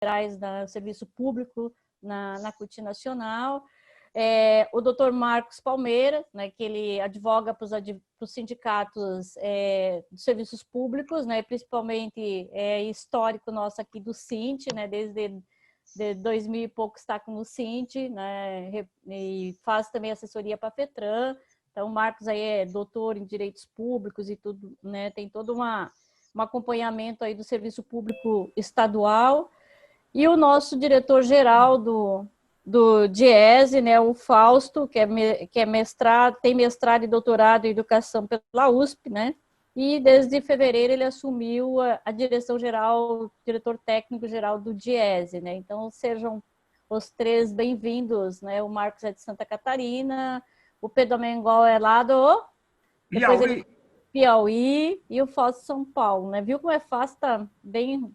gerais do serviço público na CUT Nacional. O doutor Marcos Palmeira, né, que ele advoga para os sindicatos dos serviços públicos, né, principalmente histórico nosso aqui do Sint, né, desde 2000 e pouco está com o Sint, né, e faz também assessoria para a FETRAN. Então, o Marcos aí é doutor em direitos públicos e tudo, né, tem todo um acompanhamento aí do serviço público estadual. E o nosso diretor-geral do DIESE, né, o Fausto, que é mestrado, tem mestrado e doutorado em educação pela USP, né, e desde fevereiro ele assumiu a direção-geral, diretor técnico-geral do DIESE, né, então sejam os três bem-vindos, né, o Marcos é de Santa Catarina, o Pedro Mengol é lá do Piauí e o Fausto de São Paulo, né, viu como é fácil, tá bem...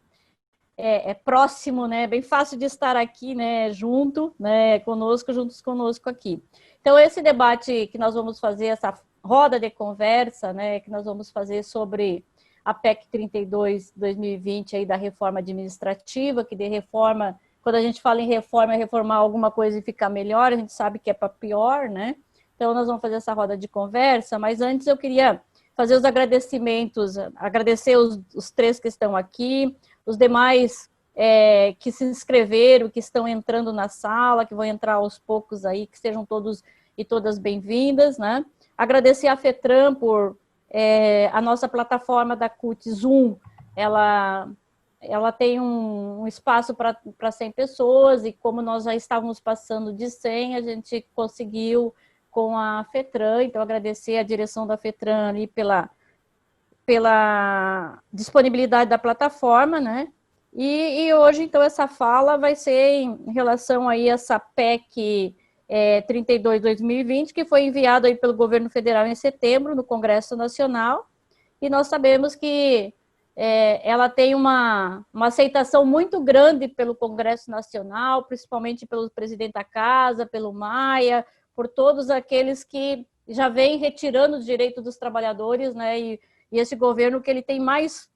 próximo, né? Bem fácil de estar aqui, né? Juntos conosco aqui. Então, esse debate que nós vamos fazer, essa roda de conversa, né? Que nós vamos fazer sobre a PEC 32, 2020, aí da reforma administrativa, que de reforma, quando a gente fala em reforma, é reformar alguma coisa e ficar melhor, a gente sabe que é para pior, né? Então, nós vamos fazer essa roda de conversa, mas antes eu queria fazer os agradecimentos, agradecer os três que estão aqui, os demais que se inscreveram, que estão entrando na sala, que vão entrar aos poucos aí, que sejam todos e todas bem-vindas, né? Agradecer a FETRAN por a nossa plataforma da CUT Zoom, ela tem um espaço para 100 pessoas, e como nós já estávamos passando de 100, a gente conseguiu com a FETRAN, então agradecer a direção da FETRAN ali pela disponibilidade da plataforma, né? E hoje, então, essa fala vai ser em relação aí a essa PEC 32/2020, que foi enviada aí pelo governo federal em setembro, no Congresso Nacional, e nós sabemos que ela tem uma aceitação muito grande pelo Congresso Nacional, principalmente pelo presidente da Casa, pelo Maia, por todos aqueles que já vêm retirando os direitos dos trabalhadores, né? E esse governo que ele tem mais,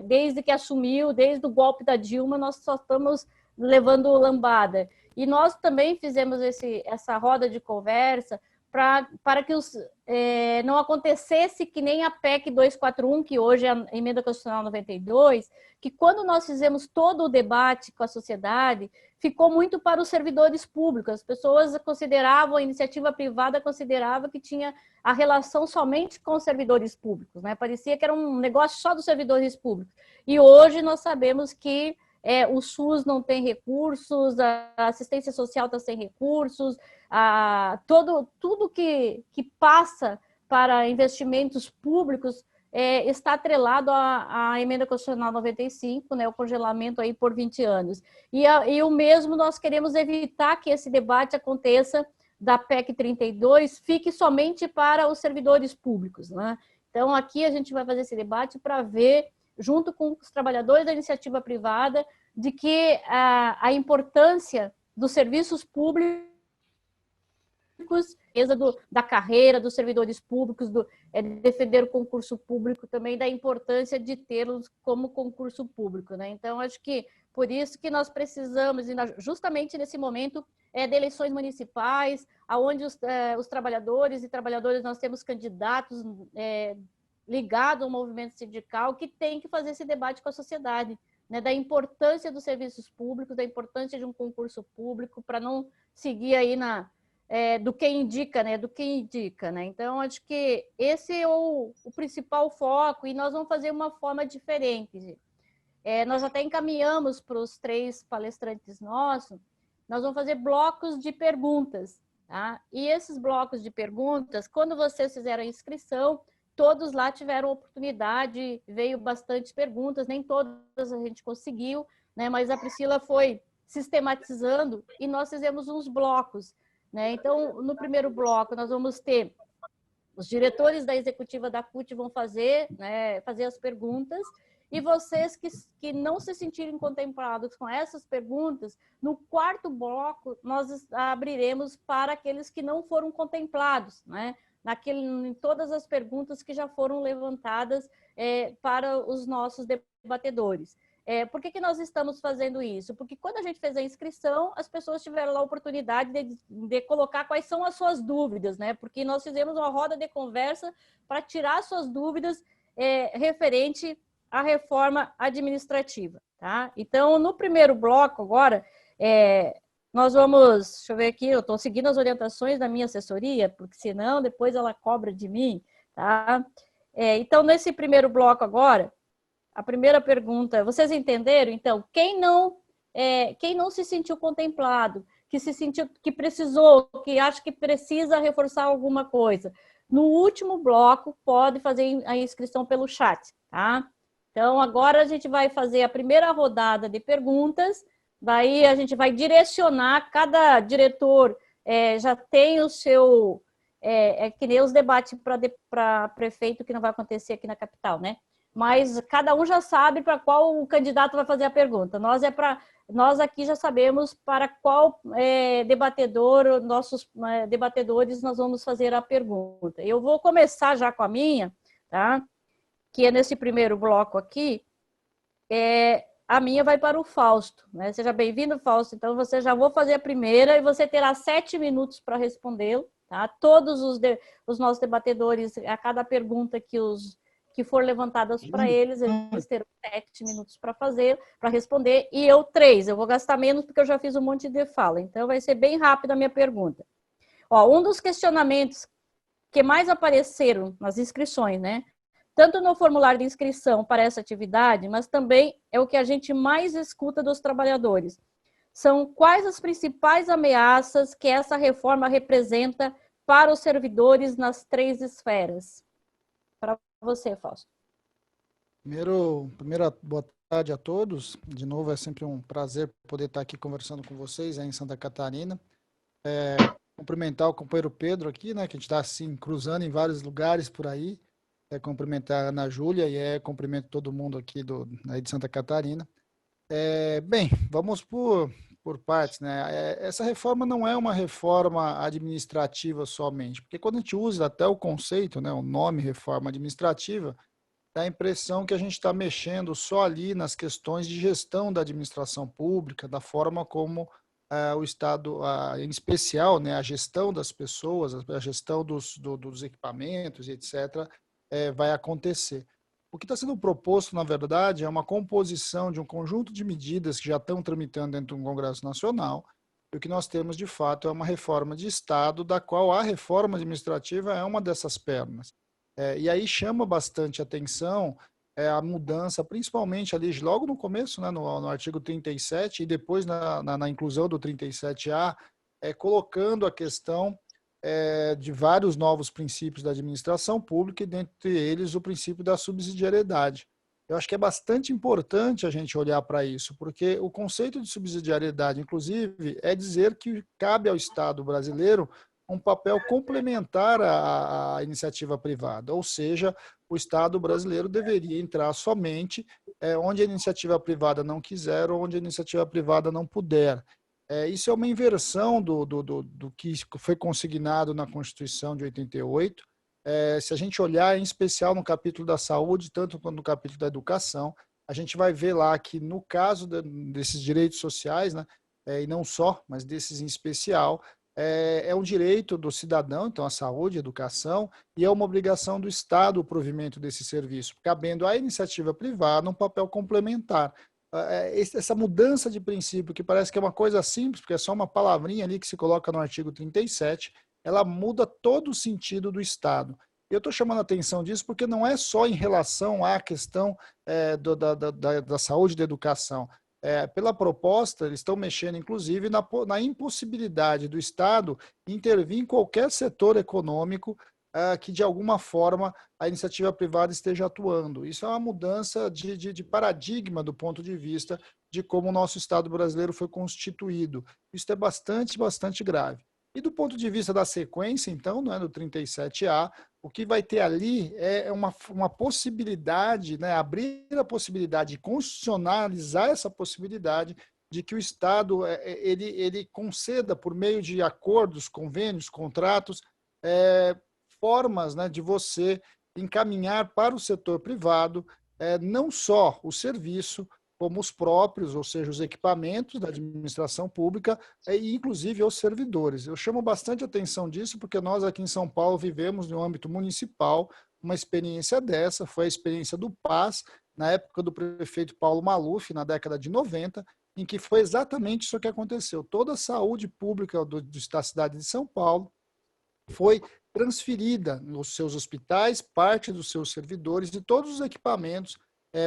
desde que assumiu, desde o golpe da Dilma, nós só estamos levando lambada. E nós também fizemos essa roda de conversa para que não acontecesse que nem a PEC 241, que hoje é a Emenda Constitucional 92, que quando nós fizemos todo o debate com a sociedade, ficou muito para os servidores públicos. As pessoas consideravam, a iniciativa privada considerava que tinha a relação somente com os servidores públicos, né? Parecia que era um negócio só dos servidores públicos. E hoje nós sabemos que o SUS não tem recursos, a assistência social está sem recursos, tudo que passa para investimentos públicos está atrelado à Emenda Constitucional 95, né, o congelamento aí por 20 anos. E o mesmo nós queremos evitar que esse debate aconteça da PEC 32, fique somente para os servidores públicos, né? Então, aqui a gente vai fazer esse debate para ver, junto com os trabalhadores da iniciativa privada, de que a importância dos serviços públicos, da carreira dos servidores públicos, defender o concurso público, também da importância de tê-los como concurso público, né? Então, acho que por isso que nós precisamos, justamente nesse momento de eleições municipais, onde os trabalhadores e trabalhadoras, nós temos candidatos ligados ao movimento sindical, que tem que fazer esse debate com a sociedade, né, da importância dos serviços públicos, da importância de um concurso público, para não seguir aí do que indica, né? Então, acho que esse é o principal foco, e nós vamos fazer uma forma diferente. Nós até encaminhamos para os três palestrantes nossos, nós vamos fazer blocos de perguntas, tá? E esses blocos de perguntas, quando vocês fizeram a inscrição, todos lá tiveram oportunidade, veio bastante perguntas, nem todas a gente conseguiu, né? Mas a Priscila foi sistematizando e nós fizemos uns blocos, né? Então, no primeiro bloco, nós vamos ter os diretores da executiva da CUT vão fazer as perguntas, e vocês que não se sentirem contemplados com essas perguntas, no quarto bloco, nós abriremos para aqueles que não foram contemplados, né? Em todas as perguntas que já foram levantadas para os nossos debatedores. Por que nós estamos fazendo isso? Porque quando a gente fez a inscrição, as pessoas tiveram lá a oportunidade de colocar quais são as suas dúvidas, né? Porque nós fizemos uma roda de conversa para tirar suas dúvidas referente à reforma administrativa, tá? Então, no primeiro bloco agora, nós vamos, deixa eu ver aqui, eu estou seguindo as orientações da minha assessoria, porque senão depois ela cobra de mim, tá? Então, nesse primeiro bloco agora, a primeira pergunta, vocês entenderam? Então, quem não se sentiu contemplado, que se sentiu que precisou, que acha que precisa reforçar alguma coisa, no último bloco pode fazer a inscrição pelo chat, tá? Então, agora a gente vai fazer a primeira rodada de perguntas, daí a gente vai direcionar, cada diretor já tem o seu, que nem os debates para prefeito que não vai acontecer aqui na capital, né? Mas cada um já sabe para qual o candidato vai fazer a pergunta. Nós aqui já sabemos para qual debatedor, nossos debatedores, nós vamos fazer a pergunta. Eu vou começar já com a minha, tá? Que é nesse primeiro bloco aqui. A minha vai para o Fausto, né? Seja bem-vindo, Fausto. Então, você já vou fazer a primeira e você terá 7 minutos para respondê-lo, tá? Todos os nossos debatedores, a cada pergunta que for levantadas para eles terão 7 minutos para responder, e eu 3. Eu vou gastar menos porque eu já fiz um monte de fala, então vai ser bem rápida a minha pergunta. Um dos questionamentos que mais apareceram nas inscrições, né? Tanto no formulário de inscrição para essa atividade, mas também é o que a gente mais escuta dos trabalhadores. São quais as principais ameaças que essa reforma representa para os servidores nas 3 esferas? Para você, Fausto. Primeira boa tarde a todos. De novo, é sempre um prazer poder estar aqui conversando com vocês aí em Santa Catarina. Cumprimentar o companheiro Pedro aqui, né, que a gente está assim cruzando em vários lugares por aí. Cumprimentar a Ana Júlia e cumprimento todo mundo aqui aí de Santa Catarina. Bem, vamos por partes, né? Essa reforma não é uma reforma administrativa somente, porque quando a gente usa até o conceito, né, o nome reforma administrativa, dá a impressão que a gente está mexendo só ali nas questões de gestão da administração pública, da forma como o Estado, em especial, né, a gestão das pessoas, a gestão dos equipamentos, etc., vai acontecer. O que está sendo proposto, na verdade, é uma composição de um conjunto de medidas que já estão tramitando dentro do Congresso Nacional, e o que nós temos, de fato, é uma reforma de Estado, da qual a reforma administrativa é uma dessas pernas. E aí chama bastante atenção a mudança, principalmente ali logo no começo, né, no artigo 37, e depois na inclusão do 37A, colocando a questão de vários novos princípios da administração pública, e dentre eles o princípio da subsidiariedade. Eu acho que é bastante importante a gente olhar para isso, porque o conceito de subsidiariedade, inclusive, é dizer que cabe ao Estado brasileiro um papel complementar à iniciativa privada, ou seja, o Estado brasileiro deveria entrar somente onde a iniciativa privada não quiser ou onde a iniciativa privada não puder. Isso é uma inversão do que foi consignado na Constituição de 88. Se a gente olhar, em especial no capítulo da saúde, tanto quanto no capítulo da educação, a gente vai ver lá que, no caso desses direitos sociais, né, e não só, mas desses em especial, é um direito do cidadão, então a saúde, a educação, e é uma obrigação do Estado o provimento desse serviço, cabendo à iniciativa privada um papel complementar. Essa mudança de princípio, que parece que é uma coisa simples, porque é só uma palavrinha ali que se coloca no artigo 37, ela muda todo o sentido do Estado. Eu estou chamando a atenção disso porque não é só em relação à questão da saúde e da educação. Pela proposta, eles estão mexendo, inclusive, na impossibilidade do Estado intervir em qualquer setor econômico que, de alguma forma, a iniciativa privada esteja atuando. Isso é uma mudança de paradigma do ponto de vista de como o nosso Estado brasileiro foi constituído. Isso é bastante, bastante grave. E do ponto de vista da sequência, então, não é, do 37A, o que vai ter ali é uma possibilidade, né, abrir a possibilidade de constitucionalizar essa possibilidade de que o Estado ele conceda, por meio de acordos, convênios, contratos, formas, né, de você encaminhar para o setor privado não só o serviço, como os próprios, ou seja, os equipamentos da administração pública e, inclusive, os servidores. Eu chamo bastante atenção disso porque nós aqui em São Paulo vivemos no âmbito municipal uma experiência dessa, foi a experiência do PAS, na época do prefeito Paulo Maluf, na década de 90, em que foi exatamente isso que aconteceu. Toda a saúde pública da cidade de São Paulo foi transferida nos seus hospitais, parte dos seus servidores e todos os equipamentos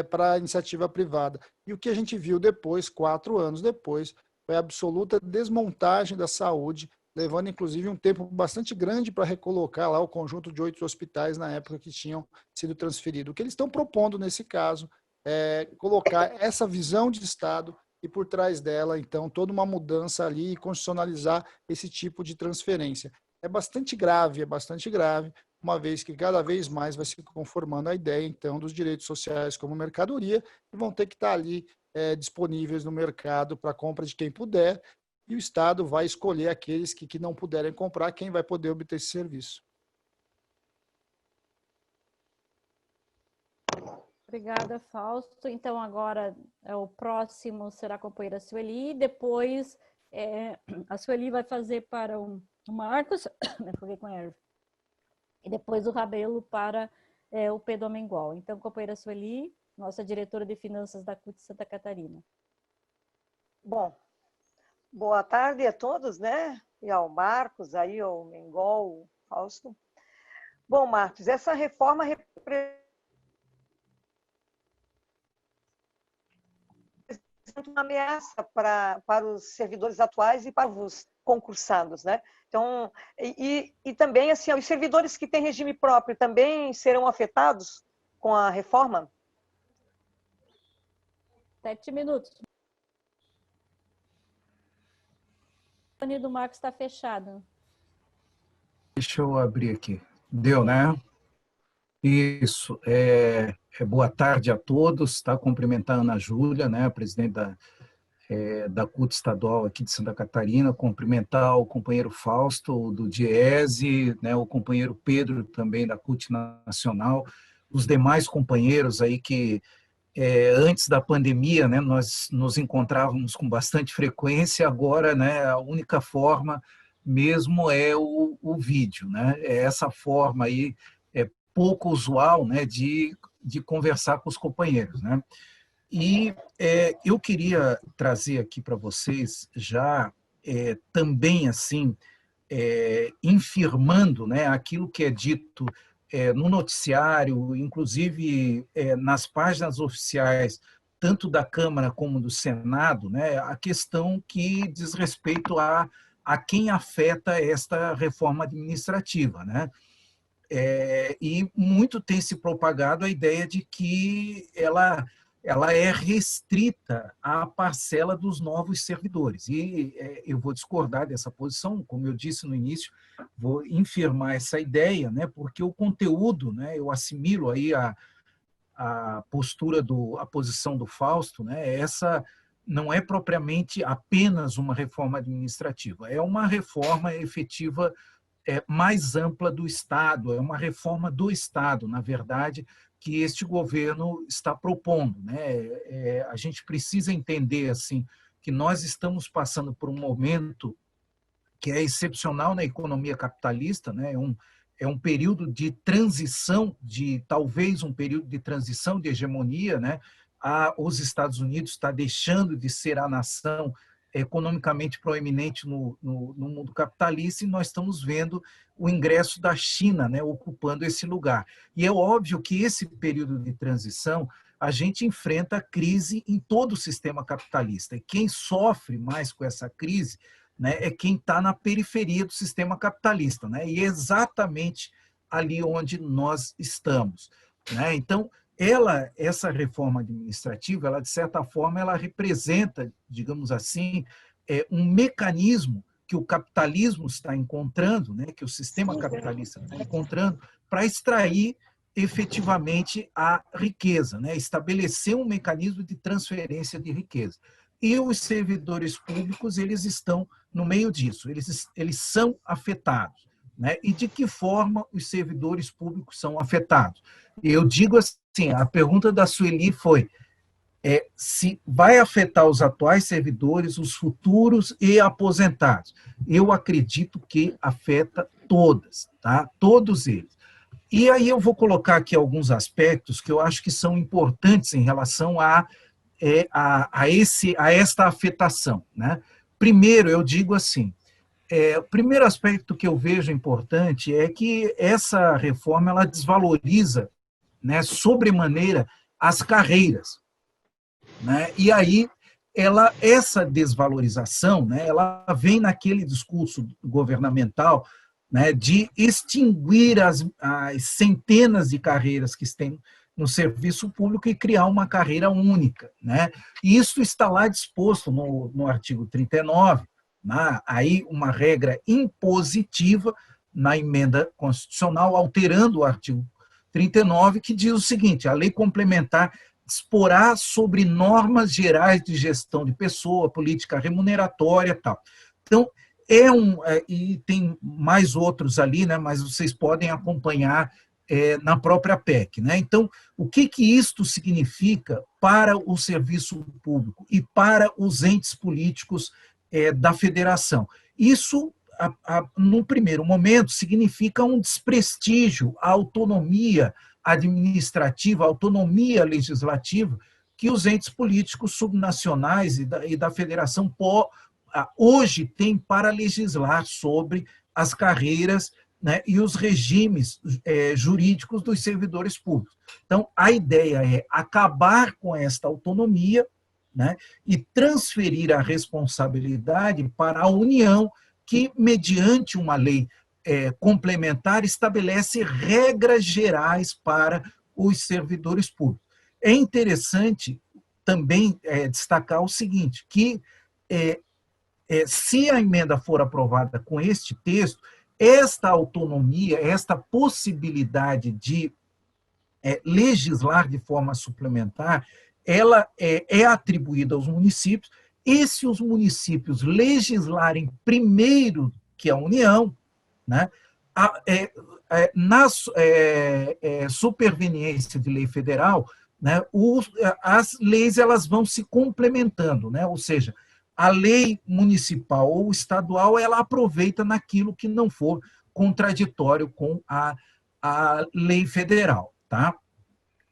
para a iniciativa privada. E o que a gente viu depois, 4 anos depois, foi a absoluta desmontagem da saúde, levando inclusive um tempo bastante grande para recolocar lá o conjunto de 8 hospitais na época que tinham sido transferidos. O que eles estão propondo nesse caso é colocar essa visão de Estado e por trás dela, então, toda uma mudança ali e constitucionalizar esse tipo de transferência. É bastante grave, uma vez que cada vez mais vai se conformando a ideia, então, dos direitos sociais como mercadoria, e vão ter que estar ali disponíveis no mercado para compra de quem puder, e o Estado vai escolher aqueles que não puderem comprar, quem vai poder obter esse serviço. Obrigada, Fausto. Então, agora o próximo será a companheira Sueli, depois a Sueli vai fazer para o Marcos, e depois o Rabelo para o Pedro Amengual. Então, companheira Sueli, nossa diretora de finanças da CUT Santa Catarina. Bom, boa tarde a todos, né? E ao Marcos, aí ao Mengol, Fausto. Bom, Marcos, essa reforma representa uma ameaça para os servidores atuais e para os concursados, né? Então, e também, assim, os servidores que têm regime próprio também serão afetados com a reforma? 7 minutos. O fone do Marcos está fechado. Deixa eu abrir aqui. Deu, né? Isso. Boa tarde a todos. Tá? Cumprimentar a Ana Júlia, né? Presidente da CUT estadual aqui de Santa Catarina. Cumprimentar o companheiro Fausto, do DIESE, né? O companheiro Pedro, também da CUT Nacional. Os demais companheiros aí que, antes da pandemia, né? Nós nos encontrávamos com bastante frequência. Agora, né? A única forma mesmo é o vídeo, né? É essa forma aí pouco usual, né, de conversar com os companheiros, né? E eu queria trazer aqui para vocês já também assim infirmando, né, aquilo que é dito no noticiário, inclusive nas páginas oficiais tanto da Câmara como do Senado, né, a questão que diz respeito a quem afeta esta reforma administrativa, né? E muito tem se propagado a ideia de que ela é restrita à parcela dos novos servidores. E eu vou discordar dessa posição, como eu disse no início, vou infirmar essa ideia, né, porque o conteúdo, né, eu assimilo aí a postura, a posição do Fausto, né, essa não é propriamente apenas uma reforma administrativa, é uma reforma efetiva mais ampla do Estado, é uma reforma do Estado, na verdade, que este governo está propondo, né? A gente precisa entender assim que nós estamos passando por um momento que é excepcional na economia capitalista, né? É um período de transição, talvez um período de transição de hegemonia, né? Os Estados Unidos está deixando de ser a nação economicamente proeminente no mundo capitalista, e nós estamos vendo o ingresso da China, né, ocupando esse lugar. E é óbvio que esse período de transição a gente enfrenta crise em todo o sistema capitalista. E quem sofre mais com essa crise, né, é quem está na periferia do sistema capitalista, né, e é exatamente ali onde nós estamos, né? Então, essa reforma administrativa, ela, de certa forma, ela representa, digamos assim, um mecanismo que o capitalismo está encontrando, né, que o sistema capitalista está encontrando, para extrair efetivamente a riqueza, né, estabelecer um mecanismo de transferência de riqueza. E os servidores públicos, eles estão no meio disso, eles são afetados, né? E de que forma os servidores públicos são afetados? Eu digo assim, a pergunta da Sueli foi: se vai afetar os atuais servidores, os futuros e aposentados. Eu acredito que afeta todas, tá? Todos eles. E aí eu vou colocar aqui alguns aspectos que eu acho que são importantes em relação a esta afetação, né? Primeiro, eu digo assim, o primeiro aspecto que eu vejo importante é que essa reforma ela desvaloriza, né, sobremaneira as carreiras, né? E aí essa desvalorização, né, ela vem naquele discurso governamental, né, de extinguir as centenas de carreiras que tem no serviço público e criar uma carreira única, né? E isso está lá disposto no artigo 39, né? Aí uma regra impositiva na emenda constitucional, alterando o artigo 39, que diz o seguinte: a lei complementar disporá sobre normas gerais de gestão de pessoa, política remuneratória e tal. Então, e tem mais outros ali, né, mas vocês podem acompanhar na própria PEC, né? Então, o que isto significa para o serviço público e para os entes políticos da federação? Isso, no primeiro momento, significa um desprestígio à autonomia administrativa, à autonomia legislativa que os entes políticos subnacionais e da federação hoje têm para legislar sobre as carreiras, né, e os regimes jurídicos dos servidores públicos. Então, a ideia é acabar com esta autonomia, né, e transferir a responsabilidade para a União, que, mediante uma lei complementar, estabelece regras gerais para os servidores públicos. É interessante também destacar o seguinte, que se a emenda for aprovada com este texto, esta autonomia, esta possibilidade de legislar de forma suplementar, ela é atribuída aos municípios, e se os municípios legislarem primeiro que a União, né, na superveniência de lei federal, né, as leis elas vão se complementando, né, ou seja, a lei municipal ou estadual, ela aproveita naquilo que não for contraditório com a lei federal, tá?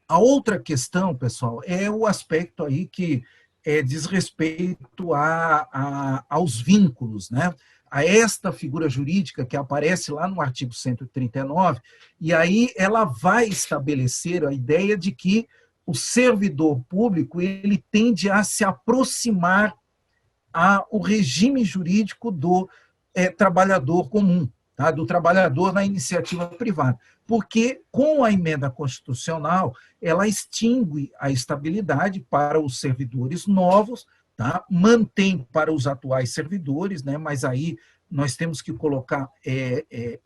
A outra questão, pessoal, é o aspecto aí que diz respeito aos vínculos, né? A esta figura jurídica que aparece lá no artigo 139, e aí ela vai estabelecer a ideia de que o servidor público ele tende a se aproximar ao regime jurídico do trabalhador comum, tá? Do trabalhador na iniciativa privada, porque com a emenda constitucional ela extingue a estabilidade para os servidores novos, tá? Mantém para os atuais servidores, né? Mas aí nós temos que colocar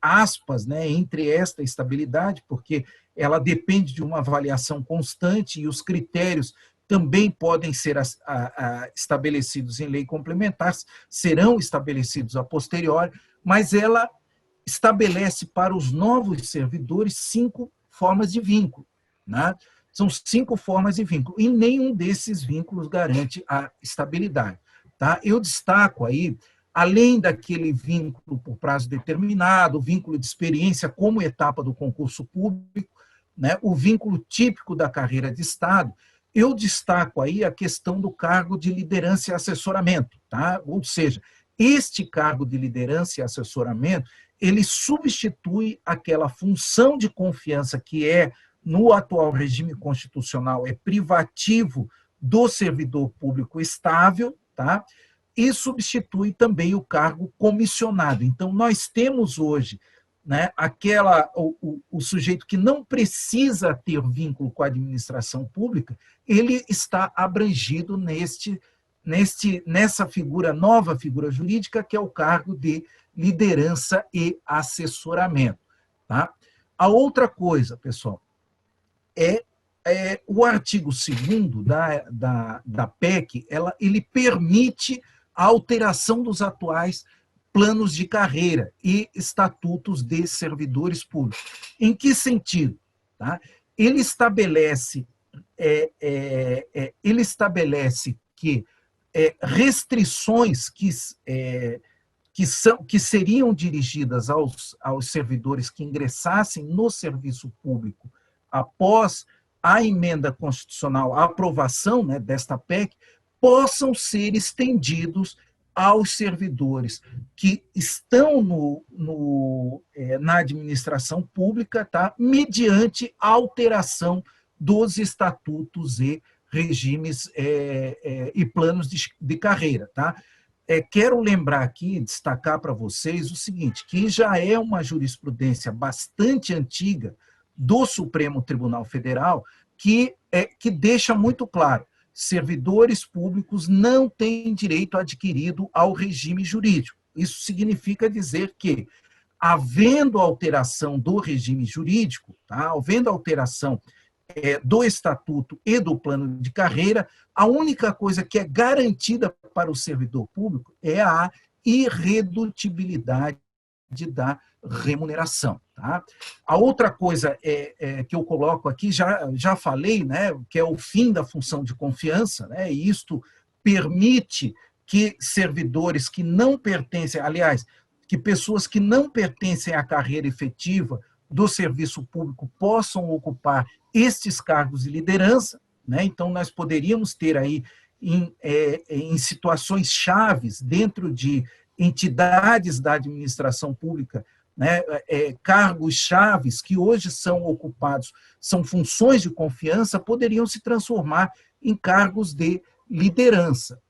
aspas, né, entre esta estabilidade, porque ela depende de uma avaliação constante e os critérios também podem ser estabelecidos em lei complementar, serão estabelecidos a posteriori, mas ela estabelece para os novos servidores 5 formas de vínculo, né? São 5 formas de vínculo, e nenhum desses vínculos garante a estabilidade, tá? Eu destaco aí, além daquele vínculo por prazo determinado, o vínculo de experiência como etapa do concurso público, né? O vínculo típico da carreira de Estado, eu destaco aí a questão do cargo de liderança e assessoramento, tá? Ou seja, este cargo de liderança e assessoramento, ele substitui aquela função de confiança que no atual regime constitucional, privativo do servidor público estável, tá? E substitui também o cargo comissionado. Então, nós temos hoje, né, o sujeito que não precisa ter vínculo com a administração pública, ele está abrangido nessa nova figura jurídica, que é o cargo de liderança e assessoramento, tá? A outra coisa, pessoal, o artigo 2º da PEC, ele permite a alteração dos atuais planos de carreira e estatutos de servidores públicos. Em que sentido? Tá? Ele estabelece ele estabelece que restrições que seriam dirigidas aos servidores que ingressassem no serviço público após a emenda constitucional, a aprovação, né, desta PEC, possam ser estendidos aos servidores que estão na administração pública, tá, mediante alteração dos estatutos e regimes e planos de carreira. Tá? Quero lembrar aqui, destacar para vocês o seguinte, que já é uma jurisprudência bastante antiga do Supremo Tribunal Federal que deixa muito claro: servidores públicos não têm direito adquirido ao regime jurídico. Isso significa dizer que, havendo alteração do regime jurídico, tá? Havendo alteração do estatuto e do plano de carreira, a única coisa que é garantida para o servidor público é a irredutibilidade da remuneração. Tá? A outra coisa que eu coloco aqui, já falei, né, que é o fim da função de confiança, né, e isto permite que servidores que não pertencem, aliás, que pessoas que não pertencem à carreira efetiva do serviço público possam ocupar estes cargos de liderança, né? Então, nós poderíamos ter aí, em situações chaves, dentro de entidades da administração pública, né, cargos chaves que hoje são ocupados, são funções de confiança, poderiam se transformar em cargos de liderança.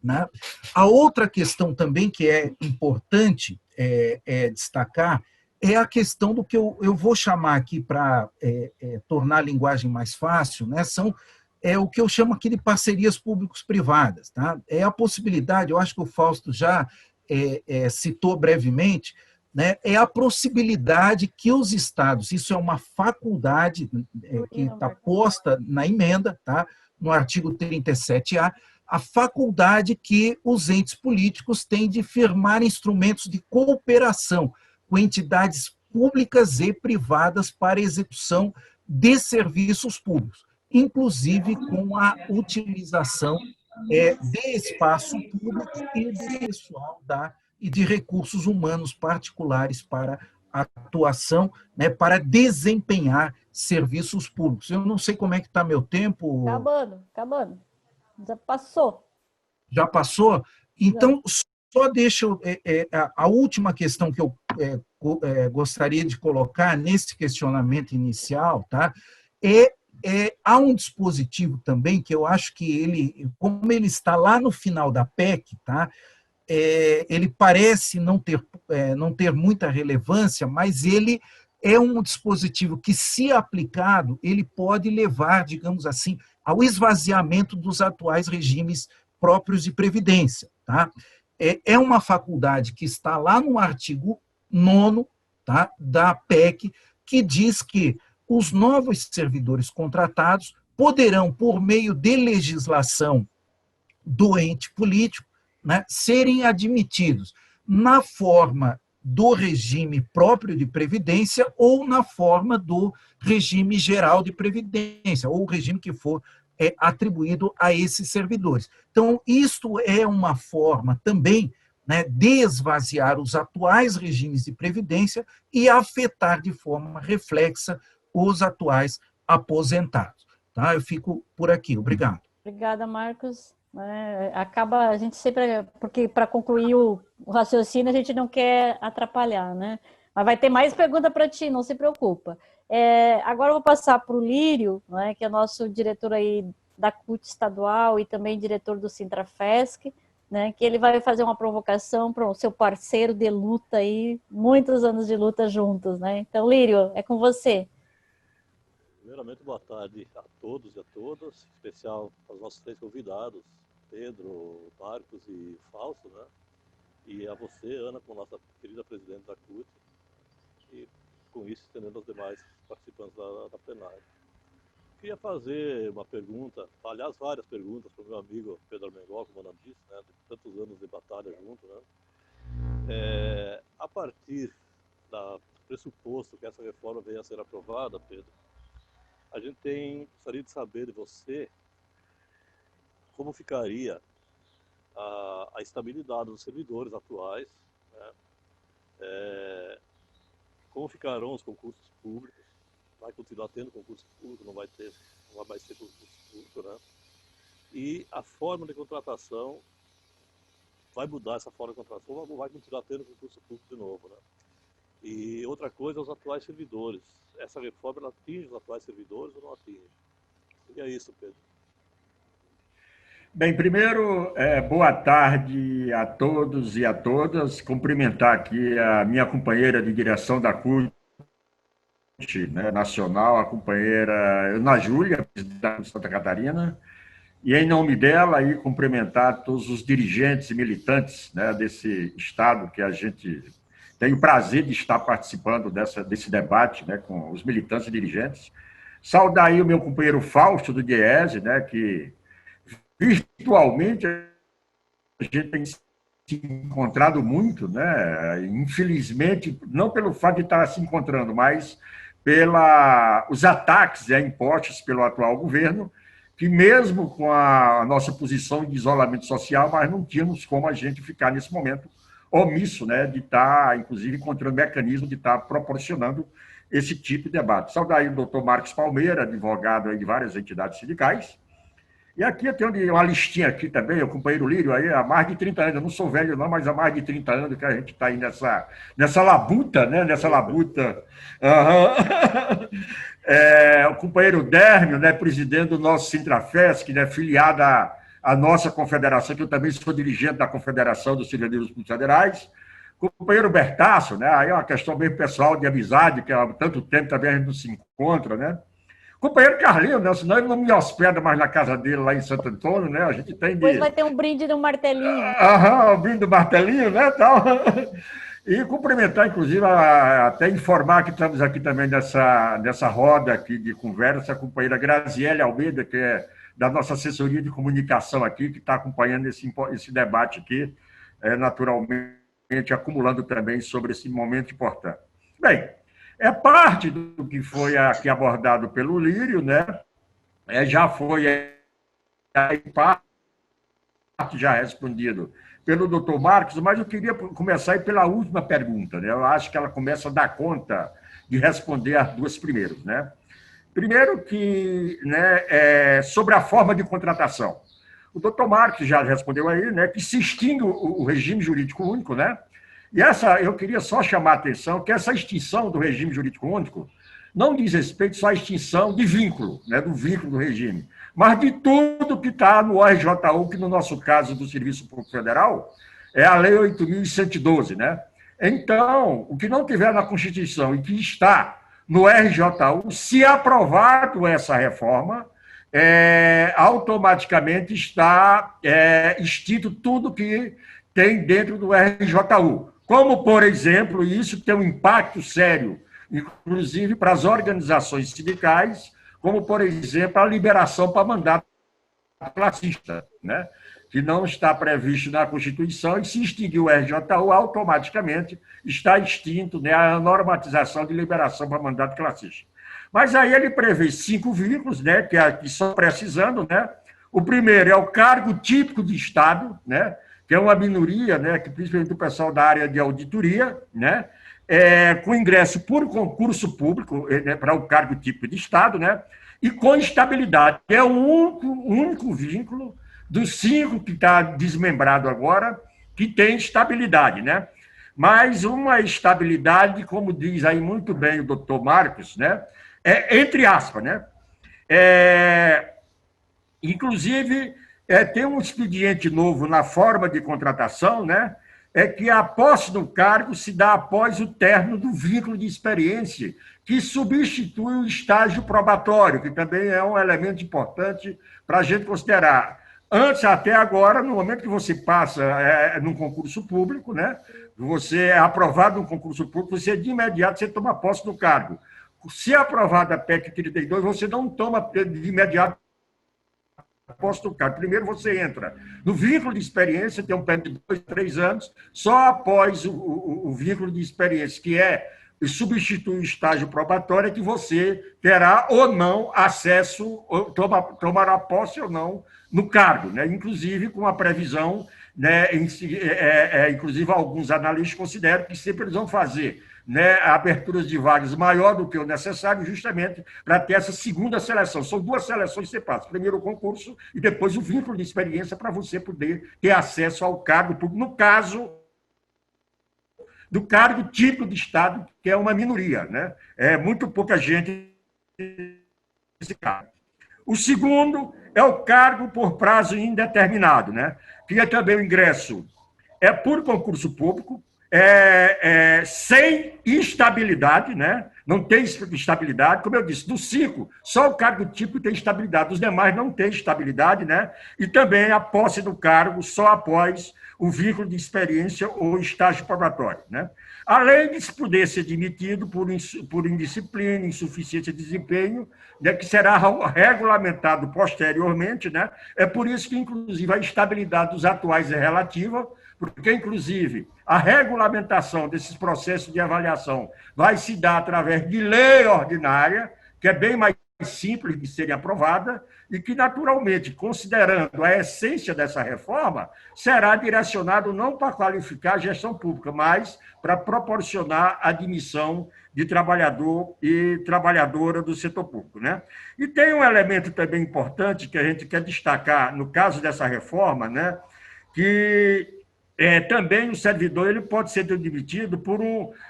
Né? A outra questão também que é importante destacar é a questão do que eu vou chamar aqui, para tornar a linguagem mais fácil, né? O que eu chamo aqui de parcerias públicos-privadas. Tá? É a possibilidade, eu acho que o Fausto já citou brevemente, né? É a possibilidade que os estados, isso é uma faculdade que está posta na emenda, tá? No artigo 37A, a faculdade que os entes políticos têm de firmar instrumentos de cooperação com entidades públicas e privadas para execução de serviços públicos, inclusive com a utilização de espaço público e do pessoal e de recursos humanos particulares para atuação, né, para desempenhar serviços públicos. Eu não sei como é que está meu tempo. Acabando. Já passou. Já passou? Então, só deixa a última questão que eu gostaria de colocar nesse questionamento inicial, tá? Há um dispositivo também que eu acho que ele, como ele está lá no final da PEC, tá? Ele parece não ter muita relevância, mas ele é um dispositivo que, se aplicado, ele pode levar, digamos assim, ao esvaziamento dos atuais regimes próprios de previdência. Tá? É uma faculdade que está lá no artigo 9º, tá, da PEC, que diz que os novos servidores contratados poderão, por meio de legislação do ente político, né, serem admitidos na forma do regime próprio de previdência ou na forma do regime geral de previdência, ou o regime que for atribuído a esses servidores. Então, isto é uma forma também, né, de esvaziar os atuais regimes de previdência e afetar de forma reflexa os atuais aposentados. Tá? Eu fico por aqui. Obrigado. Obrigada, Marcos. Acaba, a gente sempre, porque para concluir o raciocínio, a gente não quer atrapalhar, né? Mas vai ter mais pergunta para ti, não se preocupa. Agora eu vou passar para o Lírio, né, que é nosso diretor aí da CUT estadual e também diretor do Sintrafesc, né, que ele vai fazer uma provocação para o seu parceiro de luta aí, muitos anos de luta juntos, né? Então, Lírio, é com você. Primeiramente, boa tarde a todos e a todas, em especial aos nossos 3 convidados, Pedro, Marcos e Fausto, né? E a você, Ana, como nossa querida presidente da CUT, e com isso estendendo aos demais participantes da plenária. Queria fazer uma pergunta, aliás, várias perguntas para o meu amigo Pedro Armengol, como o Ana disse, né? De tantos anos de batalha junto, né? A partir do pressuposto que essa reforma venha a ser aprovada, Pedro, a gente gostaria de saber de você como ficaria a estabilidade dos servidores atuais, né? Como ficarão os concursos públicos, vai continuar tendo concurso público, não vai mais ter concurso público, né? E a forma de contratação, vai mudar essa forma de contratação, ou vai continuar tendo concurso público de novo, né? E outra coisa, os atuais servidores. Essa reforma, ela atinge os atuais servidores ou não atinge? E é isso, Pedro. Bem, primeiro, boa tarde a todos e a todas. Cumprimentar aqui a minha companheira de direção da CUT, né, nacional, a companheira Ana Júlia, presidente de Santa Catarina, e em nome dela, aí, cumprimentar todos os dirigentes e militantes, né, desse estado que a gente tem o prazer de estar participando desse debate, né, com os militantes e dirigentes. Saudar aí o meu companheiro Fausto do DIEESE, né, que virtualmente a gente tem se encontrado muito, né? Infelizmente, não pelo fato de estar se encontrando, mas os ataques impostos pelo atual governo, que mesmo com a nossa posição de isolamento social, mas não tínhamos como a gente ficar nesse momento omisso, né? De estar, inclusive, encontrando mecanismo de estar proporcionando esse tipo de debate. Saudar aí o doutor Marcos Palmeira, advogado aí de várias entidades sindicais. E aqui eu tenho uma listinha aqui também, o companheiro Lírio, aí há mais de 30 anos, eu não sou velho não, mas há mais de 30 anos que a gente está aí nessa labuta, né? Nessa labuta. Uhum. O companheiro Dérmio, né? Presidente do nosso Sintrafesc, né? Filiado à nossa confederação, que eu também sou dirigente da Confederação dos Servidores Públicos Federais. O companheiro Bertaço, né? Aí é uma questão bem pessoal de amizade, que há tanto tempo também a gente não se encontra, né? Companheiro Carlinho, né? Senão ele não me hospeda mais na casa dele lá em Santo Antônio, né? A gente tem Depois vai ter um brinde do martelinho. O brinde do martelinho, né? Tal. E cumprimentar, inclusive, até informar que estamos aqui também nessa roda aqui de conversa, a companheira Graziele Almeida, que é da nossa assessoria de comunicação aqui, que está acompanhando esse debate aqui, naturalmente acumulando também sobre esse momento importante. Bem, parte do que foi aqui abordado pelo Lírio, né? Já foi em parte já respondido pelo doutor Marcos, mas eu queria começar aí pela última pergunta, né? Eu acho que ela começa a dar conta de responder as duas primeiras, né? Primeiro que, né, sobre a forma de contratação. O doutor Marcos já respondeu aí, né, que se extingue o regime jurídico único, né? E eu queria só chamar a atenção que essa extinção do regime jurídico único não diz respeito só à extinção de vínculo, né, do vínculo do regime, mas de tudo que está no ORJU, que no nosso caso do Serviço Público Federal, é a Lei 8.112, né? Então, o que não tiver na Constituição e que está no RJU, se aprovado essa reforma, automaticamente está extinto tudo que tem dentro do RJU. Como, por exemplo, isso tem um impacto sério, inclusive para as organizações sindicais, como, por exemplo, a liberação para mandato classista, né? Que não está previsto na Constituição, e se extinguir o RJU, automaticamente está extinto, né, a normatização de liberação para mandato classista. Mas aí ele prevê 5 vínculos, né, que aqui só precisando, né? O primeiro é o cargo típico de Estado, né? Que é uma minoria, né, que principalmente o pessoal da área de auditoria, né, com ingresso por concurso público, né, para o cargo típico de Estado, né, e com estabilidade. É o único vínculo dos 5 que está desmembrado agora, que tem estabilidade, né? Mas uma estabilidade, como diz aí muito bem o doutor Marcos, né, entre aspas, né? Inclusive, tem um expediente novo na forma de contratação, né? Que a posse do cargo se dá após o término do vínculo de experiência, que substitui o estágio probatório, que também é um elemento importante para a gente considerar. Antes, até agora, no momento que você passa num concurso público, né? Você é aprovado no concurso público, você de imediato você toma posse do cargo. Se é aprovada a PEC 32, você não toma de imediato posse do cargo. Primeiro você entra no vínculo de experiência, tem um período de 2, 3 anos, só após o vínculo de experiência, que é e substitui o estágio probatório, é que você terá ou não acesso, ou tomará posse ou não no cargo, né? Inclusive com a previsão, né? Inclusive alguns analistas consideram que sempre eles vão fazer, né, aberturas de vagas maior do que o necessário, justamente para ter essa segunda seleção. São duas seleções separadas. Primeiro o concurso e depois o vínculo de experiência para você poder ter acesso ao cargo, no caso do cargo típico de Estado, que é uma minoria, né? É muito pouca gente nesse cargo. O segundo é o cargo por prazo indeterminado, né? Que é também o ingresso por concurso público, sem estabilidade, né? Não tem estabilidade, como eu disse, dos 5, só o cargo típico tem estabilidade, os demais não têm estabilidade, né? E também a posse do cargo só após o vínculo de experiência ou estágio probatório, né? Além de poder ser demitido por indisciplina, insuficiência de desempenho, né, que será regulamentado posteriormente, né? É por isso que, inclusive, a estabilidade dos atuais é relativa, porque, inclusive, a regulamentação desses processos de avaliação vai se dar através de lei ordinária, que é bem mais simples de serem aprovada, e que, naturalmente, considerando a essência dessa reforma, será direcionado não para qualificar a gestão pública, mas para proporcionar a admissão de trabalhador e trabalhadora do setor público, né? E tem um elemento também importante que a gente quer destacar no caso dessa reforma, né? Que também o servidor ele pode ser demitido por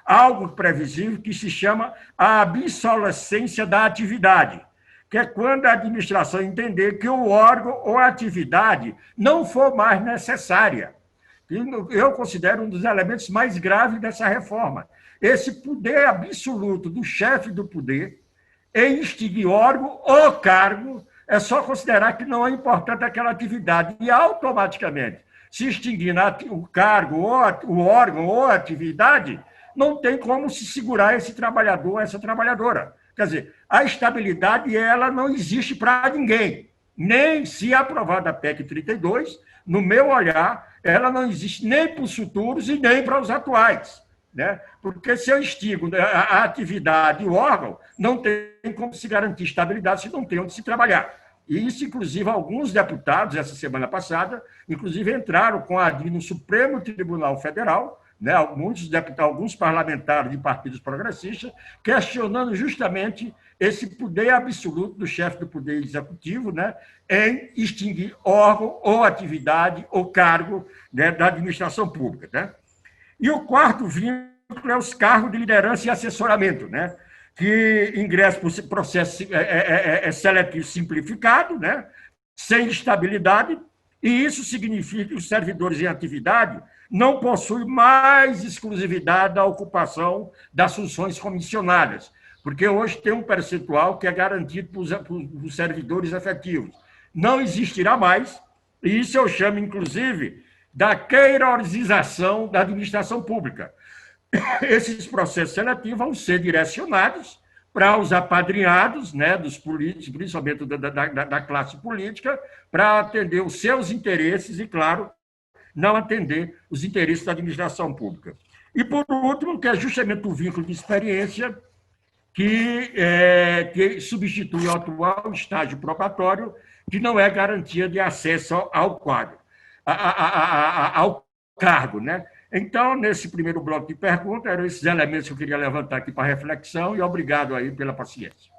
algo previsível que se chama a obsolescência da atividade, que é quando a administração entender que o órgão ou a atividade não for mais necessária. Eu considero um dos elementos mais graves dessa reforma. Esse poder absoluto do chefe do poder em extinguir órgão ou cargo, é só considerar que não é importante aquela atividade e automaticamente se extinguir o cargo, ou o órgão, ou a atividade, não tem como se segurar esse trabalhador, essa trabalhadora. Quer dizer, a estabilidade ela não existe para ninguém. Nem se aprovada a PEC 32, no meu olhar, ela não existe nem para os futuros e nem para os atuais, né? Porque se eu extingo a atividade e o órgão, não tem como se garantir estabilidade se não tem onde se trabalhar. E isso, inclusive, alguns deputados, essa semana passada, inclusive entraram com a ADI no Supremo Tribunal Federal, né, alguns parlamentares de partidos progressistas, questionando justamente esse poder absoluto do chefe do Poder Executivo, né, em extinguir órgão ou atividade ou cargo, né, da administração pública, né? E o quarto vínculo é os cargos de liderança e assessoramento, né? Que ingressa por processo seletivo simplificado, né? Sem estabilidade, e isso significa que os servidores em atividade não possuem mais exclusividade da ocupação das funções comissionadas, porque hoje tem um percentual que é garantido para os servidores efetivos. Não existirá mais, e isso eu chamo, inclusive, da queirorização da administração pública. Esses processos seletivos vão ser direcionados para os apadrinhados, né, dos políticos, principalmente da classe política, para atender os seus interesses e, claro, não atender os interesses da administração pública. E, por último, que é justamente o vínculo de experiência que substitui o atual estágio probatório, que não é garantia de acesso ao quadro, ao cargo, né? Então, nesse primeiro bloco de perguntas, eram esses elementos que eu queria levantar aqui para reflexão, e obrigado aí pela paciência.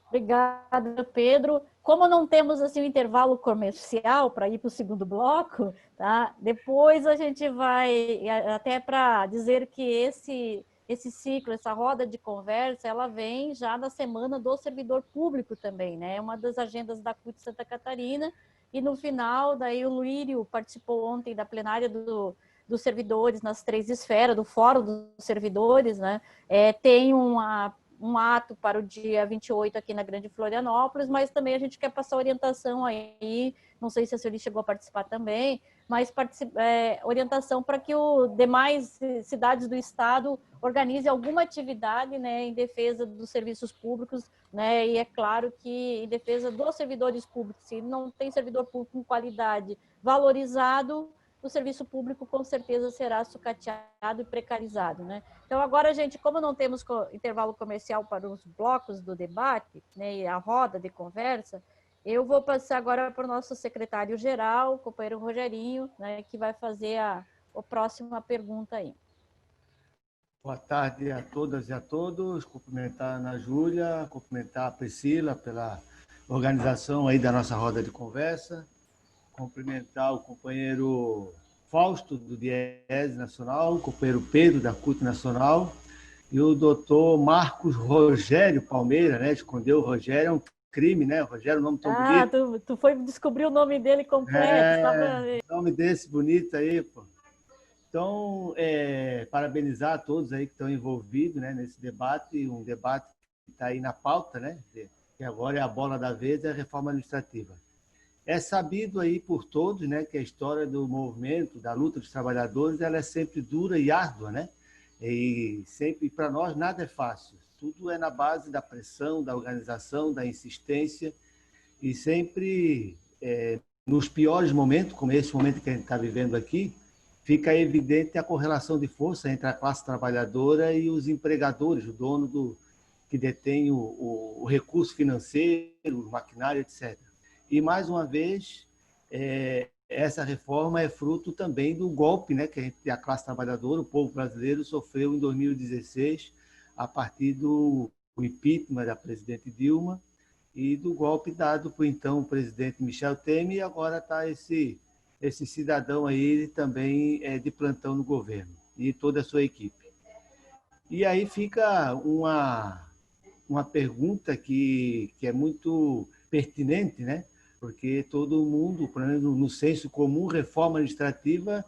Obrigada, Pedro. Como não temos assim um intervalo comercial para ir para o segundo bloco, tá? Depois a gente vai, até para dizer que esse ciclo, essa roda de conversa, ela vem já na semana do servidor público também, né? É uma das agendas da CUT Santa Catarina, e no final, daí o Luírio participou ontem da plenária dos servidores nas 3 esferas, do Fórum dos Servidores, né? Tem um ato para o dia 28 aqui na Grande Florianópolis, mas também a gente quer passar orientação aí, não sei se a Sueli chegou a participar também, mas orientação para que os demais cidades do estado organizem alguma atividade, né, em defesa dos serviços públicos, né, e é claro que em defesa dos servidores públicos. Se não tem servidor público com qualidade valorizado, o serviço público com certeza será sucateado e precarizado, né? Então, agora, gente, como não temos intervalo comercial para os blocos do debate, né, e a roda de conversa, eu vou passar agora para o nosso secretário-geral, o companheiro Rogerinho, né, que vai fazer a próxima pergunta aí. Boa tarde a todas e a todos. Cumprimentar a Ana Júlia, cumprimentar a Priscila pela organização aí da nossa roda de conversa, cumprimentar o companheiro Fausto, do Diese Nacional, o companheiro Pedro, da CUT Nacional, e o doutor Marcos Rogério Palmeira, né? Escondeu o Rogério, é um crime, né? O Rogério é um nome tão bonito. Tu foi descobrir o nome dele completo. Nome desse bonito aí, pô. Então, parabenizar a todos aí que estão envolvidos, né, nesse debate, um debate que está aí na pauta, né, que agora é a bola da vez, é a reforma administrativa. É sabido aí por todos, né, que a história do movimento, da luta dos trabalhadores, ela é sempre dura e árdua, né, e sempre, para nós, nada é fácil. Tudo é na base da pressão, da organização, da insistência, e sempre, nos piores momentos, como esse momento que a gente está vivendo aqui, fica evidente a correlação de força entre a classe trabalhadora e os empregadores, o dono que detém o recurso financeiro, o maquinário, etc. E, mais uma vez, essa reforma é fruto também do golpe, né, que a classe trabalhadora, o povo brasileiro, sofreu em 2016, a partir do impeachment da presidente Dilma e do golpe dado por, então, o presidente Michel Temer, e agora está esse cidadão aí também de plantão no governo, e toda a sua equipe. E aí fica uma pergunta que é muito pertinente, né? Porque todo mundo, pelo menos no senso comum, reforma administrativa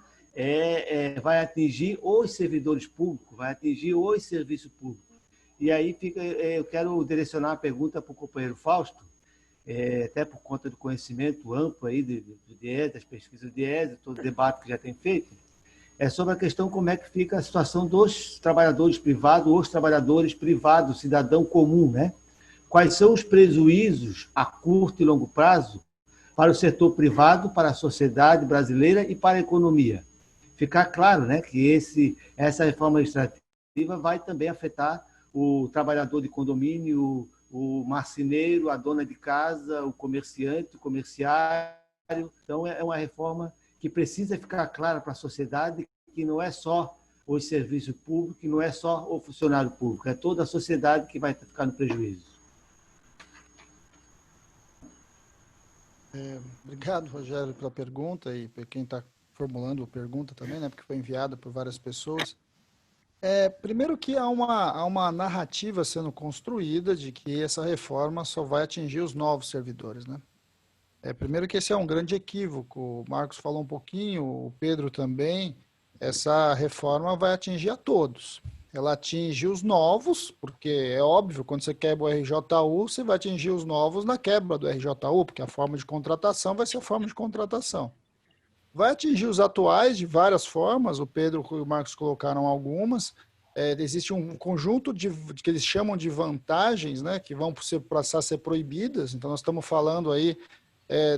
vai atingir os servidores públicos, vai atingir os serviços públicos. E aí eu quero direcionar a pergunta para o companheiro Fausto, até por conta do conhecimento amplo aí do Diese, das pesquisas do Diese, todo o debate que já tem feito, sobre a questão como é que fica a situação dos trabalhadores privados, os trabalhadores privados, cidadão comum, né? Quais são os prejuízos a curto e longo prazo para o setor privado, para a sociedade brasileira e para a economia? Ficar claro, né, que essa reforma administrativa vai também afetar o trabalhador de condomínio, o marceneiro, a dona de casa, o comerciante, o comerciário. Então, é uma reforma que precisa ficar clara para a sociedade, que não é só o serviço público, que não é só o funcionário público, é toda a sociedade que vai ficar no prejuízo. Obrigado, Rogério, pela pergunta e por quem está formulando a pergunta também, né, porque foi enviada por várias pessoas. Primeiro que há uma narrativa sendo construída de que essa reforma só vai atingir os novos servidores, né? Primeiro que esse é um grande equívoco, o Marcos falou um pouquinho, o Pedro também, essa reforma vai atingir a todos. Ela atinge os novos, porque é óbvio, quando você quebra o RJU, você vai atingir os novos na quebra do RJU, porque a forma de contratação vai ser a forma de contratação. Vai atingir os atuais de várias formas, o Pedro e o Marcos colocaram algumas. Existe um conjunto que eles chamam de vantagens, né, que vão passar a ser proibidas. Então, nós estamos falando aí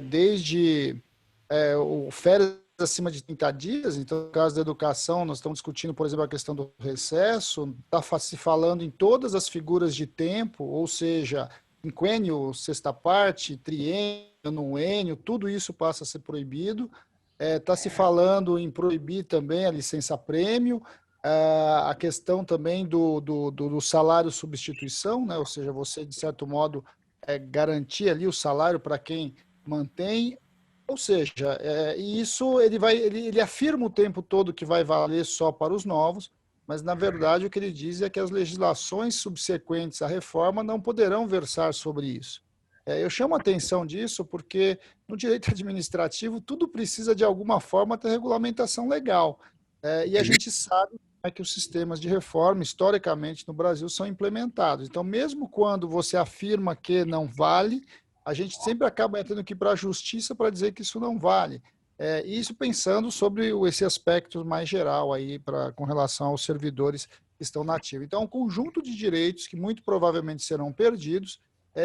desde o férias acima de 30 dias. Então, no caso da educação, nós estamos discutindo, por exemplo, a questão do recesso. Está se falando em todas as figuras de tempo, ou seja, quinquênio, sexta parte, triênio, noênio, tudo isso passa a ser proibido. Está se falando em proibir também a licença-prêmio, a questão também do salário substituição, né? Ou seja, você, de certo modo, garantir ali o salário para quem mantém. Ou seja, isso ele afirma o tempo todo que vai valer só para os novos, mas, na verdade, o que ele diz é que as legislações subsequentes à reforma não poderão versar sobre isso. Eu chamo a atenção disso porque, no direito administrativo, tudo precisa, de alguma forma, ter regulamentação legal. E a gente sabe que os sistemas de reforma, historicamente, no Brasil, são implementados. Então, mesmo quando você afirma que não vale, a gente sempre acaba tendo que ir para a justiça para dizer que isso não vale. Isso pensando sobre esse aspecto mais geral aí com relação aos servidores que estão na ativa. Então, é um conjunto de direitos que muito provavelmente serão perdidos,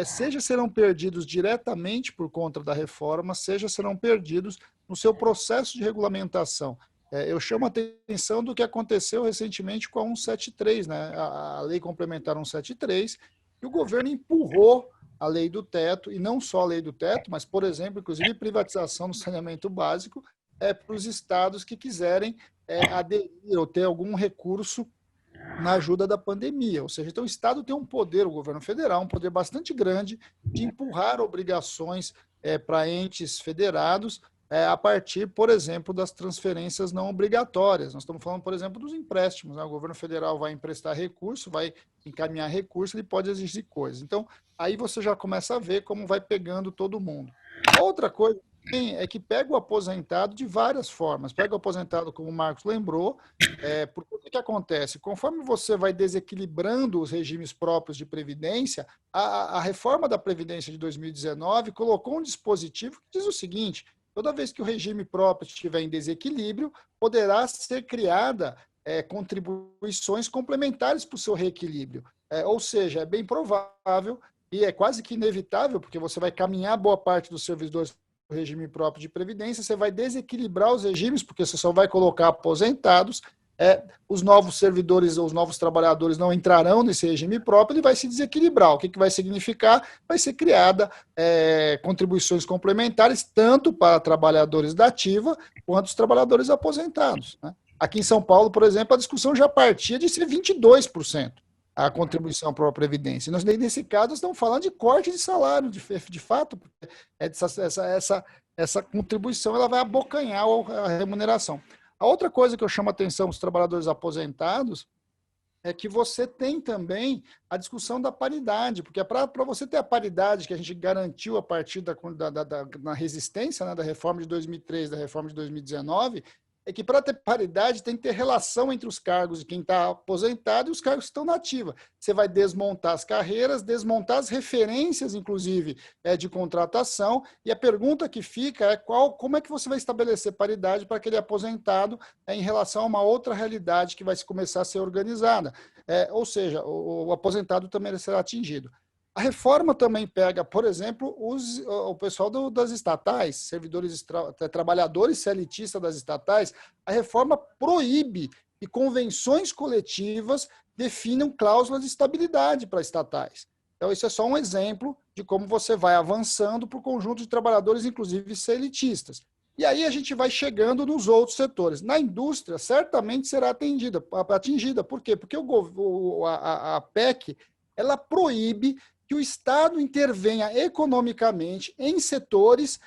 seja serão perdidos diretamente por conta da reforma, seja serão perdidos no seu processo de regulamentação. Eu chamo a atenção do que aconteceu recentemente com a 173, né? A Lei Complementar 173, e o governo empurrou a lei do teto, e não só a lei do teto, mas, por exemplo, inclusive privatização do saneamento básico para os estados que quiserem aderir ou ter algum recurso na ajuda da pandemia. Ou seja, então o Estado tem um poder, o governo federal, um poder bastante grande de empurrar obrigações para entes federados a partir, por exemplo, das transferências não obrigatórias. Nós estamos falando, por exemplo, dos empréstimos, né? O governo federal vai emprestar recurso, vai encaminhar recurso, ele pode exigir coisas. Então, aí você já começa a ver como vai pegando todo mundo. A outra coisa é que pega o aposentado de várias formas. Pega o aposentado, como o Marcos lembrou, porque o que acontece? Conforme você vai desequilibrando os regimes próprios de previdência, a reforma da Previdência de 2019 colocou um dispositivo que diz o seguinte: toda vez que o regime próprio estiver em desequilíbrio, poderá ser criada contribuições complementares para o seu reequilíbrio. Ou seja, é bem provável e é quase que inevitável, porque você vai caminhar boa parte dos servidores do regime próprio de previdência, você vai desequilibrar os regimes, porque você só vai colocar aposentados, os novos servidores ou os novos trabalhadores não entrarão nesse regime próprio, ele vai se desequilibrar. O que vai significar? Vai ser criada contribuições complementares, tanto para trabalhadores da ativa, quanto os trabalhadores aposentados, né? Aqui em São Paulo, por exemplo, a discussão já partia de ser 22% a contribuição para a Previdência. Nós, nesse caso, estamos falando de corte de salário, de fato, essa contribuição ela vai abocanhar a remuneração. A outra coisa que eu chamo a atenção dos trabalhadores aposentados é que você tem também a discussão da paridade, porque para você ter a paridade que a gente garantiu a partir na resistência, né, da reforma de 2003, da reforma de 2019, é que para ter paridade tem que ter relação entre os cargos de quem está aposentado e os cargos que estão na ativa. Você vai desmontar as carreiras, desmontar as referências, inclusive, de contratação, e a pergunta que fica é como é que você vai estabelecer paridade para aquele aposentado em relação a uma outra realidade que vai começar a ser organizada. Ou seja, o aposentado também será atingido. A reforma também pega, por exemplo, o pessoal das estatais, servidores, trabalhadores CLTistas das estatais. A reforma proíbe que convenções coletivas definam cláusulas de estabilidade para estatais. Então, isso é só um exemplo de como você vai avançando para o conjunto de trabalhadores, inclusive CLTistas. E aí a gente vai chegando nos outros setores. Na indústria, certamente será atingida. Por quê? Porque a PEC ela proíbe que o Estado intervenha economicamente em setores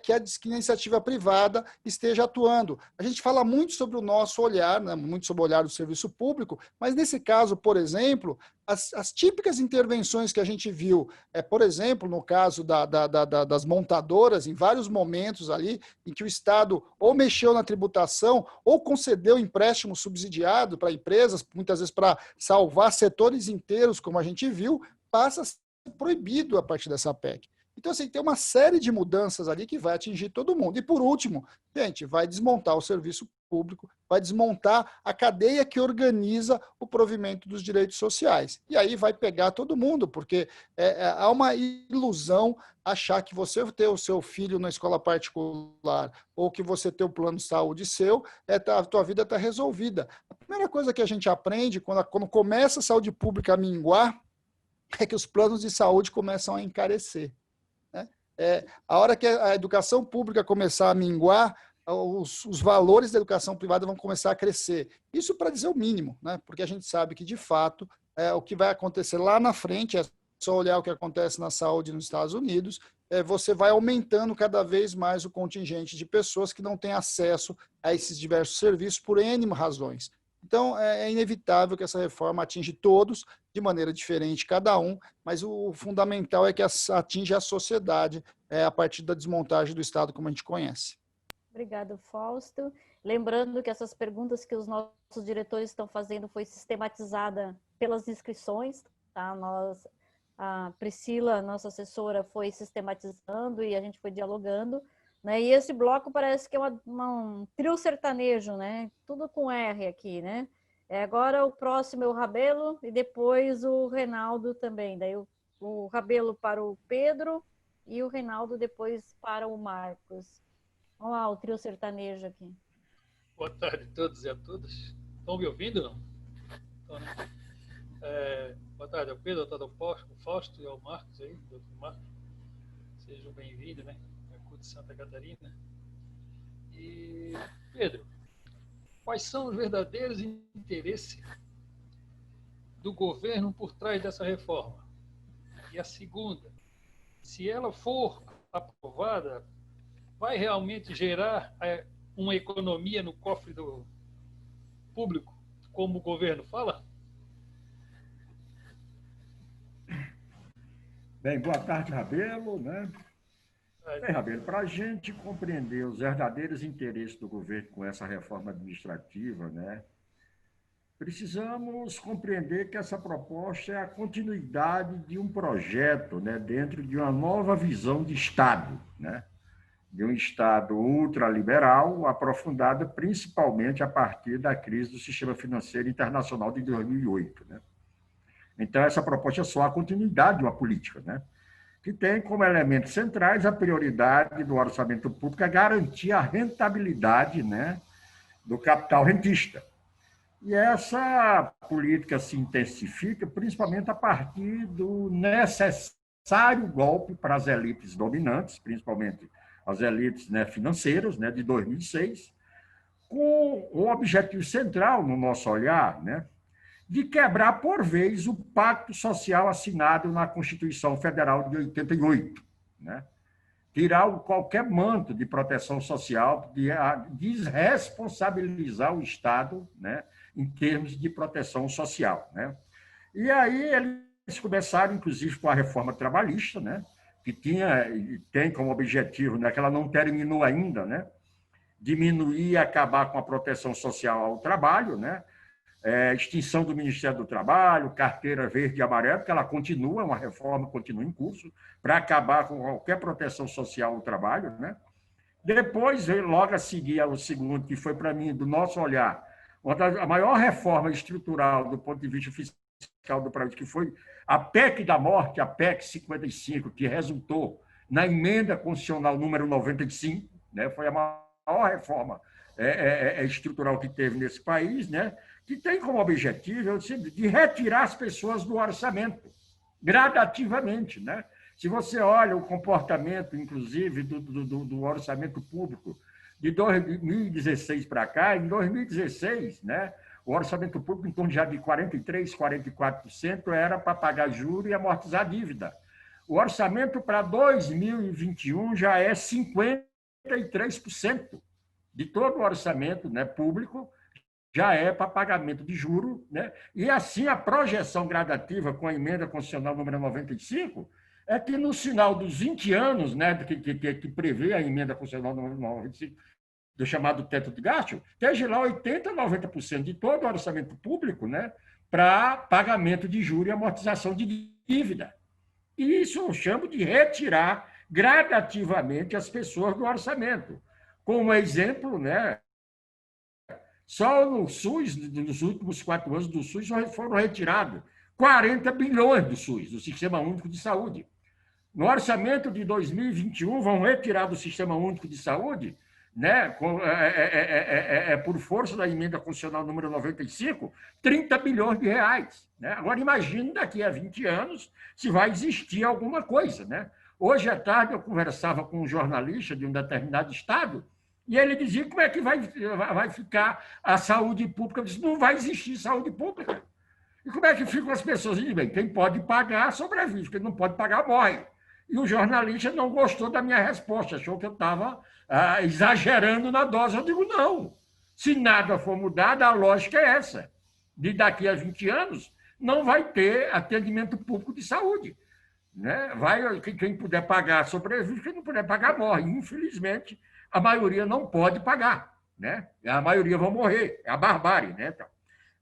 que a iniciativa privada esteja atuando. A gente fala muito sobre o nosso olhar, né, muito sobre o olhar do serviço público, mas nesse caso, por exemplo, as típicas intervenções que a gente viu, por exemplo, no caso das montadoras, em vários momentos ali, em que o Estado ou mexeu na tributação ou concedeu empréstimo subsidiado para empresas, muitas vezes para salvar setores inteiros, como a gente viu, passa a ser proibido a partir dessa PEC. Então, assim, tem uma série de mudanças ali que vai atingir todo mundo. E, por último, gente, vai desmontar o serviço público, vai desmontar a cadeia que organiza o provimento dos direitos sociais. E aí vai pegar todo mundo, porque há uma ilusão achar que você ter o seu filho na escola particular ou que você ter o plano de saúde seu, a tua vida está resolvida. A primeira coisa que a gente aprende quando começa a saúde pública a minguar é que os planos de saúde começam a encarecer. Né? A hora que a educação pública começar a minguar, os valores da educação privada vão começar a crescer. Isso para dizer o mínimo, né? Porque a gente sabe que, de fato, o que vai acontecer lá na frente, é só olhar o que acontece na saúde nos Estados Unidos, você vai aumentando cada vez mais o contingente de pessoas que não têm acesso a esses diversos serviços por N razões. Então, é inevitável que essa reforma atinja todos, de maneira diferente cada um, mas o fundamental é que atinja a sociedade a partir da desmontagem do Estado como a gente conhece. Obrigada, Fausto. Lembrando que essas perguntas que os nossos diretores estão fazendo foi sistematizada pelas inscrições, tá? A Priscila, nossa assessora, foi sistematizando e a gente foi dialogando, né? E esse bloco parece que é um trio sertanejo, né? Tudo com R aqui, né? Agora o próximo é o Rabelo e depois o Reinaldo também. Daí o Rabelo para o Pedro e o Reinaldo depois para o Marcos. Olha lá o trio sertanejo aqui. Boa tarde a todos e a todas. Estão me ouvindo, não? Então, né? Boa tarde ao Pedro, ao Fausto e ao Marcos aí, doutor Marcos. Sejam bem-vindos, né? A CUT de Santa Catarina. E, Pedro, quais são os verdadeiros interesses do governo por trás dessa reforma? E a segunda, se ela for aprovada, vai realmente gerar uma economia no cofre do público, como o governo fala? Bem, boa tarde, Rabelo, né? Bem, Rabelo, para a gente compreender os verdadeiros interesses do governo com essa reforma administrativa, né, precisamos compreender que essa proposta é a continuidade de um projeto, né, dentro de uma nova visão de Estado, né, de um Estado ultraliberal, aprofundada principalmente a partir da crise do sistema financeiro internacional de 2008. Né? Então, essa proposta é só a continuidade de uma política, né, que tem como elementos centrais a prioridade do orçamento público, é garantir a rentabilidade, né, do capital rentista. E essa política se intensifica principalmente a partir do necessário golpe para as elites dominantes, principalmente as elites, né, financeiras, né, de 2006, com o objetivo central, no nosso olhar, né, de quebrar, por vez, o pacto social assinado na Constituição Federal de 88, né? Tirar qualquer manto de proteção social, de desresponsabilizar o Estado, né, em termos de proteção social. Né? E aí eles começaram, inclusive, com a reforma trabalhista, né, que tem como objetivo, né, que ela não terminou ainda, né, diminuir e acabar com a proteção social ao trabalho, né, extinção do Ministério do Trabalho, carteira verde e amarela, porque ela continua, uma reforma continua em curso, para acabar com qualquer proteção social ao trabalho. Né? Depois, logo a seguir, o segundo, que foi, para mim, do nosso olhar, a maior reforma estrutural do ponto de vista fiscal do país, que foi a PEC da morte, a PEC 55, que resultou na emenda constitucional número 95, né? Foi a maior reforma estrutural que teve nesse país, né? Que tem como objetivo de retirar as pessoas do orçamento, gradativamente. Né? Se você olha o comportamento, inclusive, do orçamento público de 2016 para cá, em 2016, né, o orçamento público, em torno já de 43%, 44%, era para pagar juros e amortizar a dívida. O orçamento para 2021 já é 53% de todo o orçamento, né, público, já é para pagamento de juro, né? E assim a projeção gradativa com a emenda constitucional número 95 é que no final dos 20 anos, né, que prevê a emenda constitucional número 95, do chamado teto de gasto, esteja lá 80%, 90% de todo o orçamento público, né, para pagamento de juro e amortização de dívida. E isso eu chamo de retirar gradativamente as pessoas do orçamento. Como exemplo, né, só no SUS, nos últimos 4 anos do SUS, foram retirados 40 bilhões do SUS, do Sistema Único de Saúde. No orçamento de 2021, vão retirar do Sistema Único de Saúde, né, por força da emenda constitucional número 95, 30 bilhões de reais. Né? Agora, imagine daqui a 20 anos se vai existir alguma coisa. Né? Hoje à tarde, eu conversava com um jornalista de um determinado estado, e ele dizia como é que vai ficar a saúde pública. Eu disse, não vai existir saúde pública. E como é que ficam as pessoas? Eu disse, bem, quem pode pagar, sobrevive. Quem não pode pagar, morre. E o jornalista não gostou da minha resposta, achou que eu estava exagerando na dose. Eu digo, não. Se nada for mudado, a lógica é essa. De daqui a 20 anos, não vai ter atendimento público de saúde. Né? Quem puder pagar, sobrevive. Quem não puder pagar, morre. Infelizmente, a maioria não pode pagar, né? A maioria vão morrer, é a barbárie, né?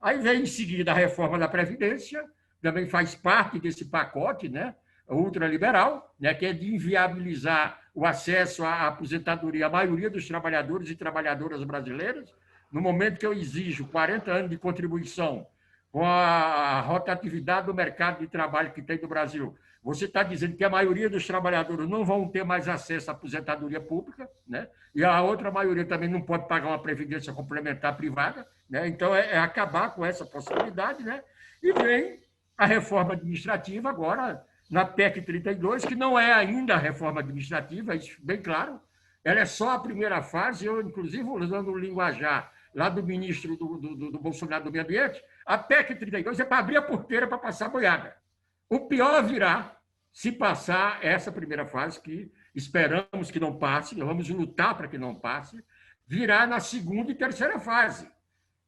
Aí vem em seguida a reforma da Previdência, também faz parte desse pacote, né, ultraliberal, né, que é de inviabilizar o acesso à aposentadoria à maioria dos trabalhadores e trabalhadoras brasileiras. No momento que eu exijo 40 anos de contribuição com a rotatividade do mercado de trabalho que tem no Brasil, Você está dizendo que a maioria dos trabalhadores não vão ter mais acesso à aposentadoria pública, né? E a outra maioria também não pode pagar uma previdência complementar privada, né? Então, é acabar com essa possibilidade, né? E vem a reforma administrativa agora, na PEC 32, que não é ainda a reforma administrativa, isso bem claro, ela é só a primeira fase. Eu, inclusive, usando o linguajar lá do ministro do Bolsonaro do Meio Ambiente, a PEC 32 é para abrir a porteira para passar a boiada. O pior virá se passar essa primeira fase, que esperamos que não passe, nós vamos lutar para que não passe, virá na segunda e terceira fase,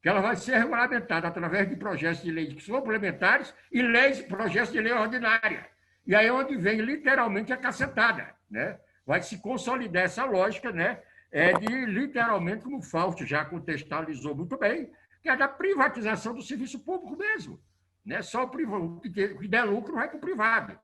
que ela vai ser regulamentada através de projetos de lei suplementares e projetos de lei ordinária. E aí é onde vem literalmente a cacetada, né? Vai se consolidar essa lógica, né? De literalmente, como o Fausto já contextualizou muito bem, que é da privatização do serviço público mesmo. Né? Só o que der lucro vai para o privado,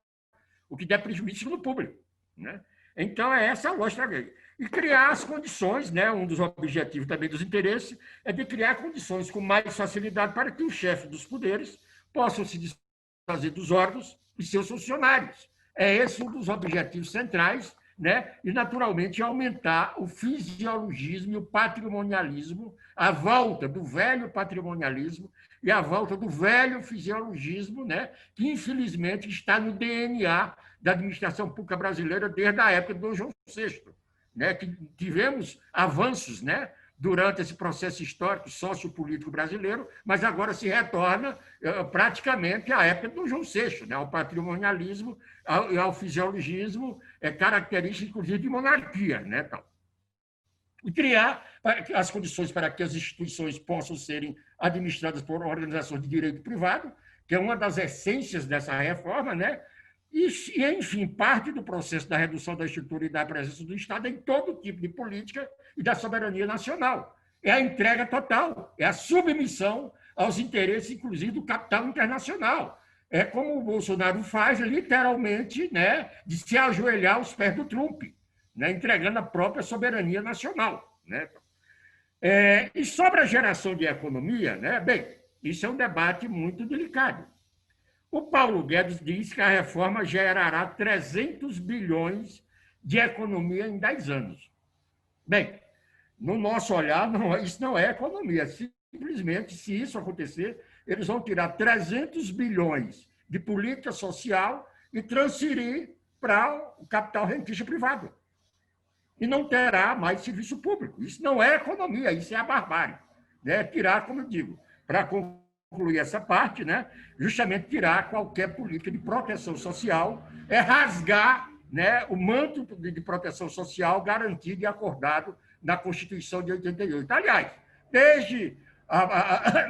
o que der prejuízo no público. Né? Então, é essa a lógica dele. E criar as condições, né? Um dos objetivos também dos interesses é de criar condições com mais facilidade para que os chefes dos poderes possam se desfazer dos órgãos e seus funcionários. É esse um dos objetivos centrais, né? E, naturalmente, aumentar o fisiologismo e o patrimonialismo, a volta do velho patrimonialismo e a volta do velho fisiologismo, né? Que, infelizmente, está no DNA da administração pública brasileira desde a época do João VI, né? Que tivemos avanços, né? Durante esse processo histórico sociopolítico brasileiro, mas agora se retorna praticamente à época do João VI, né? Ao patrimonialismo e ao fisiologismo, característica, inclusive, de monarquia. Né? Então, e criar as condições para que as instituições possam serem administradas por organizações de direito privado, que é uma das essências dessa reforma, né? E, enfim, parte do processo da redução da estrutura e da presença do Estado em todo tipo de política e da soberania nacional. É a entrega total, é a submissão aos interesses, inclusive, do capital internacional. É como o Bolsonaro faz, literalmente, né, de se ajoelhar aos pés do Trump, né, entregando a própria soberania nacional. Né? E sobre a geração de economia, né, bem, isso é um debate muito delicado. O Paulo Guedes diz que a reforma gerará 300 bilhões de economia em 10 anos. Bem, no nosso olhar, isso não é economia. Simplesmente, se isso acontecer, eles vão tirar 300 bilhões de política social e transferir para o capital rentista privado. E não terá mais serviço público. Isso não é economia, isso é a barbárie. Né? Tirar, como eu digo, para concluir essa parte, né? Justamente tirar qualquer política de proteção social, rasgar, né, o manto de proteção social garantido e acordado na Constituição de 88. Aliás, desde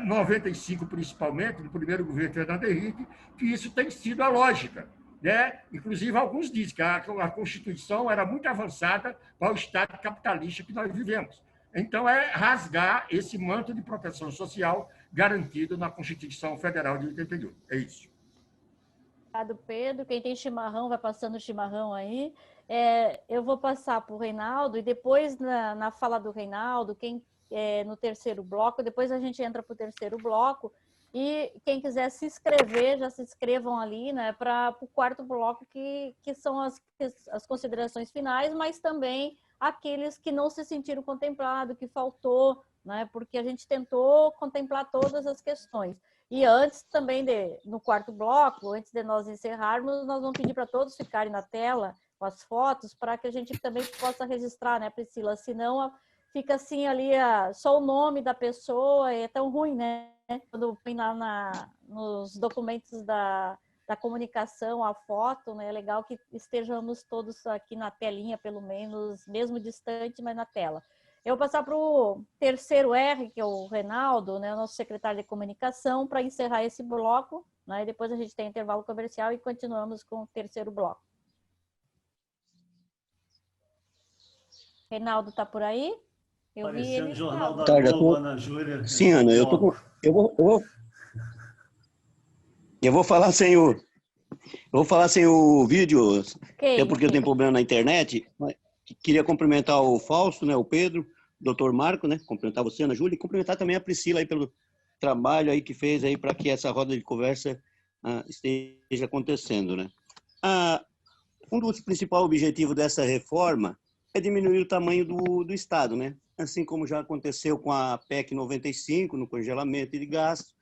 95, principalmente, no primeiro governo Fernando Henrique, que isso tem sido a lógica. Né? Inclusive, alguns dizem que a Constituição era muito avançada para o Estado capitalista que nós vivemos. Então, é rasgar esse manto de proteção social garantido na Constituição Federal de 88. É isso. Obrigado, Pedro. Quem tem chimarrão, vai passando o chimarrão aí. Eu vou passar para o Reinaldo, e depois, na fala do Reinaldo, no terceiro bloco, depois a gente entra para o terceiro bloco, e quem quiser se inscrever, já se inscrevam ali, né, para o quarto bloco, que são as considerações finais, mas também aqueles que não se sentiram contemplados, que faltou, né, porque a gente tentou contemplar todas as questões. E antes também, no quarto bloco, antes de nós encerrarmos, nós vamos pedir para todos ficarem na tela com as fotos, para que a gente também possa registrar, né, Priscila? Senão fica assim ali só o nome da pessoa, é tão ruim, né? Quando põe lá nos documentos da comunicação, a foto, né? É legal que estejamos todos aqui na telinha, pelo menos, mesmo distante, mas na tela. Eu vou passar para o terceiro R, que é o Reinaldo, né, o nosso secretário de comunicação, para encerrar esse bloco, né, e depois a gente tem intervalo comercial e continuamos com o terceiro bloco. Reinaldo está por aí? Eu vi ele. Jornal da Globo, Ana Júlia. Sim, Ana, eu vou falar sem o vídeo, até porque eu tenho problema na internet. Queria cumprimentar o Fausto, né, o Pedro, o doutor Marco, né, cumprimentar você, Ana Júlia, e cumprimentar também a Priscila aí pelo trabalho aí que fez aí para que essa roda de conversa esteja acontecendo, né. Um dos principais objetivos dessa reforma é diminuir o tamanho do Estado, né? Assim como já aconteceu com a PEC 95, no congelamento de gastos,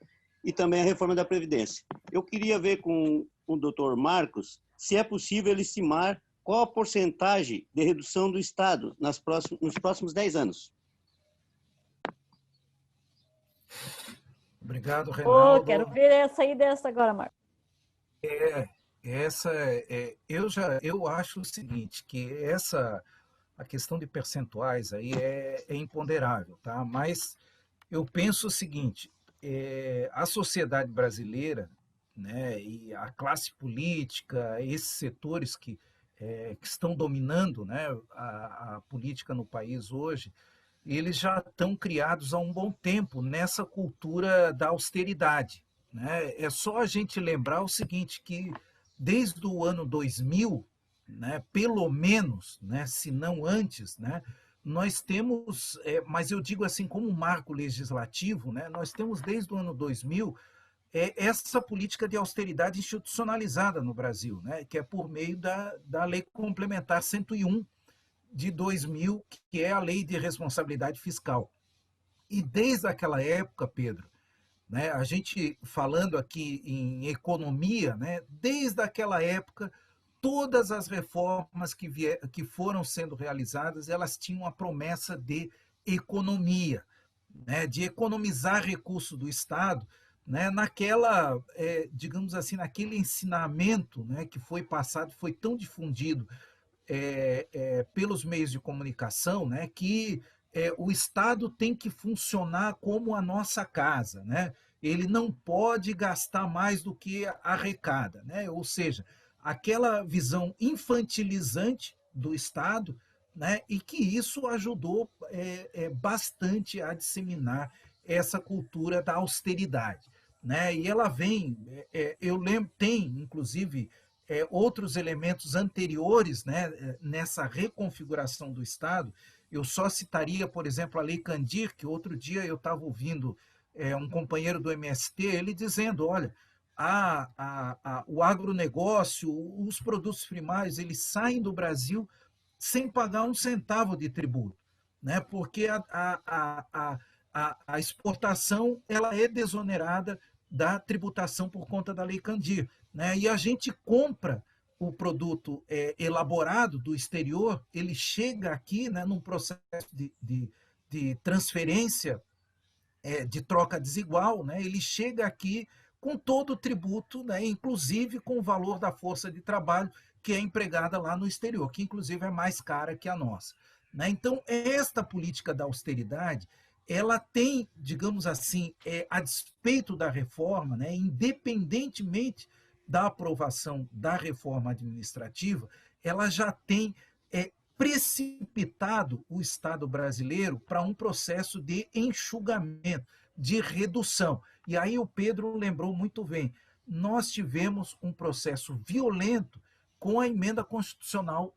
e também a reforma da Previdência. Eu queria ver com o doutor Marcos se é possível ele estimar qual a porcentagem de redução do Estado nos próximos 10 anos. Obrigado, Reinaldo. Quero ver essa aí dessa agora, Marcos. Eu acho o seguinte, que a questão de percentuais aí é imponderável, tá? Mas eu penso o seguinte, a sociedade brasileira, né, e a classe política, esses setores que estão dominando, né, a política no país hoje, eles já estão criados há um bom tempo nessa cultura da austeridade, né? É só a gente lembrar o seguinte, que desde o ano 2000, né, pelo menos, né, se não antes, né, nós temos, mas eu digo assim, como marco legislativo, né, nós temos desde o ano 2000 essa política de austeridade institucionalizada no Brasil, né, que é por meio da Lei Complementar 101 de 2000, que é a Lei de Responsabilidade Fiscal. E desde aquela época, Pedro, né, a gente falando aqui em economia, né, desde aquela época, todas as reformas que foram sendo realizadas, elas tinham a promessa de economia, né, de economizar recursos do Estado, né, naquela, digamos assim, naquele ensinamento, né, que foi passado, foi tão difundido pelos meios de comunicação, né, que o Estado tem que funcionar como a nossa casa, né? Ele não pode gastar mais do que arrecada, né? Ou seja, aquela visão infantilizante do Estado, né? E que isso ajudou bastante a disseminar essa cultura da austeridade, né? E ela vem, eu lembro, tem inclusive outros elementos anteriores, né, nessa reconfiguração do Estado. Eu só citaria, por exemplo, a Lei Candir, que outro dia eu estava ouvindo um companheiro do MST, ele dizendo, olha, o agronegócio, os produtos primários, eles saem do Brasil sem pagar um centavo de tributo, né? Porque a exportação ela é desonerada da tributação por conta da Lei Candir, né? E a gente compra o produto elaborado do exterior, ele chega aqui, né, num processo de transferência, de troca desigual, né, ele chega aqui com todo o tributo, né, inclusive com o valor da força de trabalho que é empregada lá no exterior, que inclusive é mais cara que a nossa, né? Então, esta política da austeridade, ela tem, digamos assim, a despeito da reforma, né, independentemente da aprovação da reforma administrativa, ela já tem precipitado o Estado brasileiro para um processo de enxugamento, de redução. E aí o Pedro lembrou muito bem, nós tivemos um processo violento com a emenda constitucional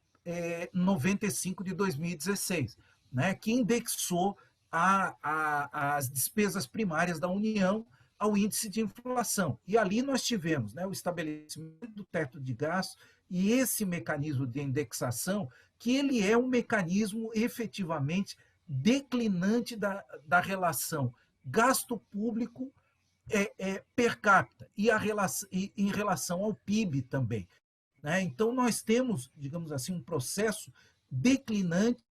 95 de 2016, né, que indexou as despesas primárias da União ao índice de inflação. E ali nós tivemos, né, o estabelecimento do teto de gastos e esse mecanismo de indexação, que ele é um mecanismo efetivamente declinante da relação gasto público per capita e em relação ao PIB também, né? Então, nós temos, digamos assim, um processo declinante,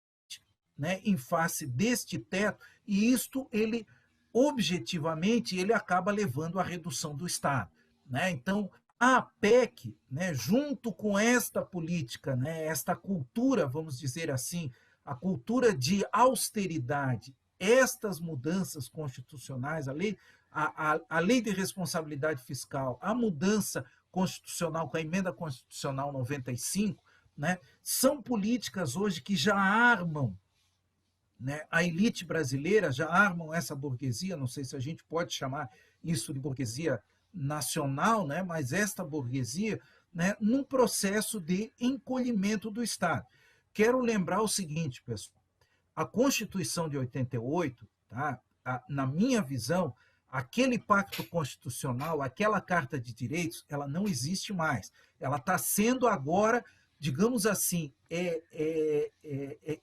né, em face deste teto, e isto, ele objetivamente, ele acaba levando à redução do Estado, né? Então, a PEC, né, junto com esta política, né, esta cultura, vamos dizer assim, a cultura de austeridade, estas mudanças constitucionais, a lei de responsabilidade fiscal, a mudança constitucional com a emenda constitucional 95, né, são políticas hoje que já armam, né, a elite brasileira, já armam essa burguesia, não sei se a gente pode chamar isso de burguesia nacional, né, mas esta burguesia, né, num processo de encolhimento do Estado. Quero lembrar o seguinte, pessoal, a Constituição de 88, tá, na minha visão, aquele pacto constitucional, aquela Carta de Direitos, ela não existe mais. Ela está sendo agora, digamos assim,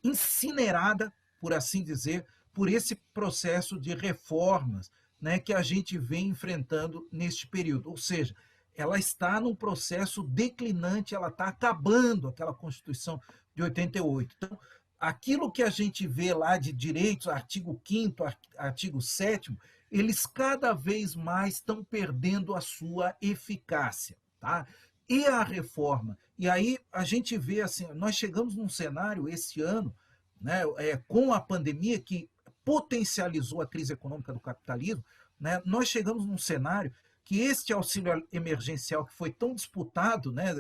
incinerada, por assim dizer, por esse processo de reformas, né, que a gente vem enfrentando neste período. Ou seja, ela está num processo declinante, ela está acabando aquela Constituição de 88. Então, aquilo que a gente vê lá de direitos, artigo 5º, artigo 7º, eles cada vez mais estão perdendo a sua eficácia, tá? E a reforma, e aí a gente vê assim, nós chegamos num cenário esse ano, né, com a pandemia que potencializou a crise econômica do capitalismo, né, nós chegamos num cenário que este auxílio emergencial que foi tão disputado, né,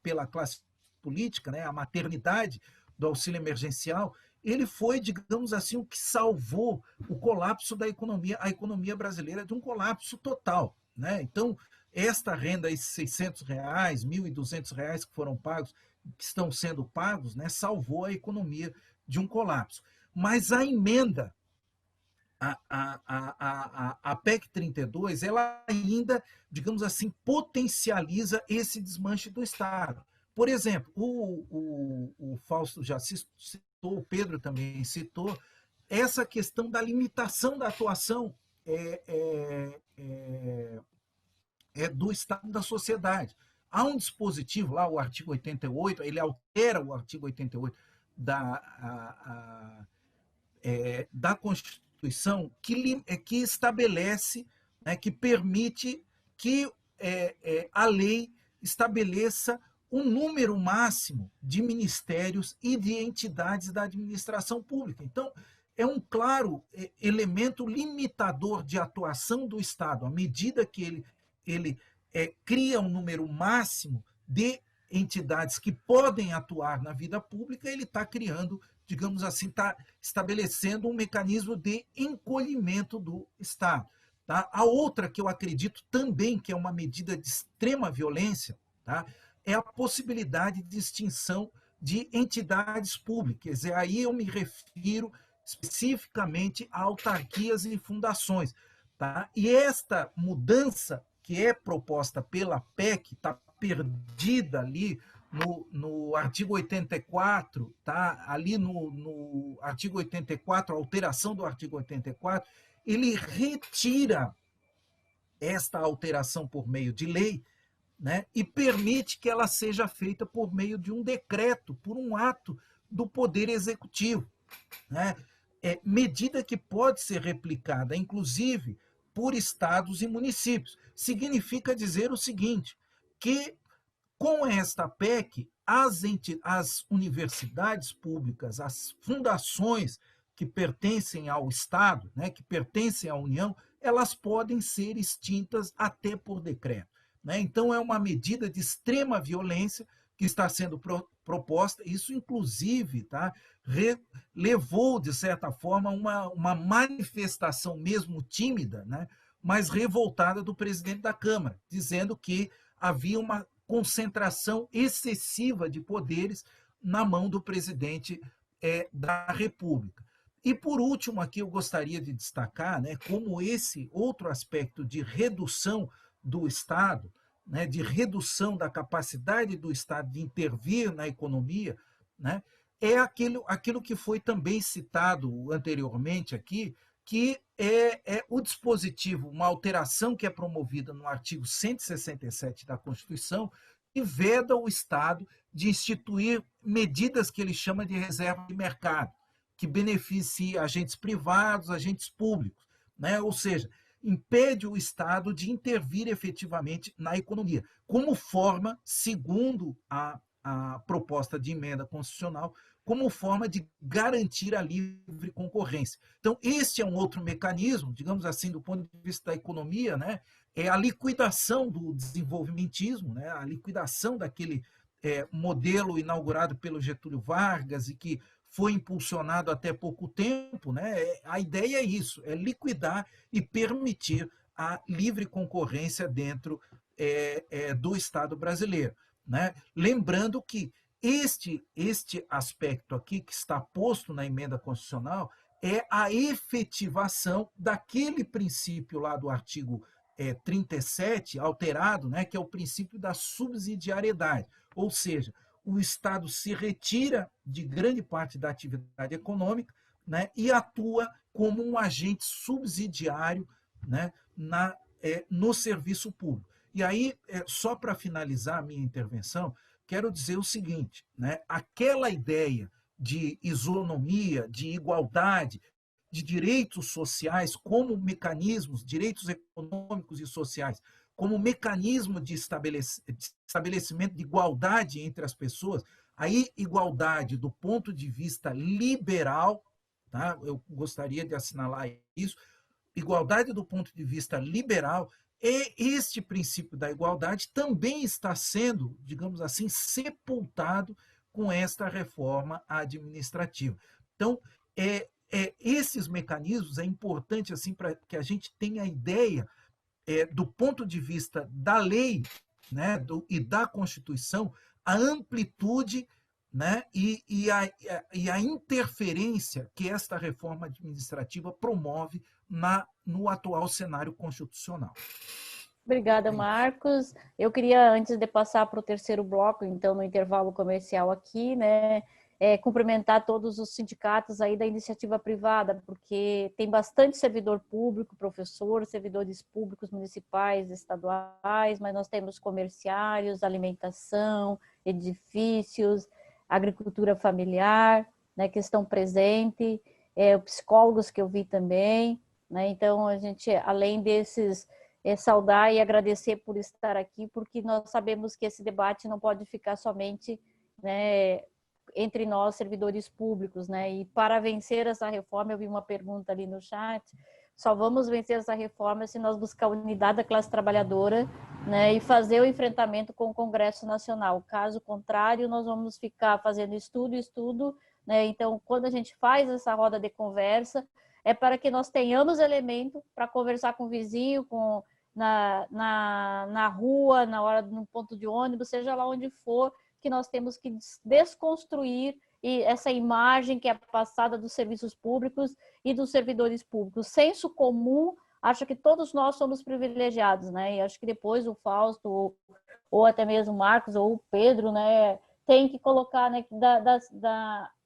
pela classe política, né, a maternidade do auxílio emergencial, ele foi, digamos assim, o que salvou o colapso da economia, a economia brasileira de um colapso total, né? Então, esta renda, esses R$600, R$1.200 que foram pagos, que estão sendo pagos, né, salvou a economia de um colapso. Mas a emenda, a PEC 32, ela ainda, digamos assim, potencializa esse desmanche do Estado. Por exemplo, o Fausto já citou, o Pedro também citou, essa questão da limitação da atuação do Estado da sociedade. Há um dispositivo lá, o artigo 88, ele altera o artigo 88 da Constituição, que estabelece, né, que permite que a lei estabeleça um número máximo de ministérios e de entidades da administração pública. Então, é um claro elemento limitador de atuação do Estado, à medida que ele cria um número máximo de entidades que podem atuar na vida pública, ele está criando, digamos assim, está estabelecendo um mecanismo de encolhimento do Estado. Tá? A outra que eu acredito também que é uma medida de extrema violência, tá? É a possibilidade de extinção de entidades públicas. Quer dizer, aí eu me refiro especificamente a autarquias e fundações. Tá? E esta mudança que é proposta pela PEC está perdida ali no artigo 84, tá? Ali no artigo 84, a alteração do artigo 84, ele retira esta alteração por meio de lei, né, e permite que ela seja feita por meio de um decreto, por um ato do Poder Executivo, né? Medida que pode ser replicada, inclusive, por estados e municípios. Significa dizer o seguinte, que com esta PEC, as universidades públicas, as fundações que pertencem ao Estado, né, que pertencem à União, elas podem ser extintas até por decreto. Né? Então, é uma medida de extrema violência que está sendo proposta. Isso, inclusive, tá, levou, de certa forma, uma manifestação mesmo tímida, né, mas revoltada do presidente da Câmara, dizendo que havia uma concentração excessiva de poderes na mão do presidente da República. E, por último, aqui eu gostaria de destacar, né, como esse outro aspecto de redução do Estado, né, de redução da capacidade do Estado de intervir na economia, né, é aquilo que foi também citado anteriormente aqui, que é o dispositivo, uma alteração que é promovida no artigo 167 da Constituição, que veda o Estado de instituir medidas que ele chama de reserva de mercado, que beneficie agentes privados, agentes públicos, né? Ou seja, impede o Estado de intervir efetivamente na economia, como forma, segundo a proposta de emenda constitucional, como forma de garantir a livre concorrência. Então, este é um outro mecanismo, digamos assim, do ponto de vista da economia, né? É a liquidação do desenvolvimentismo, né? A liquidação daquele modelo inaugurado pelo Getúlio Vargas e que foi impulsionado até pouco tempo, né? A ideia é isso, é liquidar e permitir a livre concorrência dentro do Estado brasileiro, né? Lembrando que este aspecto aqui que está posto na emenda constitucional é a efetivação daquele princípio lá do artigo 37, alterado, né, que é o princípio da subsidiariedade, ou seja, o Estado se retira de grande parte da atividade econômica, né, e atua como um agente subsidiário, né, no serviço público. E aí, só para finalizar a minha intervenção, quero dizer o seguinte, né, aquela ideia de isonomia, de igualdade, de direitos sociais como mecanismos, direitos econômicos e sociais, como mecanismo de estabelecimento de igualdade entre as pessoas, aí igualdade do ponto de vista liberal, tá? Eu gostaria de assinalar isso, igualdade do ponto de vista liberal, este princípio da igualdade também está sendo, digamos assim, sepultado com esta reforma administrativa. Então, esses mecanismos é importante assim para que a gente tenha a ideia do ponto de vista da lei, né, e da Constituição, a amplitude, né, e a interferência que esta reforma administrativa promove no atual cenário constitucional. Obrigada, Marcos. Eu queria, antes de passar para o terceiro bloco, então, no intervalo comercial aqui, né, cumprimentar todos os sindicatos aí da iniciativa privada, porque tem bastante servidor público, professor, servidores públicos municipais, estaduais, mas nós temos comerciários, alimentação, edifícios, agricultura familiar, né, que estão presentes, psicólogos que eu vi também, né, então a gente, além desses, saudar e agradecer por estar aqui, porque nós sabemos que esse debate não pode ficar somente, né, entre nós, servidores públicos, né? E para vencer essa reforma, eu vi uma pergunta ali no chat, só vamos vencer essa reforma se nós buscar a unidade da classe trabalhadora, né? E fazer o enfrentamento com o Congresso Nacional. Caso contrário, nós vamos ficar fazendo estudo, né? Então, quando a gente faz essa roda de conversa, é para que nós tenhamos elemento para conversar com o vizinho, na rua, na hora, no ponto de ônibus, seja lá onde for, que nós temos que desconstruir essa imagem que é passada dos serviços públicos e dos servidores públicos. Senso comum acha que todos nós somos privilegiados, né? E acho que depois o Fausto, ou até mesmo o Marcos, ou o Pedro, né, tem que colocar, né,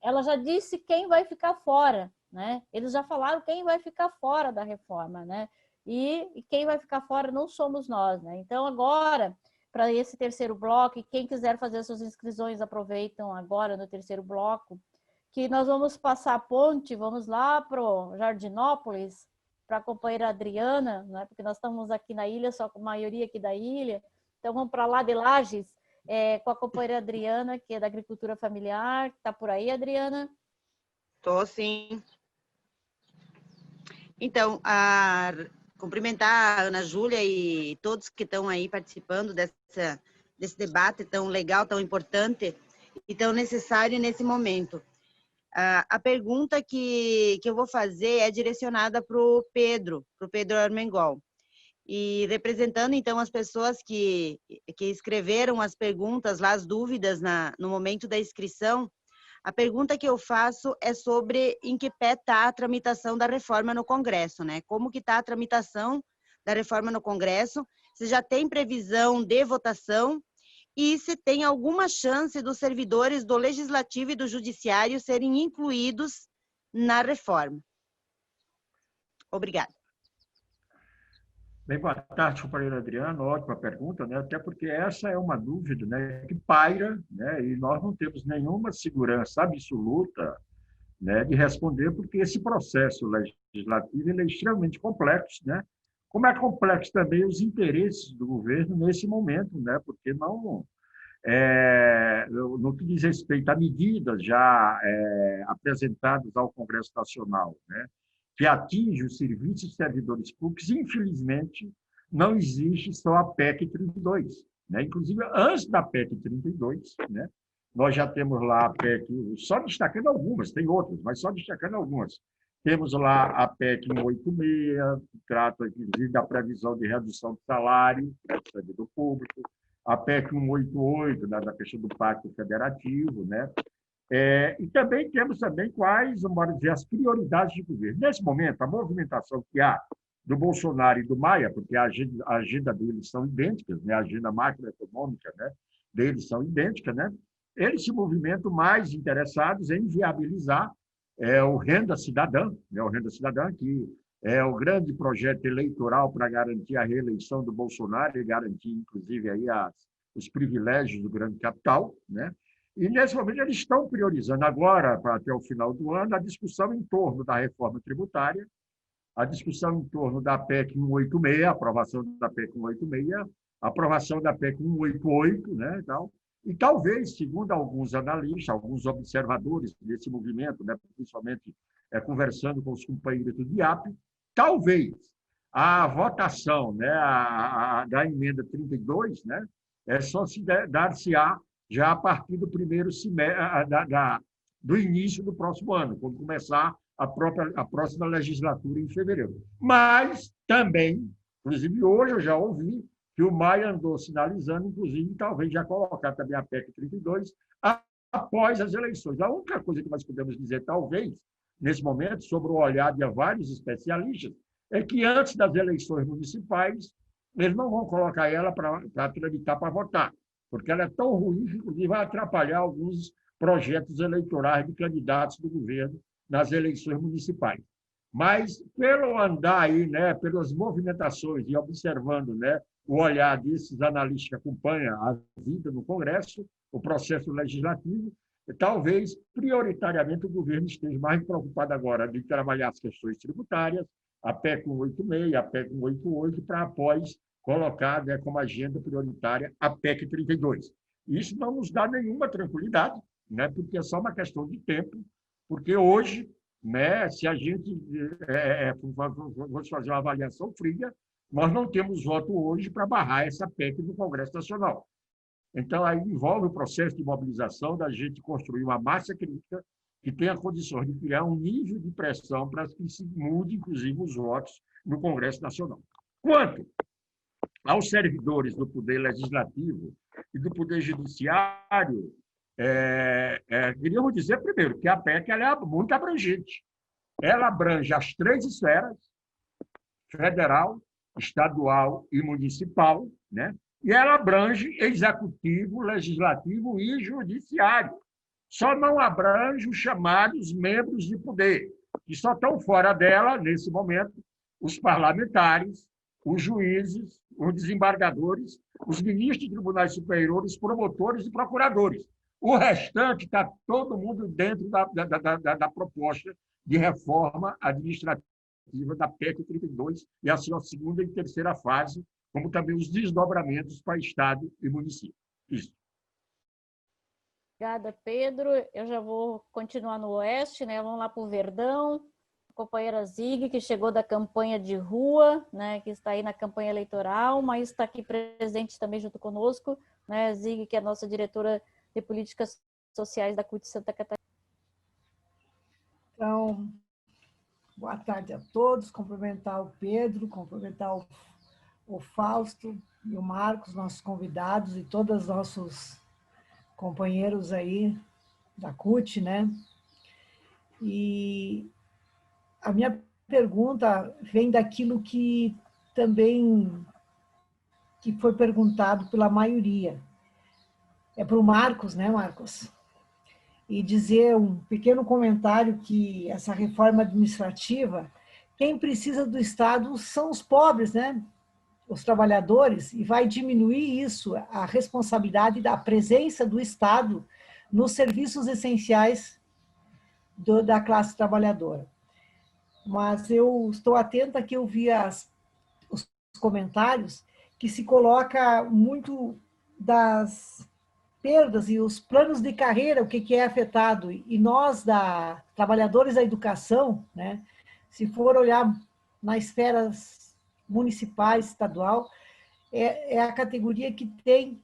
ela já disse quem vai ficar fora, né? Eles já falaram quem vai ficar fora da reforma, né? E quem vai ficar fora não somos nós, né? Então, agora, para esse terceiro bloco, e quem quiser fazer suas inscrições, aproveitam agora no terceiro bloco, que nós vamos passar a ponte, vamos lá para o Jardinópolis, para a companheira Adriana, né, porque nós estamos aqui na ilha, só com a maioria aqui da ilha, então vamos para lá de Lages, com a companheira Adriana, que é da agricultura familiar. Está por aí, Adriana? Estou sim. Então, cumprimentar a Ana Júlia e todos que estão aí participando desse debate tão legal, tão importante e tão necessário nesse momento. A pergunta que eu vou fazer é direcionada para o Pedro Armengol. E representando, então, as pessoas que escreveram as perguntas, lá, as dúvidas no momento da inscrição, a pergunta que eu faço é sobre em que pé está a tramitação da reforma no Congresso, né? Como que está a tramitação da reforma no Congresso, se já tem previsão de votação e se tem alguma chance dos servidores do Legislativo e do Judiciário serem incluídos na reforma. Obrigada. Bem, boa tarde, companheiro Adriano. Ótima pergunta, né? Até porque essa é uma dúvida, né, que paira, né, e nós não temos nenhuma segurança absoluta, né, de responder, porque esse processo legislativo ele é extremamente complexo, né? Como é complexo também os interesses do governo nesse momento, né? Porque no que diz respeito a medidas já apresentadas ao Congresso Nacional, né, que atinge os serviços e servidores públicos, infelizmente, não existe só a PEC 32. Né? Inclusive, antes da PEC 32, né, nós já temos lá a PEC, só destacando algumas, tem outras, mas só destacando algumas. Temos lá a PEC 186, que trata, inclusive, da previsão de redução do salário do servidor público, a PEC 188, da questão do Pacto Federativo, né? E também temos quais, vamos dizer, as prioridades de governo. Nesse momento, a movimentação que há do Bolsonaro e do Maia, porque a agenda deles são idênticas, né? A agenda macroeconômica, né, deles são idênticas, né? Eles se movimentam mais interessados em viabilizar o Renda Cidadã, né? O Renda Cidadã, que é o grande projeto eleitoral para garantir a reeleição do Bolsonaro e garantir, inclusive, aí os privilégios do grande capital, né? E, nesse momento, eles estão priorizando agora, até o final do ano, a discussão em torno da reforma tributária, a discussão em torno da PEC 186, a aprovação da PEC 186, a aprovação da PEC 188, né, e talvez, segundo alguns analistas, alguns observadores desse movimento, né, principalmente conversando com os companheiros do DIAP, talvez a votação, né, da emenda 32, né, só se dar-se-á já a partir do primeiro semestre, do início do próximo ano, quando começar a próxima legislatura em fevereiro. Mas também, inclusive hoje eu já ouvi que o Maia andou sinalizando, inclusive, talvez já colocar também a PEC 32 após as eleições. A única coisa que nós podemos dizer, talvez, nesse momento, sobre o olhar de vários especialistas, é que antes das eleições municipais, eles não vão colocar ela para tramitar, para votar, porque ela é tão ruim que, inclusive, vai atrapalhar alguns projetos eleitorais de candidatos do governo nas eleições municipais. Mas, pelo andar aí, né, pelas movimentações e observando, né, o olhar desses analistas que acompanham a vida no Congresso, o processo legislativo, talvez, prioritariamente, o governo esteja mais preocupado agora de trabalhar as questões tributárias, a PEC 186, a PEC 188, para após colocar, né, como agenda prioritária a PEC 32. Isso não nos dá nenhuma tranquilidade, né, porque é só uma questão de tempo, porque hoje, né, se a gente fosse fazer uma avaliação fria, nós não temos voto hoje para barrar essa PEC no Congresso Nacional. Então, aí envolve o processo de mobilização da gente construir uma massa crítica que tenha condições de criar um nível de pressão para que se mude, inclusive, os votos no Congresso Nacional. Quanto aos servidores do Poder Legislativo e do Poder Judiciário, queríamos dizer, primeiro, que a PEC ela é muito abrangente. Ela abrange as três esferas, federal, estadual e municipal, né? E ela abrange executivo, legislativo e judiciário. Só não abrange os chamados membros de poder, que só estão fora dela, nesse momento, os parlamentares, os juízes, os desembargadores, os ministros de tribunais superiores, promotores e procuradores. O restante está todo mundo dentro da proposta de reforma administrativa da PEC 32 e a sua segunda e terceira fase, como também os desdobramentos para Estado e município. Isso. Obrigada, Pedro. Eu já vou continuar no Oeste, né? Vamos lá para o Verdão. A companheira Zig, que chegou da campanha de rua, né? Que está aí na campanha eleitoral, mas está aqui presente também junto conosco, né? Zig, que é a nossa diretora de políticas sociais da CUT Santa Catarina. Então, boa tarde a todos. Cumprimentar o Pedro, cumprimentar o Fausto e o Marcos, nossos convidados, e todos os nossos companheiros aí da CUT, né? E a minha pergunta vem daquilo que também que foi perguntado pela maioria. É para o Marcos, né, Marcos? E dizer um pequeno comentário que essa reforma administrativa, quem precisa do Estado são os pobres, né? Os trabalhadores, e vai diminuir isso, a responsabilidade da presença do Estado nos serviços essenciais da classe trabalhadora. Mas eu estou atenta que eu vi os comentários que se coloca muito das perdas e os planos de carreira, o que é afetado. E nós, trabalhadores da educação, né, se for olhar nas esferas municipais, estadual, é a categoria que tem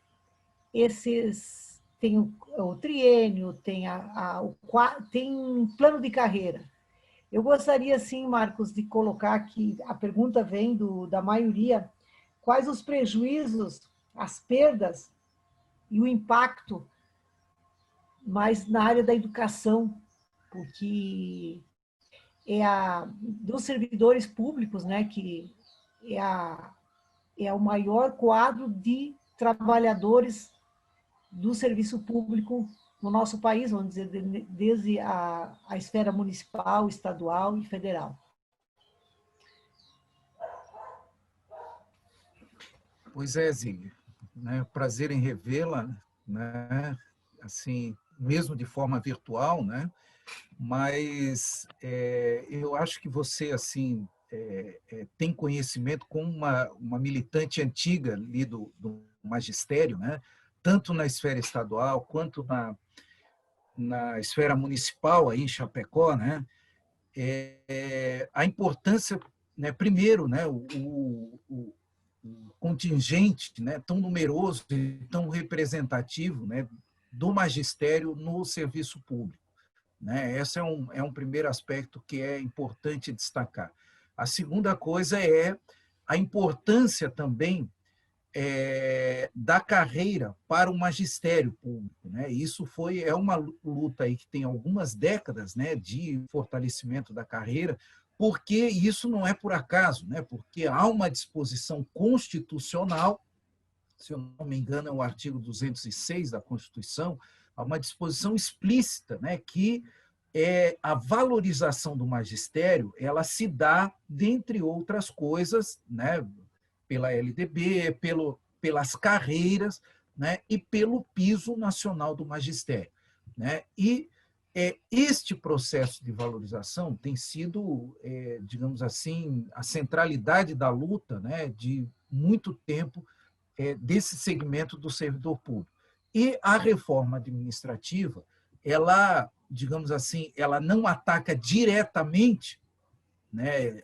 tem o triênio, tem um plano de carreira. Eu gostaria, sim, Marcos, de colocar aqui, a pergunta vem da maioria, quais os prejuízos, as perdas e o impacto mais na área da educação, porque dos servidores públicos, né, que é o maior quadro de trabalhadores do serviço público no nosso país, vamos dizer, desde a esfera municipal, estadual e federal. Pois é, Zília, né? Prazer em revê-la, né? Assim, mesmo de forma virtual, né? Mas eu acho que você assim tem conhecimento como uma militante antiga ali do magistério, né? Tanto na esfera estadual quanto na esfera municipal aí em Chapecó, né? A importância, né? Primeiro, né? O contingente, né? Tão numeroso e tão representativo, né? Do magistério no serviço público. Né? Esse é um primeiro aspecto que é importante destacar. A segunda coisa é a importância também da carreira para o magistério público. Né? Isso é uma luta aí que tem algumas décadas, né, de fortalecimento da carreira, porque isso não é por acaso, né? Porque há uma disposição constitucional, se eu não me engano é o artigo 206 da Constituição, há uma disposição explícita, né, que a valorização do magistério ela se dá, dentre outras coisas, né, pela LDB, pelas carreiras, né, e pelo piso nacional do magistério. Né? E este processo de valorização tem sido, digamos assim, a centralidade da luta, né, de muito tempo desse segmento do servidor público. E a reforma administrativa, ela, digamos assim, ela não ataca diretamente, né,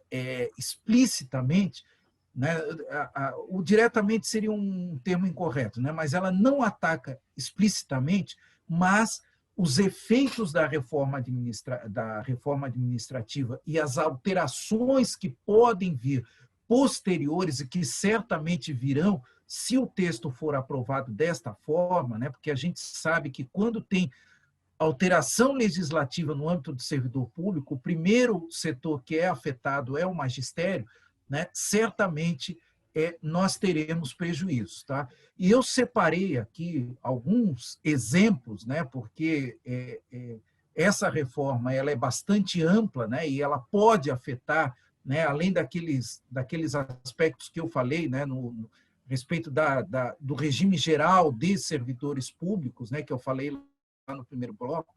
explicitamente, né, o diretamente seria um termo incorreto, né, mas ela não ataca explicitamente, mas os efeitos da reforma administrativa e as alterações que podem vir posteriores e que certamente virão se o texto for aprovado desta forma, né, porque a gente sabe que quando tem alteração legislativa no âmbito do servidor público, o primeiro setor que é afetado é o magistério, né, certamente nós teremos prejuízos. Tá? E eu separei aqui alguns exemplos, né, porque essa reforma ela é bastante ampla, né, e ela pode afetar, né, além daqueles aspectos que eu falei, né, no respeito do regime geral de servidores públicos, né, que eu falei lá no primeiro bloco,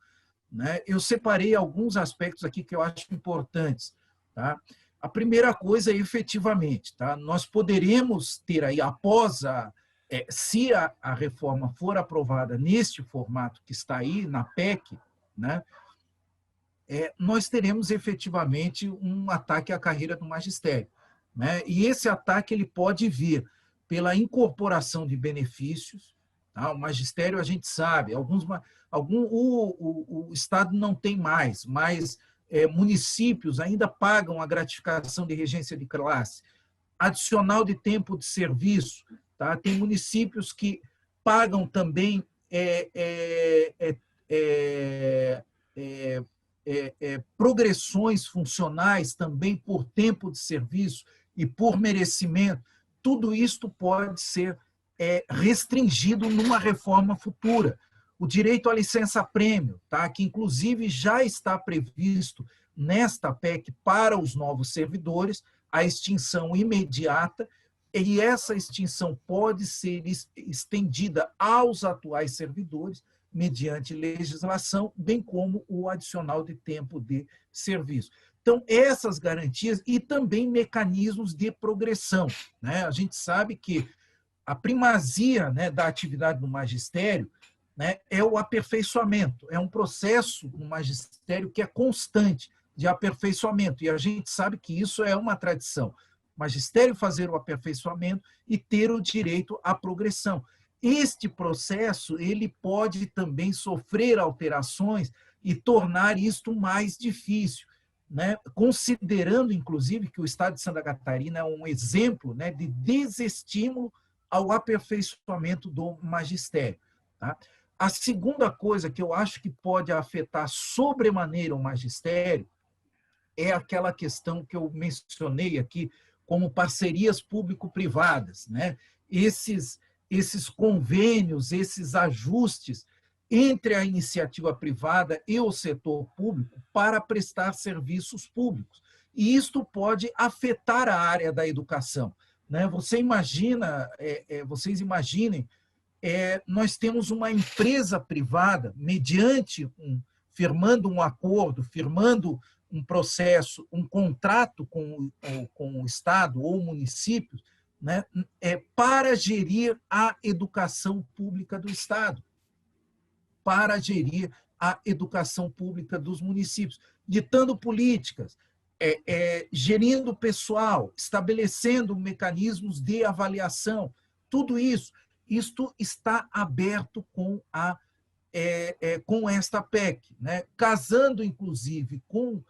né, eu separei alguns aspectos aqui que eu acho importantes. Tá? A primeira coisa é, efetivamente, tá? Nós poderemos ter aí, após se a reforma for aprovada neste formato que está aí, na PEC, né, nós teremos efetivamente um ataque à carreira do magistério. Né? E esse ataque ele pode vir pela incorporação de benefícios. Tá? O magistério, a gente sabe, o Estado não tem mais, mas municípios ainda pagam a gratificação de regência de classe, adicional de tempo de serviço. Tá? Tem municípios que pagam também progressões funcionais também por tempo de serviço e por merecimento. Tudo isto pode ser restringido numa reforma futura. O direito à licença-prêmio, tá? Que inclusive já está previsto nesta PEC para os novos servidores, a extinção imediata, e essa extinção pode ser estendida aos atuais servidores, mediante legislação, bem como o adicional de tempo de serviço. Então, essas garantias e também mecanismos de progressão. Né? A gente sabe que a primazia, né, da atividade do magistério, né, é o aperfeiçoamento, é um processo no magistério que é constante de aperfeiçoamento, e a gente sabe que isso é uma tradição. O magistério fazer o aperfeiçoamento e ter o direito à progressão. Este processo ele pode também sofrer alterações e tornar isto mais difícil. Né? Considerando, inclusive, que o Estado de Santa Catarina é um exemplo, né, de desestímulo ao aperfeiçoamento do magistério. Tá? A segunda coisa que eu acho que pode afetar sobremaneira o magistério é aquela questão que eu mencionei aqui, como parcerias público-privadas, né? Esses convênios, esses ajustes entre a iniciativa privada e o setor público para prestar serviços públicos. E isto pode afetar a área da educação, né? Vocês imaginem, nós temos uma empresa privada, firmando um acordo, firmando um processo, um contrato com o Estado ou municípios, né, para gerir a educação pública do Estado, para gerir a educação pública dos municípios, ditando políticas, gerindo pessoal, estabelecendo mecanismos de avaliação, tudo isso. Isto está aberto com esta PEC, né? Casando, inclusive, com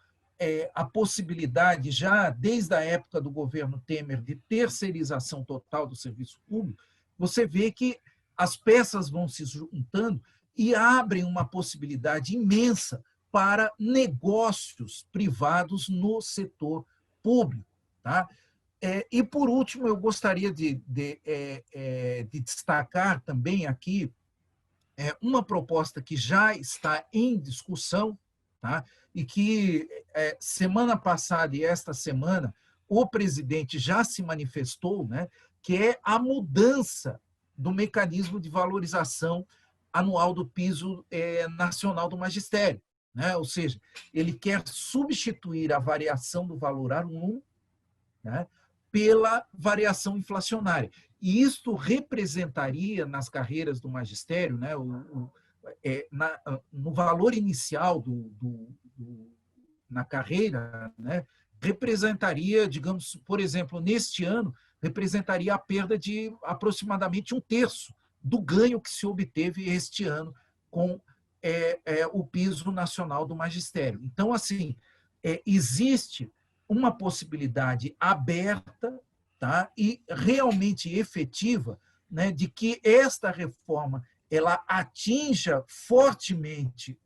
a possibilidade, já desde a época do governo Temer, de terceirização total do serviço público. Você vê que as peças vão se juntando e abrem uma possibilidade imensa para negócios privados no setor público. Tá? E, por último, eu gostaria de destacar também aqui uma proposta que já está em discussão, tá? E que semana passada e esta semana o presidente já se manifestou, né? Que é a mudança do mecanismo de valorização anual do piso nacional do magistério, né? Ou seja, ele quer substituir a variação do valor anual, né, pela variação inflacionária. E isto representaria, nas carreiras do magistério, né, no valor inicial na carreira, né, representaria, digamos, por exemplo, neste ano, representaria a perda de aproximadamente 1/3 do ganho que se obteve este ano com o piso nacional do magistério. Então, assim, existe uma possibilidade aberta, tá, e realmente efetiva, né, de que esta reforma ela atinja fortemente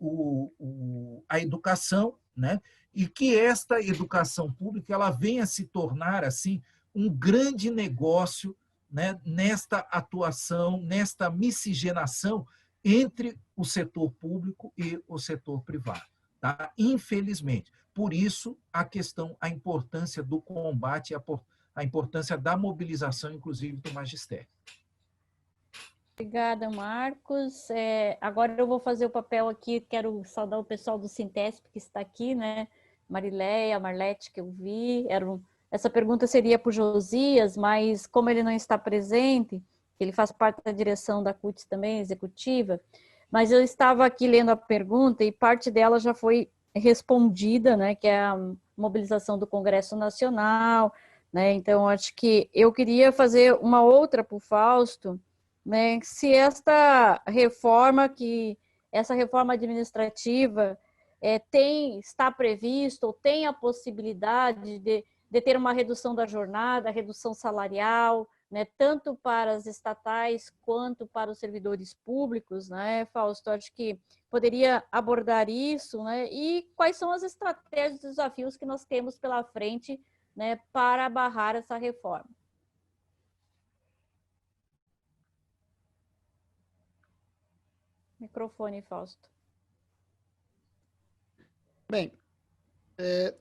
a educação, né, e que esta educação pública ela venha se tornar assim um grande negócio, né, nesta atuação, nesta miscigenação entre o setor público e o setor privado. Tá? Infelizmente. Por isso, a importância do combate, a importância da mobilização, inclusive, do magistério. Obrigada, Marcos. Agora eu vou fazer o papel aqui, quero saudar o pessoal do Sintesp que está aqui, né? Marileia, Marlete, que eu vi. Essa pergunta seria para o Josias, mas como ele não está presente, ele faz parte da direção da CUT também, executiva, mas eu estava aqui lendo a pergunta e parte dela já foi respondida, né, que é a mobilização do Congresso Nacional, né, então acho que eu queria fazer uma outra para o Fausto, né, se essa reforma administrativa está prevista ou tem a possibilidade de ter uma redução da jornada, redução salarial, né, tanto para as estatais quanto para os servidores públicos, né, Fausto? Acho que poderia abordar isso, né, e quais são as estratégias e desafios que nós temos pela frente, né, para barrar essa reforma. Microfone, Fausto. Bem,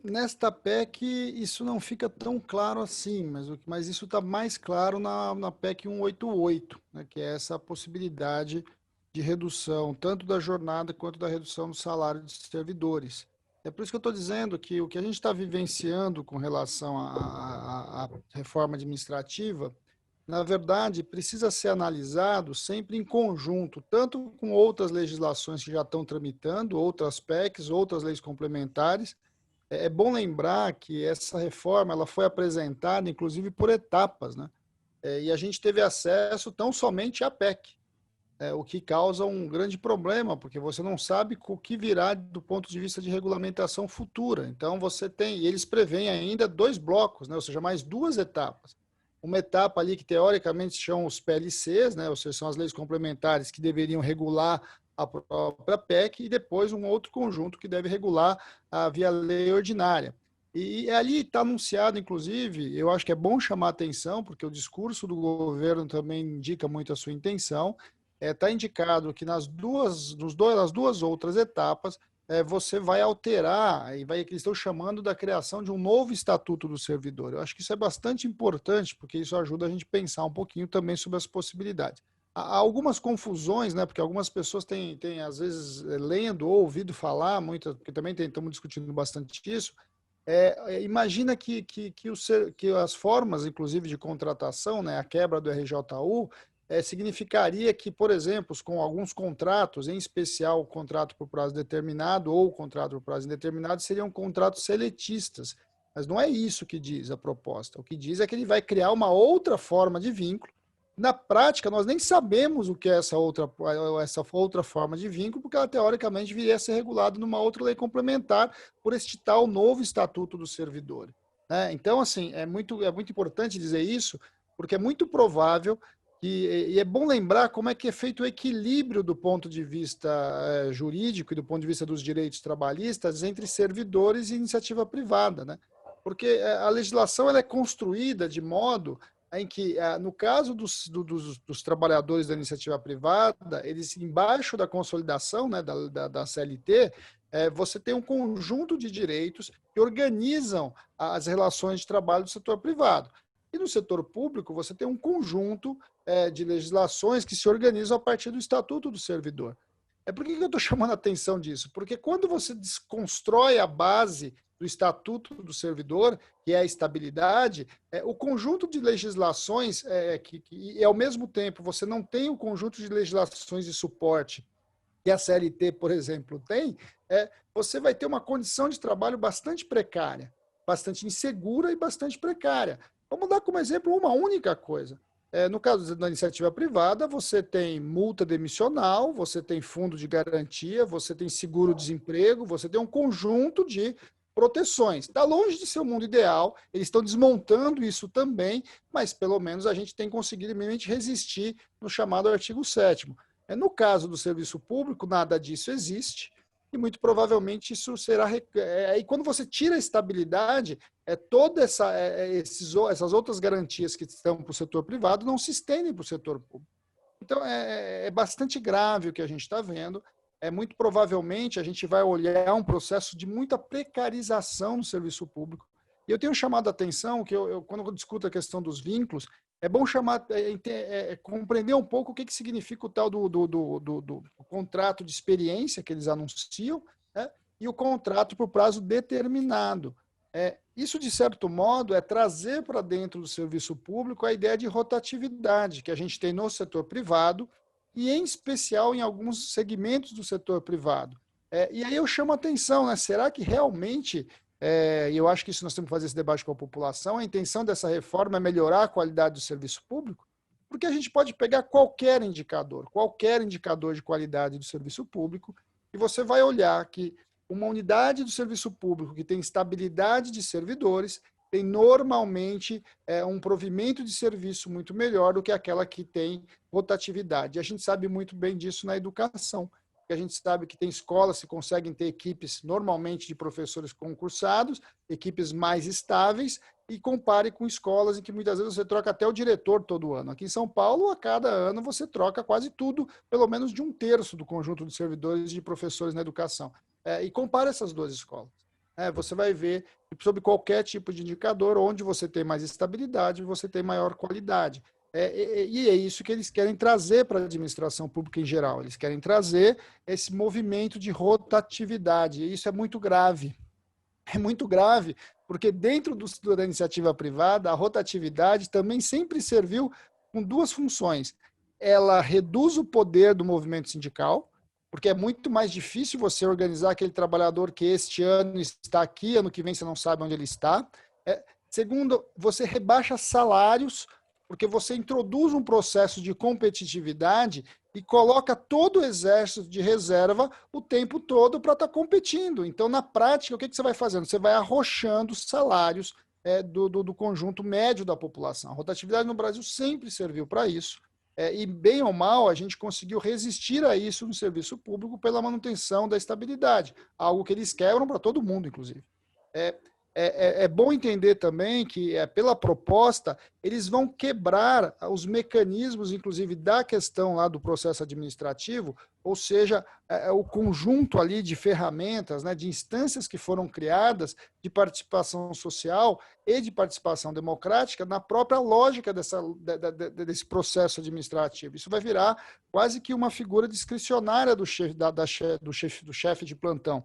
nesta PEC isso não fica tão claro assim, mas isso está mais claro na PEC 188, né, que é essa possibilidade de redução tanto da jornada quanto da redução do salário dos servidores. É por isso que eu estou dizendo que o que a gente está vivenciando com relação à reforma administrativa, na verdade, precisa ser analisado sempre em conjunto, tanto com outras legislações que já estão tramitando, outras PECs, outras leis complementares. É bom lembrar que essa reforma ela foi apresentada, inclusive, por etapas, né? E a gente teve acesso tão somente à PEC, o que causa um grande problema, porque você não sabe o que virá do ponto de vista de regulamentação futura. Então, e eles prevêem ainda 2 blocos, né? Ou seja, mais 2 etapas. uma etapa ali que teoricamente são os PLCs, né, ou seja, são as leis complementares que deveriam regular a própria PEC, e depois um outro conjunto que deve regular via lei ordinária. E ali está anunciado, inclusive, eu acho que é bom chamar a atenção, porque o discurso do governo também indica muito a sua intenção, está indicado que nas duas outras etapas, você vai alterar, eles estão chamando da criação de um novo estatuto do servidor. Eu acho que isso é bastante importante, porque isso ajuda a gente a pensar um pouquinho também sobre as possibilidades. Há algumas confusões, né, porque algumas pessoas têm às vezes, lendo ou ouvido falar, porque também estamos discutindo bastante isso, imagina que as formas, inclusive, de contratação, né, a quebra do RJU, significaria que, por exemplo, com alguns contratos, em especial o contrato por prazo determinado ou o contrato por prazo indeterminado, seriam contratos seletistas. Mas não é isso que diz a proposta. O que diz é que ele vai criar uma outra forma de vínculo. Na prática, nós nem sabemos o que é essa outra forma de vínculo, porque ela, teoricamente, viria a ser regulada numa outra lei complementar por este tal novo Estatuto do Servidor. Né? Então, assim, é muito importante dizer isso, porque é muito provável e é bom lembrar como é que é feito o equilíbrio do ponto de vista jurídico e do ponto de vista dos direitos trabalhistas entre servidores e iniciativa privada, né? Porque a legislação ela é construída de modo em que, no caso dos trabalhadores da iniciativa privada, eles, embaixo da consolidação, né, da CLT, você tem um conjunto de direitos que organizam as relações de trabalho do setor privado. E no setor público, você tem um conjunto de legislações que se organizam a partir do Estatuto do Servidor. Por que eu estou chamando a atenção disso? Porque quando você desconstrói a base do Estatuto do Servidor, que é a estabilidade, o conjunto de legislações, e ao mesmo tempo você não tem o conjunto de legislações de suporte que a CLT, por exemplo, tem, você vai ter uma condição de trabalho bastante precária, bastante insegura e bastante precária. Vamos dar como exemplo uma única coisa. No caso da iniciativa privada, você tem multa demissional, você tem fundo de garantia, você tem seguro-desemprego, você tem um conjunto de proteções. Está longe de ser o mundo ideal, eles estão desmontando isso também, mas pelo menos a gente tem conseguido minimamente resistir no chamado artigo 7º. No caso do serviço público, nada disso existe, e muito provavelmente isso será... Aí quando você tira a estabilidade, todas essas outras garantias que estão para o setor privado não se estendem para o setor público. Então, é bastante grave o que a gente está vendo. Muito provavelmente a gente vai olhar um processo de muita precarização no serviço público. E eu tenho chamado a atenção que quando eu discuto a questão dos vínculos, é bom compreender um pouco o que significa o tal do contrato de experiência que eles anunciam, né, e o contrato por prazo determinado. Isso, de certo modo, é trazer para dentro do serviço público a ideia de rotatividade que a gente tem no setor privado e, em especial, em alguns segmentos do setor privado. E aí eu chamo a atenção, né? Será que realmente, e eu acho que isso nós temos que fazer esse debate com a população, a intenção dessa reforma é melhorar a qualidade do serviço público? Porque a gente pode pegar qualquer indicador de qualidade do serviço público, e você vai olhar que uma unidade do serviço público que tem estabilidade de servidores tem normalmente um provimento de serviço muito melhor do que aquela que tem rotatividade. E a gente sabe muito bem disso na educação, porque a gente sabe que tem escolas que conseguem ter equipes normalmente de professores concursados, equipes mais estáveis, e compare com escolas em que muitas vezes você troca até o diretor todo ano. Aqui em São Paulo, a cada ano você troca quase tudo, pelo menos de 1/3 do conjunto de servidores e de professores na educação. E compare essas duas escolas. Você vai ver, sobre qualquer tipo de indicador, onde você tem mais estabilidade, você tem maior qualidade. E é isso que eles querem trazer para a administração pública em geral. Eles querem trazer esse movimento de rotatividade. E isso é muito grave. É muito grave, porque dentro da iniciativa privada, a rotatividade também sempre serviu com duas funções. Ela reduz o poder do movimento sindical, porque é muito mais difícil você organizar aquele trabalhador que este ano está aqui, ano que vem você não sabe onde ele está. Segundo, você rebaixa salários, porque você introduz um processo de competitividade e coloca todo o exército de reserva o tempo todo para estar competindo. Então, na prática, o que você vai fazendo? Você vai arrochando salários do conjunto médio da população. A rotatividade no Brasil sempre serviu para isso, e bem ou mal a gente conseguiu resistir a isso no serviço público pela manutenção da estabilidade, algo que eles quebram para todo mundo, inclusive. É bom entender também que, pela proposta, eles vão quebrar os mecanismos, inclusive, da questão lá do processo administrativo, ou seja, o conjunto ali de ferramentas, né, de instâncias que foram criadas de participação social e de participação democrática na própria lógica desse processo administrativo. Isso vai virar quase que uma figura discricionária do chefe de plantão.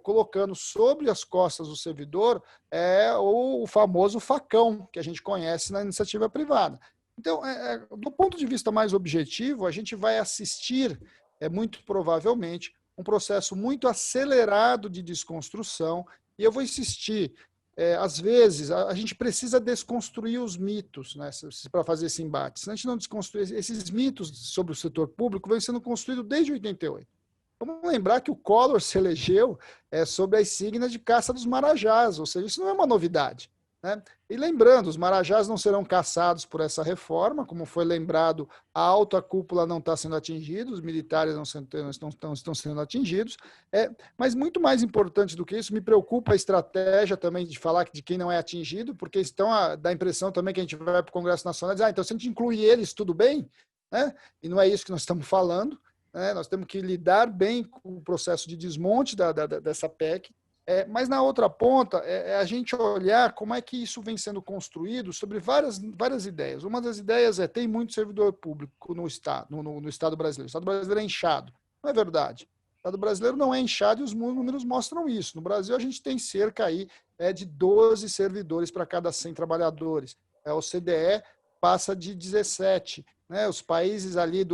Colocando sobre as costas do servidor o famoso facão que a gente conhece na iniciativa privada. Então, do ponto de vista mais objetivo, a gente vai assistir, muito provavelmente, um processo muito acelerado de desconstrução, e eu vou insistir, às vezes, a gente precisa desconstruir os mitos, né, para fazer esse embate. Se a gente não desconstruir esses mitos sobre o setor público, vêm sendo construídos desde 88. Vamos lembrar que o Collor se elegeu sob a insígnia de caça dos marajás, ou seja, isso não é uma novidade, né? E lembrando, os marajás não serão caçados por essa reforma, como foi lembrado, a alta cúpula não está sendo atingida, os militares não estão sendo atingidos, mas muito mais importante do que isso, me preocupa a estratégia também de falar de quem não é atingido, porque então dá a impressão também que a gente vai para o Congresso Nacional e diz, então se a gente incluir eles, tudo bem, né? E não é isso que nós estamos falando. Nós temos que lidar bem com o processo de desmonte dessa PEC, mas na outra ponta a gente olhar como é que isso vem sendo construído sobre várias ideias. Uma das ideias tem muito servidor público no Estado brasileiro. O Estado brasileiro é inchado. Não é verdade. O Estado brasileiro não é inchado e os números mostram isso. No Brasil a gente tem cerca aí, de 12 servidores para cada 100 trabalhadores. O CDE passa de 17. Né, os países ali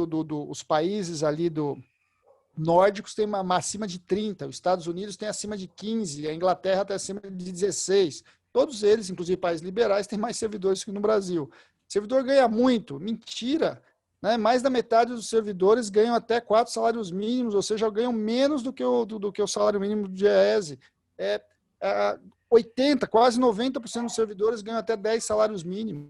nórdicos têm acima de 30, os Estados Unidos têm acima de 15, a Inglaterra tem acima de 16. Todos eles, inclusive países liberais, têm mais servidores que no Brasil. O servidor ganha muito, mentira. Né? Mais da metade dos servidores ganham até 4 salários mínimos, ou seja, ganham menos do que o salário mínimo do DIEESE. 80, quase 90% dos servidores ganham até 10 salários mínimos.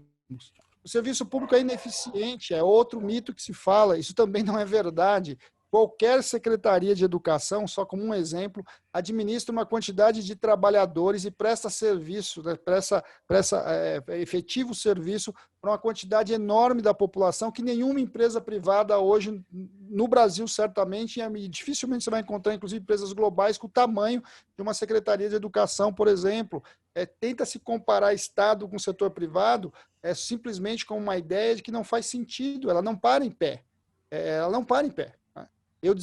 O serviço público é ineficiente, é outro mito que se fala, isso também não é verdade. Qualquer secretaria de educação, só como um exemplo, administra uma quantidade de trabalhadores e presta serviço, né, presta efetivo serviço para uma quantidade enorme da população que nenhuma empresa privada hoje, no Brasil certamente, e dificilmente você vai encontrar, inclusive, empresas globais com o tamanho de uma secretaria de educação, por exemplo. Tenta se comparar Estado com o setor privado simplesmente com uma ideia de que não faz sentido, ela não para em pé. Ela não para em pé. Eu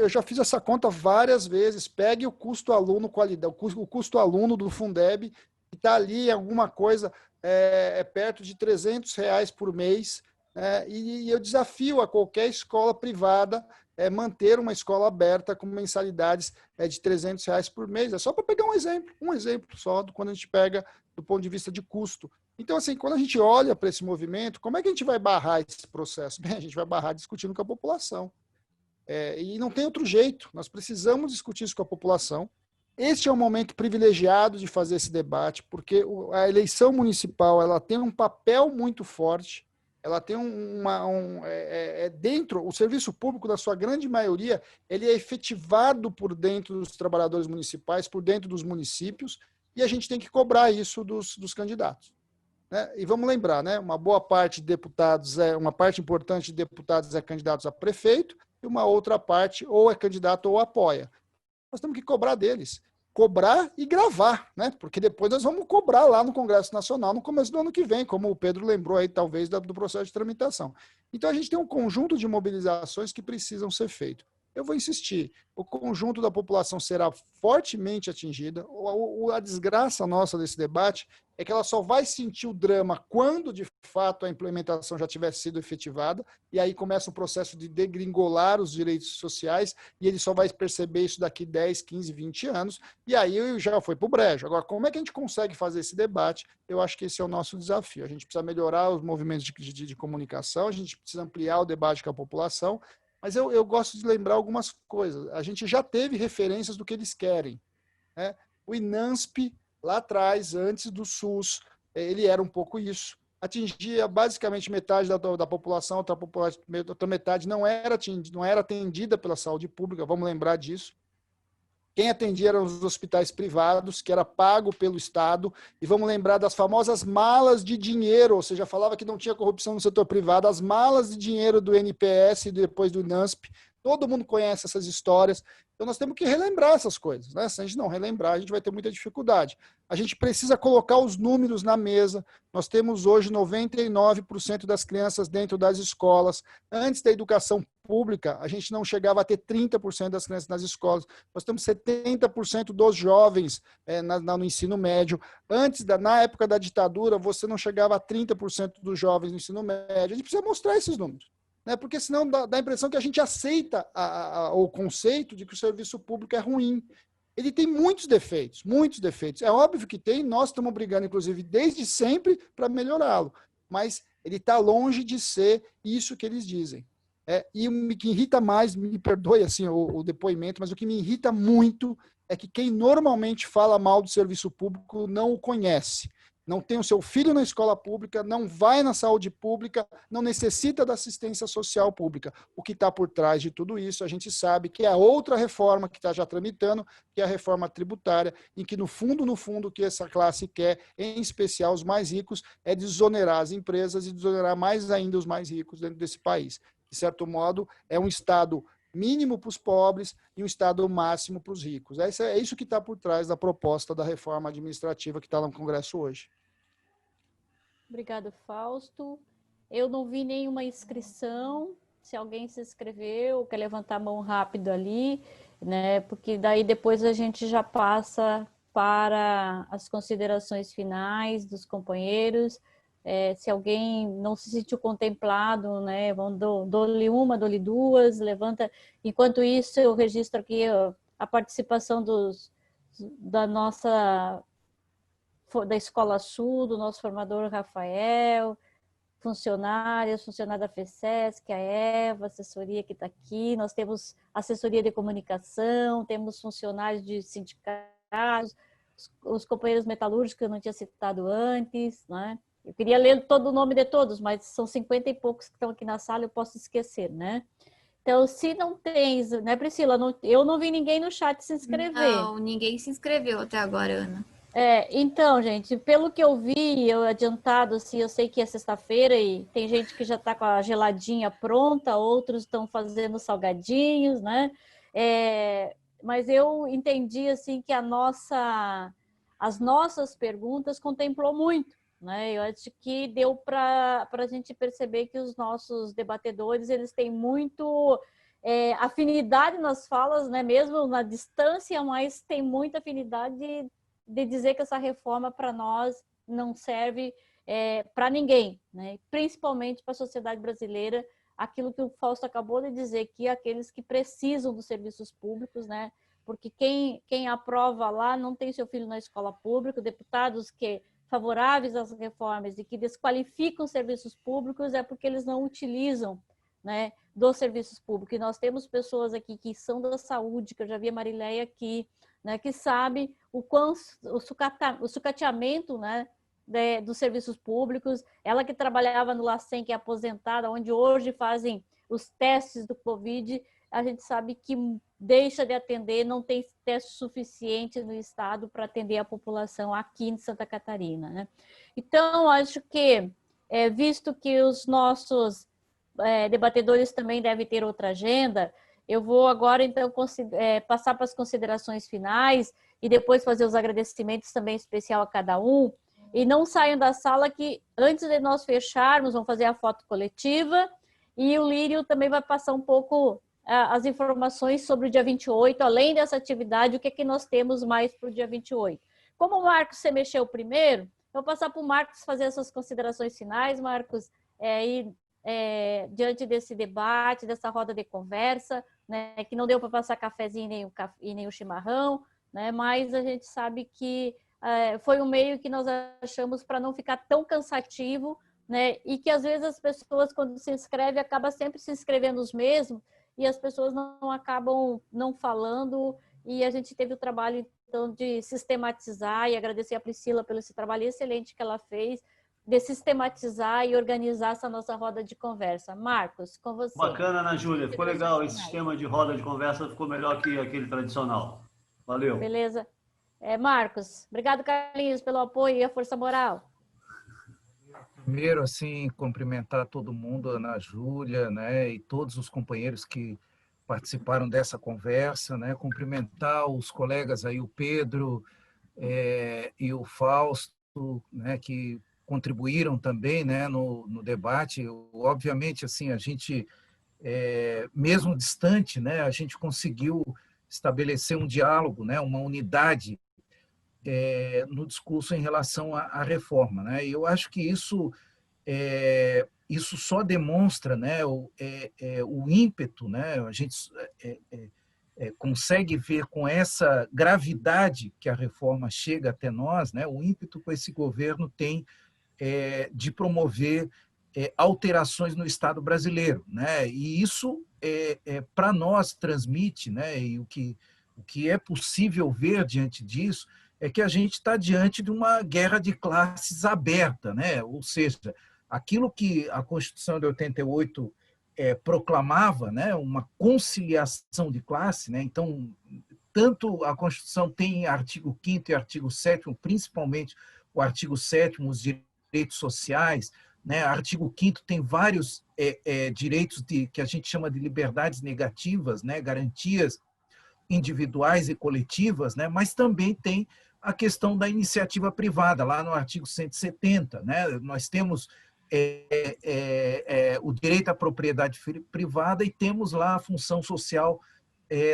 já fiz essa conta várias vezes, pegue o custo aluno qualidade, o custo aluno do Fundeb, que está ali em alguma coisa perto de R$300 por mês, e eu desafio a qualquer escola privada manter uma escola aberta com mensalidades de R$300 por mês. É só para pegar um exemplo só, quando a gente pega do ponto de vista de custo. Então, assim, quando a gente olha para esse movimento, como é que a gente vai barrar esse processo? Bem, a gente vai barrar discutindo com a população. E não tem outro jeito, nós precisamos discutir isso com a população. Este é um momento privilegiado de fazer esse debate, porque a eleição municipal ela tem um papel muito forte, ela tem dentro, o serviço público, na sua grande maioria, ele é efetivado por dentro dos trabalhadores municipais, por dentro dos municípios, e a gente tem que cobrar isso dos candidatos. Né? E vamos lembrar, né? Uma boa parte de deputados, uma parte importante de deputados é candidatos a prefeito, e uma outra parte ou é candidato ou apoia. Nós temos que cobrar deles. Cobrar e gravar, né? Porque depois nós vamos cobrar lá no Congresso Nacional no começo do ano que vem, como o Pedro lembrou aí, talvez, do processo de tramitação. Então, a gente tem um conjunto de mobilizações que precisam ser feitas. Eu vou insistir, o conjunto da população será fortemente atingida. A desgraça nossa desse debate é que ela só vai sentir o drama quando, de fato, a implementação já tiver sido efetivada, e aí começa o processo de degringolar os direitos sociais, e ele só vai perceber isso daqui 10, 15, 20 anos, e aí já foi para o brejo. Agora, como é que a gente consegue fazer esse debate? Eu acho que esse é o nosso desafio. A gente precisa melhorar os movimentos de comunicação, a gente precisa ampliar o debate com a população, mas eu gosto de lembrar algumas coisas. A gente já teve referências do que eles querem. Né? O INANSP lá atrás, antes do SUS, ele era um pouco isso. Atingia basicamente metade da população, outra metade não era atendida pela saúde pública, vamos lembrar disso. Quem atendia eram os hospitais privados, que era pago pelo Estado, e vamos lembrar das famosas malas de dinheiro, ou seja, falava que não tinha corrupção no setor privado, as malas de dinheiro do NPS e depois do INASP, todo mundo conhece essas histórias, então nós temos que relembrar essas coisas, né? Se a gente não relembrar, a gente vai ter muita dificuldade. A gente precisa colocar os números na mesa, nós temos hoje 99% das crianças dentro das escolas, antes da educação pública, a gente não chegava a ter 30% das crianças nas escolas, nós temos 70% dos jovens no ensino médio, na época da ditadura, você não chegava a 30% dos jovens no ensino médio, a gente precisa mostrar esses números, né? Porque senão dá a impressão que a gente aceita o conceito de que o serviço público é ruim. Ele tem muitos defeitos, muitos defeitos. É óbvio que tem, nós estamos brigando, inclusive, desde sempre para melhorá-lo, mas ele está longe de ser isso que eles dizem. E o que irrita mais, me perdoe assim, o depoimento, mas o que me irrita muito é que quem normalmente fala mal do serviço público não o conhece. Não tem o seu filho na escola pública, não vai na saúde pública, não necessita da assistência social pública. O que está por trás de tudo isso, a gente sabe que é a outra reforma que está já tramitando, que é a reforma tributária, em que, no fundo, o que essa classe quer, em especial os mais ricos, é desonerar as empresas e desonerar mais ainda os mais ricos dentro desse país. De certo modo, é um Estado mínimo para os pobres e um Estado máximo para os ricos. É isso que está por trás da proposta da reforma administrativa que está lá no Congresso hoje. Obrigado, Fausto. Eu não vi nenhuma inscrição. Se alguém se inscreveu, quer levantar a mão rápido ali, né? Porque daí depois a gente já passa para as considerações finais dos companheiros. Se alguém não se sentiu contemplado, né, dou-lhe uma, dou-lhe duas, levanta. Enquanto isso, eu registro aqui a participação da Escola Sul, do nosso formador Rafael, funcionários da FECESC, a Eva, assessoria que está aqui, nós temos assessoria de comunicação, temos funcionários de sindicatos, os companheiros metalúrgicos que eu não tinha citado antes, né? Eu queria ler todo o nome de todos, mas são 50 e poucos que estão aqui na sala, eu posso esquecer, né? Então, se não tens, né, Priscila? Eu não vi ninguém no chat se inscrever. Não, ninguém se inscreveu até agora, Ana. Então, gente, pelo que eu vi, adiantado, assim, eu sei que é sexta-feira e tem gente que já está com a geladinha pronta, outros estão fazendo salgadinhos, né? Mas eu entendi, assim, que as nossas perguntas contemplou muito, né? Eu acho que deu para a gente perceber que os nossos debatedores, eles têm muito afinidade nas falas, né? Mesmo na distância, mas tem muita afinidade de dizer que essa reforma para nós não serve para ninguém, né? Principalmente para a sociedade brasileira, aquilo que o Fausto acabou de dizer, que aqueles que precisam dos serviços públicos, né? Porque quem aprova lá não tem seu filho na escola pública, deputados que favoráveis às reformas e que desqualificam os serviços públicos é porque eles não utilizam, né, dos serviços públicos. E nós temos pessoas aqui que são da saúde, que eu já vi a Marileia aqui, né, que sabe o sucateamento, né, dos serviços públicos. Ela que trabalhava no LACEN, que é aposentada, onde hoje fazem os testes do Covid, a gente sabe que deixa de atender, não tem testes suficientes no estado para atender a população aqui em Santa Catarina, né? Então, acho que, visto que os nossos debatedores também devem ter outra agenda, eu vou agora, então, passar para as considerações finais e depois fazer os agradecimentos também especial a cada um. E não saiam da sala que, antes de nós fecharmos, vamos fazer a foto coletiva e o Lírio também vai passar um pouco as informações sobre o dia 28, além dessa atividade, o que é que nós temos mais para o dia 28. Como o Marcos se mexeu primeiro, eu vou passar para o Marcos fazer essas considerações finais, Marcos, diante desse debate, dessa roda de conversa, né, que não deu para passar cafezinho e nem o chimarrão, né, mas a gente sabe que foi um meio que nós achamos para não ficar tão cansativo, né, e que às vezes as pessoas, quando se inscrevem, acabam sempre se inscrevendo os mesmos, e as pessoas não acabam não falando, e a gente teve o trabalho, então, de sistematizar, e agradecer a Priscila pelo esse trabalho excelente que ela fez, de sistematizar e organizar essa nossa roda de conversa. Marcos, com você. Bacana, Ana Júlia, ficou legal. Esse sistema de roda de conversa ficou melhor que aquele tradicional. Valeu. Beleza. Marcos, obrigado, Carlinhos, pelo apoio e a força moral. Primeiro, assim, cumprimentar todo mundo, Ana Júlia, né, e todos os companheiros que participaram dessa conversa, né, cumprimentar os colegas aí, o Pedro e o Fausto, né, que contribuíram também, né, no debate. Obviamente, assim, a gente, mesmo distante, né, a gente conseguiu estabelecer um diálogo, né, uma unidade no discurso em relação à reforma, né? E eu acho que isso só demonstra, né, o ímpeto, né? A gente consegue ver com essa gravidade que a reforma chega até nós, né? O ímpeto que esse governo tem de promover alterações no Estado brasileiro, né? E isso para nós transmite, né? E o que é possível ver diante disso é que a gente está diante de uma guerra de classes aberta, né? Ou seja, aquilo que a Constituição de 88 proclamava, né? Uma conciliação de classe, né? Então, tanto a Constituição tem artigo 5º e artigo 7º, principalmente o artigo 7º, os direitos sociais, né? Artigo 5º tem vários direitos que a gente chama de liberdades negativas, né? Garantias individuais e coletivas, né? Mas também tem a questão da iniciativa privada, lá no artigo 170. Né? Nós temos o direito à propriedade privada e temos lá a função social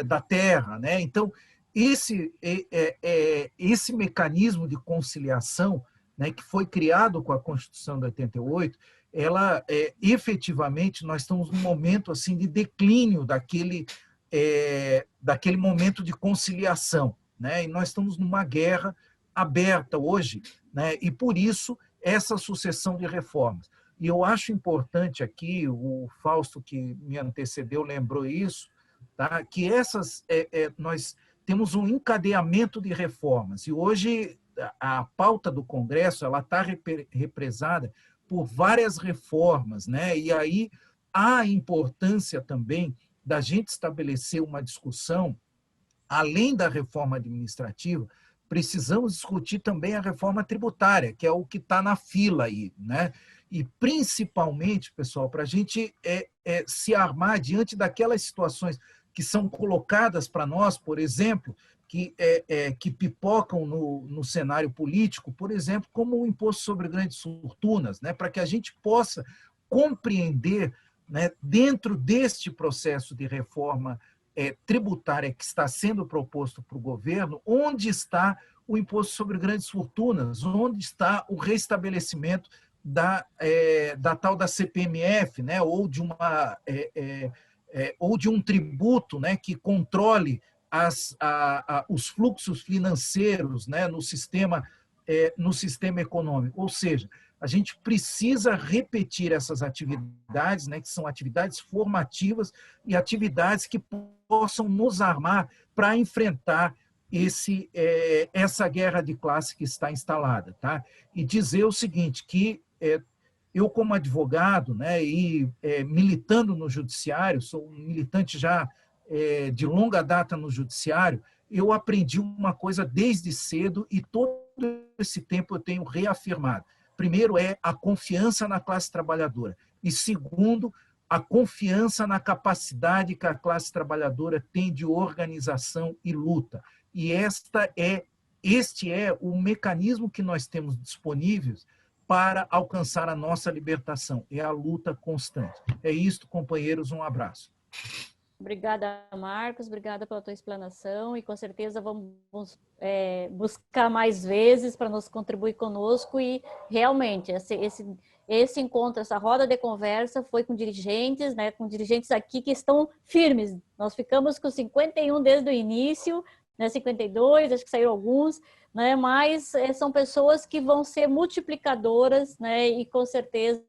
da terra. Né? Então, esse mecanismo de conciliação, né, que foi criado com a Constituição de 88, ela, efetivamente, nós estamos num momento assim, de declínio daquele momento de conciliação, né? E nós estamos numa guerra aberta hoje, né? E por isso essa sucessão de reformas. E eu acho importante aqui, o Fausto que me antecedeu lembrou isso, tá? Que nós temos um encadeamento de reformas e hoje a pauta do Congresso ela está represada por várias reformas, né? E aí há a importância também da gente estabelecer uma discussão, além da reforma administrativa, precisamos discutir também a reforma tributária, que é o que está na fila aí, né? E principalmente, pessoal, para a gente se armar diante daquelas situações que são colocadas para nós, por exemplo, que pipocam no cenário político, por exemplo, como o imposto sobre grandes fortunas, né? Para que a gente possa compreender, né, dentro deste processo de reforma tributária que está sendo proposto para o governo, onde está o imposto sobre grandes fortunas, onde está o restabelecimento da tal da CPMF, né, ou de um tributo, né, que controle os fluxos financeiros, né, no sistema econômico. Ou seja, a gente precisa repetir essas atividades, né, que são atividades formativas e atividades que possam nos armar para enfrentar essa guerra de classe que está instalada. Tá? E dizer o seguinte, que eu, como advogado, né, e militando no judiciário, sou um militante já de longa data no judiciário, eu aprendi uma coisa desde cedo e todo esse tempo eu tenho reafirmado. Primeiro é a confiança na classe trabalhadora e segundo, a confiança na capacidade que a classe trabalhadora tem de organização e luta. E este é o mecanismo que nós temos disponíveis para alcançar a nossa libertação. É a luta constante. É isto, companheiros, um abraço. Obrigada, Marcos, obrigada pela tua explanação e com certeza vamos buscar mais vezes para nos contribuir conosco e realmente esse encontro, essa roda de conversa foi com dirigentes, né, com dirigentes aqui que estão firmes. Nós ficamos com 51 desde o início, né, 52, acho que saíram alguns, né, mas são pessoas que vão ser multiplicadoras, né, e com certeza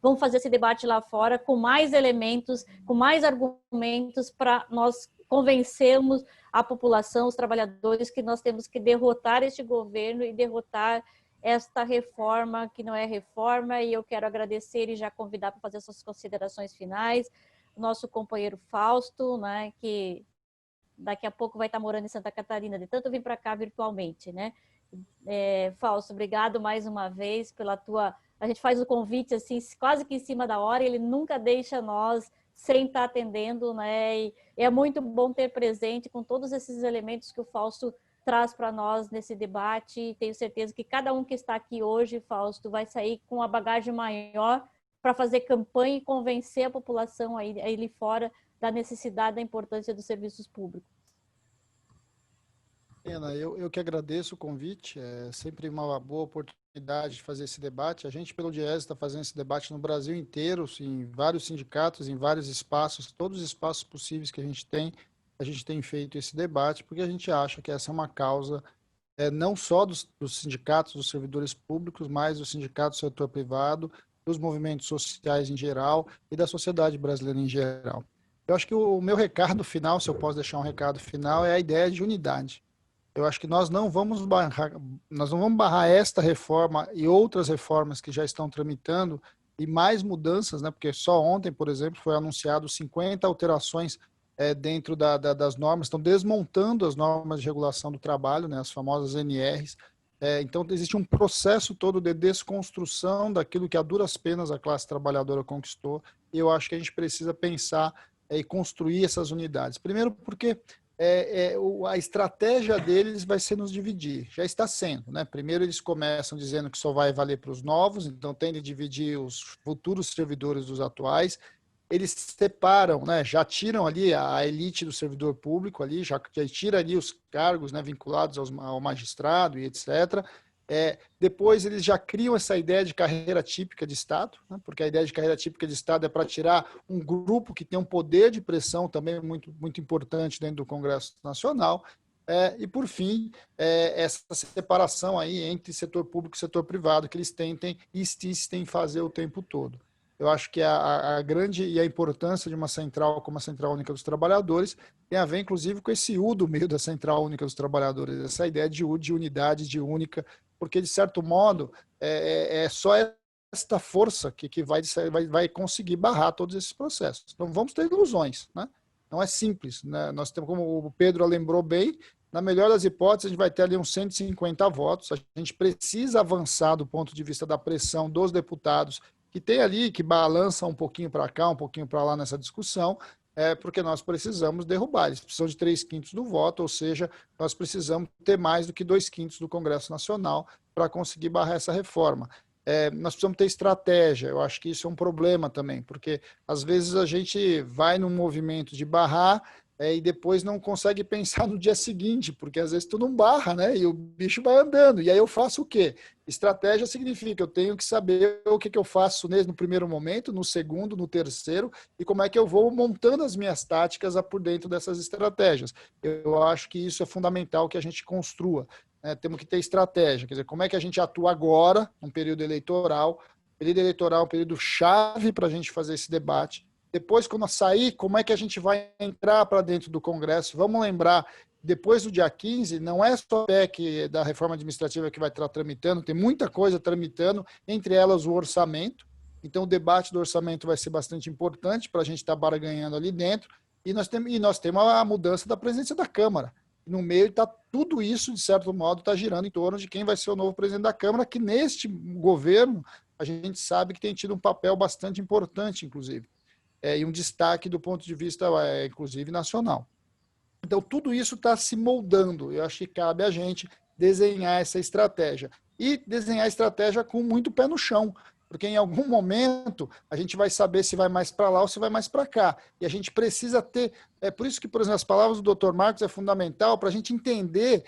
vamos fazer esse debate lá fora com mais elementos, com mais argumentos para nós convencermos a população, os trabalhadores, que nós temos que derrotar este governo e derrotar esta reforma, que não é reforma. E eu quero agradecer e já convidar para fazer suas considerações finais o nosso companheiro Fausto, né, que daqui a pouco vai estar morando em Santa Catarina, de tanto vir para cá virtualmente, né? Fausto, obrigado mais uma vez pela tua... A gente faz o convite assim, quase que em cima da hora, ele nunca deixa nós sem estar atendendo, né? E é muito bom ter presente com todos esses elementos que o Fausto traz para nós nesse debate. E tenho certeza que cada um que está aqui hoje, Fausto, vai sair com uma bagagem maior para fazer campanha e convencer a população aí ali fora da necessidade, da importância dos serviços públicos. Ana, eu que agradeço o convite, é sempre uma boa oportunidade de fazer esse debate. A gente, pelo Diese, está fazendo esse debate no Brasil inteiro, em vários sindicatos, em vários espaços, todos os espaços possíveis que a gente tem feito esse debate, porque a gente acha que essa é uma causa não só dos sindicatos, dos servidores públicos, mas dos sindicatos do setor privado, dos movimentos sociais em geral e da sociedade brasileira em geral. Eu acho que o meu recado final, se eu posso deixar um recado final, é a ideia de unidade. Eu acho que nós não vamos barrar esta reforma e outras reformas que já estão tramitando e mais mudanças, né? Porque só ontem, por exemplo, foi anunciado 50 alterações dentro das normas, estão desmontando as normas de regulação do trabalho, né? As famosas NRs. Então, existe um processo todo de desconstrução daquilo que a duras penas a classe trabalhadora conquistou, e eu acho que a gente precisa pensar e construir essas unidades. Primeiro porque a estratégia deles vai ser nos dividir, já está sendo, né? Primeiro eles começam dizendo que só vai valer para os novos, então tem de dividir os futuros servidores dos atuais. Eles separam, né? Já tiram ali a elite do servidor público, ali, já tira ali os cargos, né, vinculados ao magistrado e etc. Depois eles já criam essa ideia de carreira típica de Estado, né, porque a ideia de carreira típica de Estado é para tirar um grupo que tem um poder de pressão também muito, muito importante dentro do Congresso Nacional. E, por fim, essa separação aí entre setor público e setor privado que eles tentem e insistem em fazer o tempo todo. Eu acho que a grande e a importância de uma central como a Central Única dos Trabalhadores tem a ver, inclusive, com esse U do meio da Central Única dos Trabalhadores, essa ideia de U, de unidade, de única, porque, de certo modo, é só esta força que vai conseguir barrar todos esses processos. Então, vamos ter ilusões, né? Não é simples, né? Nós temos, como o Pedro lembrou bem, na melhor das hipóteses, a gente vai ter ali uns 150 votos, a gente precisa avançar do ponto de vista da pressão dos deputados que tem ali, que balança um pouquinho para cá, um pouquinho para lá nessa discussão, porque nós precisamos derrubar. Eles precisam de 3/5 do voto, ou seja, nós precisamos ter mais do que 2/5 do Congresso Nacional para conseguir barrar essa reforma. Nós precisamos ter estratégia, eu acho que isso é um problema também, porque às vezes a gente vai num movimento de barrar e depois não consegue pensar no dia seguinte, porque às vezes tu não barra, né? E o bicho vai andando. E aí eu faço o quê? Estratégia significa eu tenho que saber o que eu faço no primeiro momento, no segundo, no terceiro, e como é que eu vou montando as minhas táticas por dentro dessas estratégias. Eu acho que isso é fundamental que a gente construa. Temos que ter estratégia, quer dizer, como é que a gente atua agora, num período eleitoral. O período eleitoral é um período chave para a gente fazer esse debate. Depois, quando sair, como é que a gente vai entrar para dentro do Congresso? Vamos lembrar, depois do dia 15, não é só a PEC da reforma administrativa que vai estar tramitando, tem muita coisa tramitando, entre elas o orçamento. Então, o debate do orçamento vai ser bastante importante para a gente estar barganhando ali dentro. E nós temos a mudança da presidência da Câmara. No meio está tudo isso, de certo modo, está girando em torno de quem vai ser o novo presidente da Câmara, que neste governo a gente sabe que tem tido um papel bastante importante, inclusive. E um destaque do ponto de vista, inclusive, nacional. Então, tudo isso está se moldando. Eu acho que cabe a gente desenhar essa estratégia. E desenhar a estratégia com muito pé no chão, porque em algum momento a gente vai saber se vai mais para lá ou se vai mais para cá. E a gente precisa ter... por isso que, por exemplo, as palavras do Dr. Marcos é fundamental para a gente entender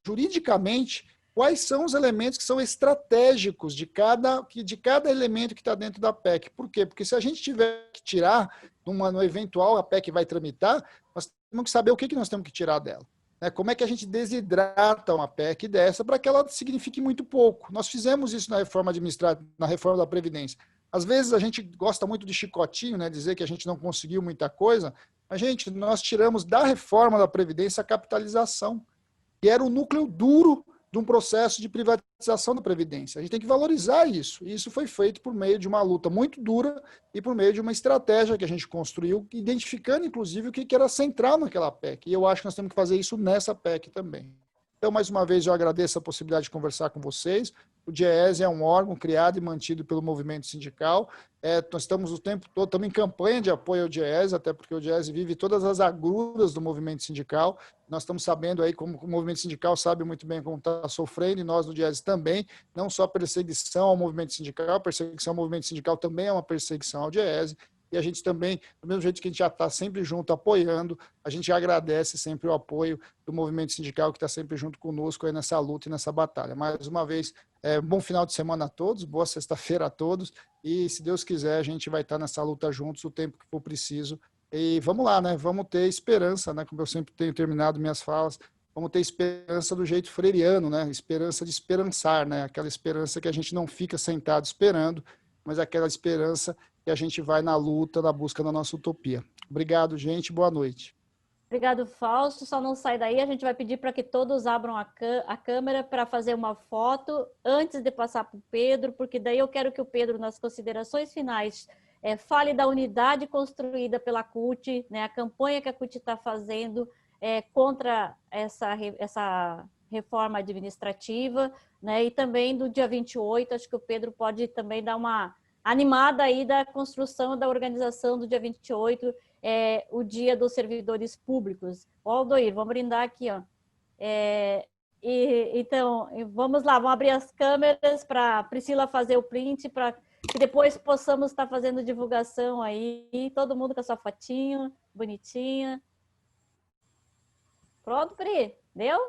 juridicamente quais são os elementos que são estratégicos de cada elemento que está dentro da PEC. Por quê? Porque se a gente tiver que tirar, no eventual a PEC vai tramitar, nós temos que saber o que nós temos que tirar dela. Como é que a gente desidrata uma PEC dessa para que ela signifique muito pouco. Nós fizemos isso na reforma administrativa, na reforma da Previdência. Às vezes a gente gosta muito de chicotinho, né, dizer que a gente não conseguiu muita coisa, mas, gente, nós tiramos da reforma da Previdência a capitalização, que era o núcleo duro de um processo de privatização da Previdência. A gente tem que valorizar isso. E isso foi feito por meio de uma luta muito dura e por meio de uma estratégia que a gente construiu, identificando, inclusive, o que era central naquela PEC. E eu acho que nós temos que fazer isso nessa PEC também. Então, mais uma vez, eu agradeço a possibilidade de conversar com vocês. O DIEESE é um órgão criado e mantido pelo movimento sindical. Nós estamos o tempo todo, estamos em campanha de apoio ao DIEESE, até porque o DIEESE vive todas as agruras do movimento sindical. Nós estamos sabendo aí como o movimento sindical sabe muito bem como está sofrendo, e nós no DIEESE também, não só perseguição ao movimento sindical, perseguição ao movimento sindical também é uma perseguição ao DIEESE. E a gente também, do mesmo jeito que a gente já está sempre junto apoiando, a gente agradece sempre o apoio do movimento sindical que está sempre junto conosco aí nessa luta e nessa batalha. Mais uma vez, bom final de semana a todos, boa sexta-feira a todos, e se Deus quiser a gente vai estar nessa luta juntos o tempo que for preciso. E vamos lá, né? Vamos ter esperança, né? Como eu sempre tenho terminado minhas falas, vamos ter esperança do jeito freiriano, né? Esperança de esperançar, né? Aquela esperança que a gente não fica sentado esperando, mas aquela esperança que a gente vai na luta, na busca da nossa utopia. Obrigado, gente. Boa noite. Obrigado, Fausto. Só não sai daí. A gente vai pedir para que todos abram a câmera para fazer uma foto antes de passar para o Pedro, porque daí eu quero que o Pedro, nas considerações finais, fale da unidade construída pela CUT, né, a campanha que a CUT está fazendo contra essa reforma administrativa, né, e também do dia 28, acho que o Pedro pode também dar uma animada aí da construção da organização do dia 28, o dia dos servidores públicos. Ó, Aldoir, vamos brindar aqui, ó. Então, vamos lá, vamos abrir as câmeras para a Priscila fazer o print, para que depois possamos estar fazendo divulgação aí, todo mundo com a sua fotinho, bonitinha. Pronto, Pri? Deu?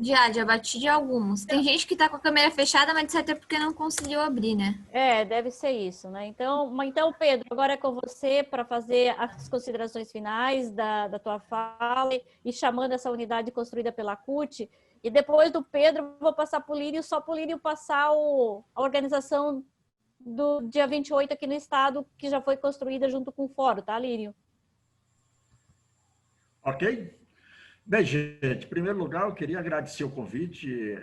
Já bati de alguns. Tem gente que tá com a câmera fechada, mas de certo é porque não conseguiu abrir, né? Deve ser isso, né? Então, Pedro, agora é com você para fazer as considerações finais da tua fala e chamando essa unidade construída pela CUT. E depois do Pedro, vou passar para o Lírio, só para o Lírio passar a organização do dia 28 aqui no estado, que já foi construída junto com o Fórum, tá, Lírio? Ok. Bem, gente, em primeiro lugar, eu queria agradecer o convite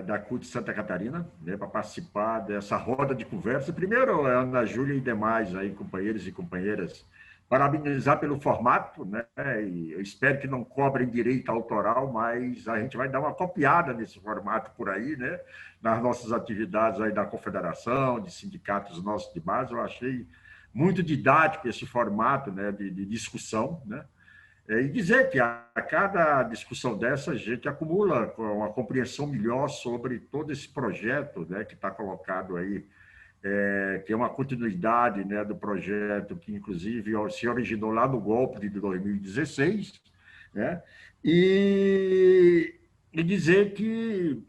da CUT Santa Catarina, né, para participar dessa roda de conversa. Primeiro, Ana Júlia e demais aí, companheiros e companheiras, parabenizar pelo formato, né, e eu espero que não cobrem direito autoral, mas a gente vai dar uma copiada nesse formato por aí, né, nas nossas atividades aí da Confederação, de sindicatos nossos de base. Eu achei muito didático esse formato, né, de discussão, né. E dizer que a cada discussão dessa, a gente acumula uma compreensão melhor sobre todo esse projeto, né, que está colocado aí, que é uma continuidade, né, do projeto que, inclusive, se originou lá no golpe de 2016, né, e dizer que,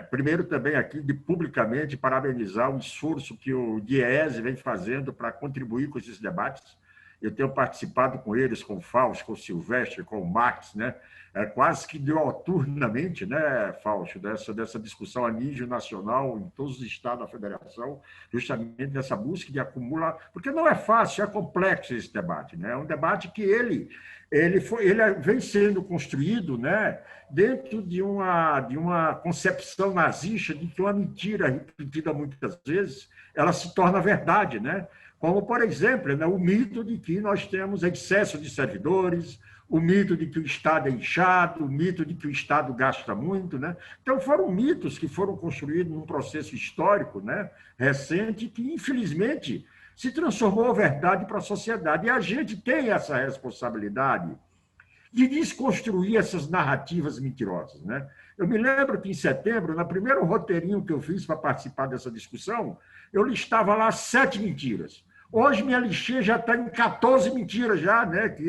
primeiro também aqui, publicamente, parabenizar o esforço que o DIEESE vem fazendo para contribuir com esses debates. Eu tenho participado com eles, com o Fausto, com o Silvestre, com o Max, né? Quase que diuturnamente, né, Fausto, dessa discussão a nível nacional, em todos os estados da federação, justamente dessa busca de acumular, porque não é fácil, é complexo esse debate, né? É um debate que ele vem sendo construído, né, dentro de uma concepção nazista de que uma mentira repetida muitas vezes, ela se torna verdade, né? Como, por exemplo, né, o mito de que nós temos excesso de servidores, o mito de que o Estado é inchado, o mito de que o Estado gasta muito, né? Então, foram mitos que foram construídos num processo histórico, né, recente, que, infelizmente, se transformou em verdade para a sociedade. E a gente tem essa responsabilidade de desconstruir essas narrativas mentirosas, né? Eu me lembro que, em setembro, no primeiro roteirinho que eu fiz para participar dessa discussão, eu listava lá 7 mentiras. Hoje, minha listinha já está em 14 mentiras, já, né? Que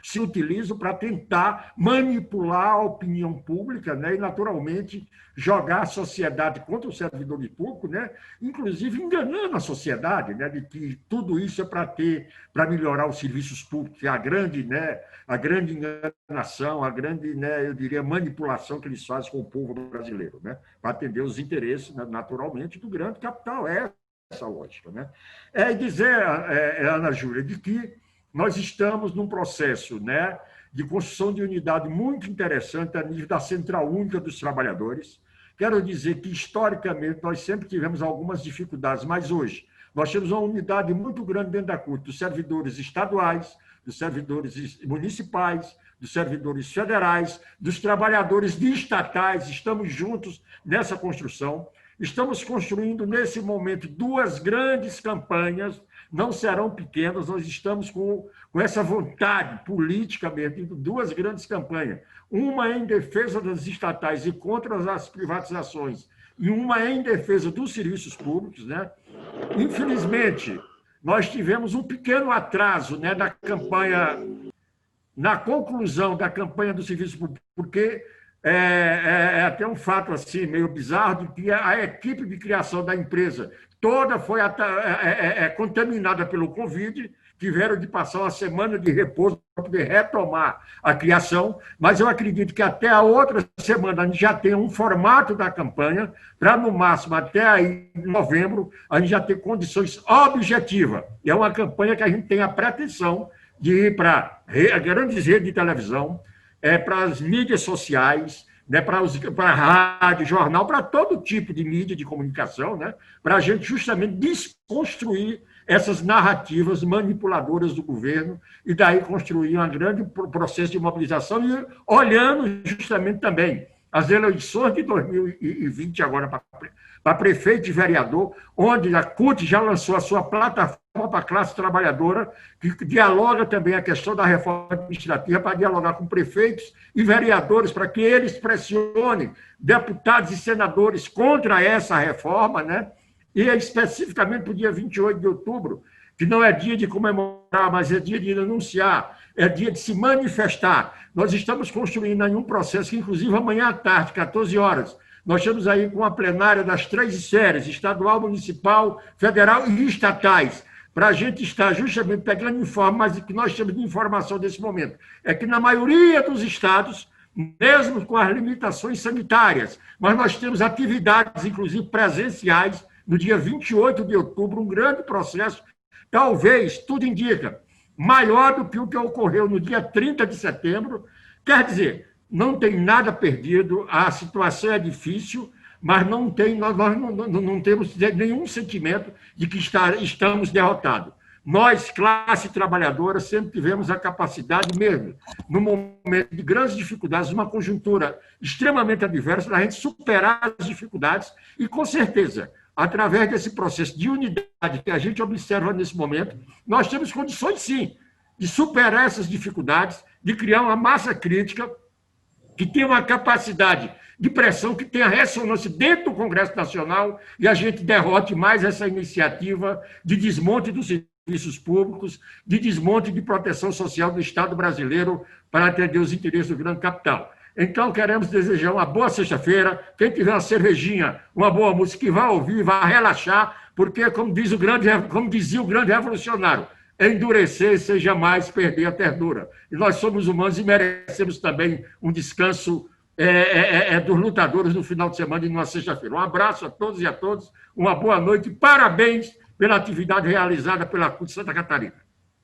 se utilizam para tentar manipular a opinião pública, né, e, naturalmente, jogar a sociedade contra o servidor público, né, inclusive enganando a sociedade, né, de que tudo isso é para melhorar os serviços públicos, a grande enganação, a grande, né, eu diria, manipulação que eles fazem com o povo brasileiro, né, para atender os interesses, naturalmente, do grande capital. É essa lógica, né? É dizer, Ana Júlia, de que nós estamos num processo, né, de construção de unidade muito interessante a nível da Central Única dos Trabalhadores. Quero dizer que, historicamente, nós sempre tivemos algumas dificuldades, mas hoje nós temos uma unidade muito grande dentro da CUT, dos servidores estaduais, dos servidores municipais, dos servidores federais, dos trabalhadores de estatais. Estamos juntos nessa construção. Estamos construindo, nesse momento, 2 grandes campanhas, não serão pequenas, nós estamos com essa vontade política mesmo, 2 grandes campanhas. Uma em defesa das estatais e contra as privatizações, e uma em defesa dos serviços públicos, né? Infelizmente, nós tivemos um pequeno atraso, né, da campanha, na conclusão da campanha do serviço público, porque é até um fato assim, meio bizarro, de que a equipe de criação da empresa toda foi contaminada pelo Covid, tiveram de passar uma semana de repouso para poder retomar a criação, mas eu acredito que até a outra semana a gente já tem um formato da campanha, para no máximo até aí, em novembro, a gente já ter condições objetivas. E é uma campanha que a gente tem a pretensão de ir para grandes redes de televisão, para as mídias sociais, né, para rádio, jornal, para todo tipo de mídia de comunicação, né, para a gente justamente desconstruir essas narrativas manipuladoras do governo e daí construir um grande processo de mobilização e olhando justamente também as eleições de 2020 agora para prefeito e vereador, onde a CUT já lançou a sua plataforma para a classe trabalhadora, que dialoga também a questão da reforma administrativa, para dialogar com prefeitos e vereadores, para que eles pressionem deputados e senadores contra essa reforma, né? E especificamente para o dia 28 de outubro, que não é dia de comemorar, mas é dia de denunciar, é dia de se manifestar. Nós estamos construindo aí um processo que, inclusive, amanhã à tarde, 14 horas, nós estamos aí com a plenária das 3 séries, estadual, municipal, federal e estatais, para a gente estar justamente pegando informe, mas o que nós temos de informação nesse momento é que, na maioria dos estados, mesmo com as limitações sanitárias, mas nós temos atividades, inclusive presenciais, no dia 28 de outubro, um grande processo, talvez, tudo indica, maior do que o que ocorreu no dia 30 de setembro. Quer dizer, não tem nada perdido, a situação é difícil, mas nós não temos nenhum sentimento de que estamos derrotados. Nós, classe trabalhadora, sempre tivemos a capacidade mesmo, no momento de grandes dificuldades, uma conjuntura extremamente adversa, da gente superar as dificuldades e, com certeza, através desse processo de unidade que a gente observa nesse momento, nós temos condições, sim, de superar essas dificuldades, de criar uma massa crítica que tenha uma capacidade de pressão, que tenha ressonância dentro do Congresso Nacional e a gente derrote mais essa iniciativa de desmonte dos serviços públicos, de desmonte de proteção social do Estado brasileiro para atender os interesses do grande capital. Então, queremos desejar uma boa sexta-feira. Quem tiver uma cervejinha, uma boa música, que vá ouvir, vá relaxar, porque, como dizia o grande revolucionário, endurecer sem jamais perder a ternura. E nós somos humanos e merecemos também um descanso dos lutadores no final de semana e numa sexta-feira. Um abraço a todos e a todas, uma boa noite e parabéns pela atividade realizada pela CUT Santa Catarina.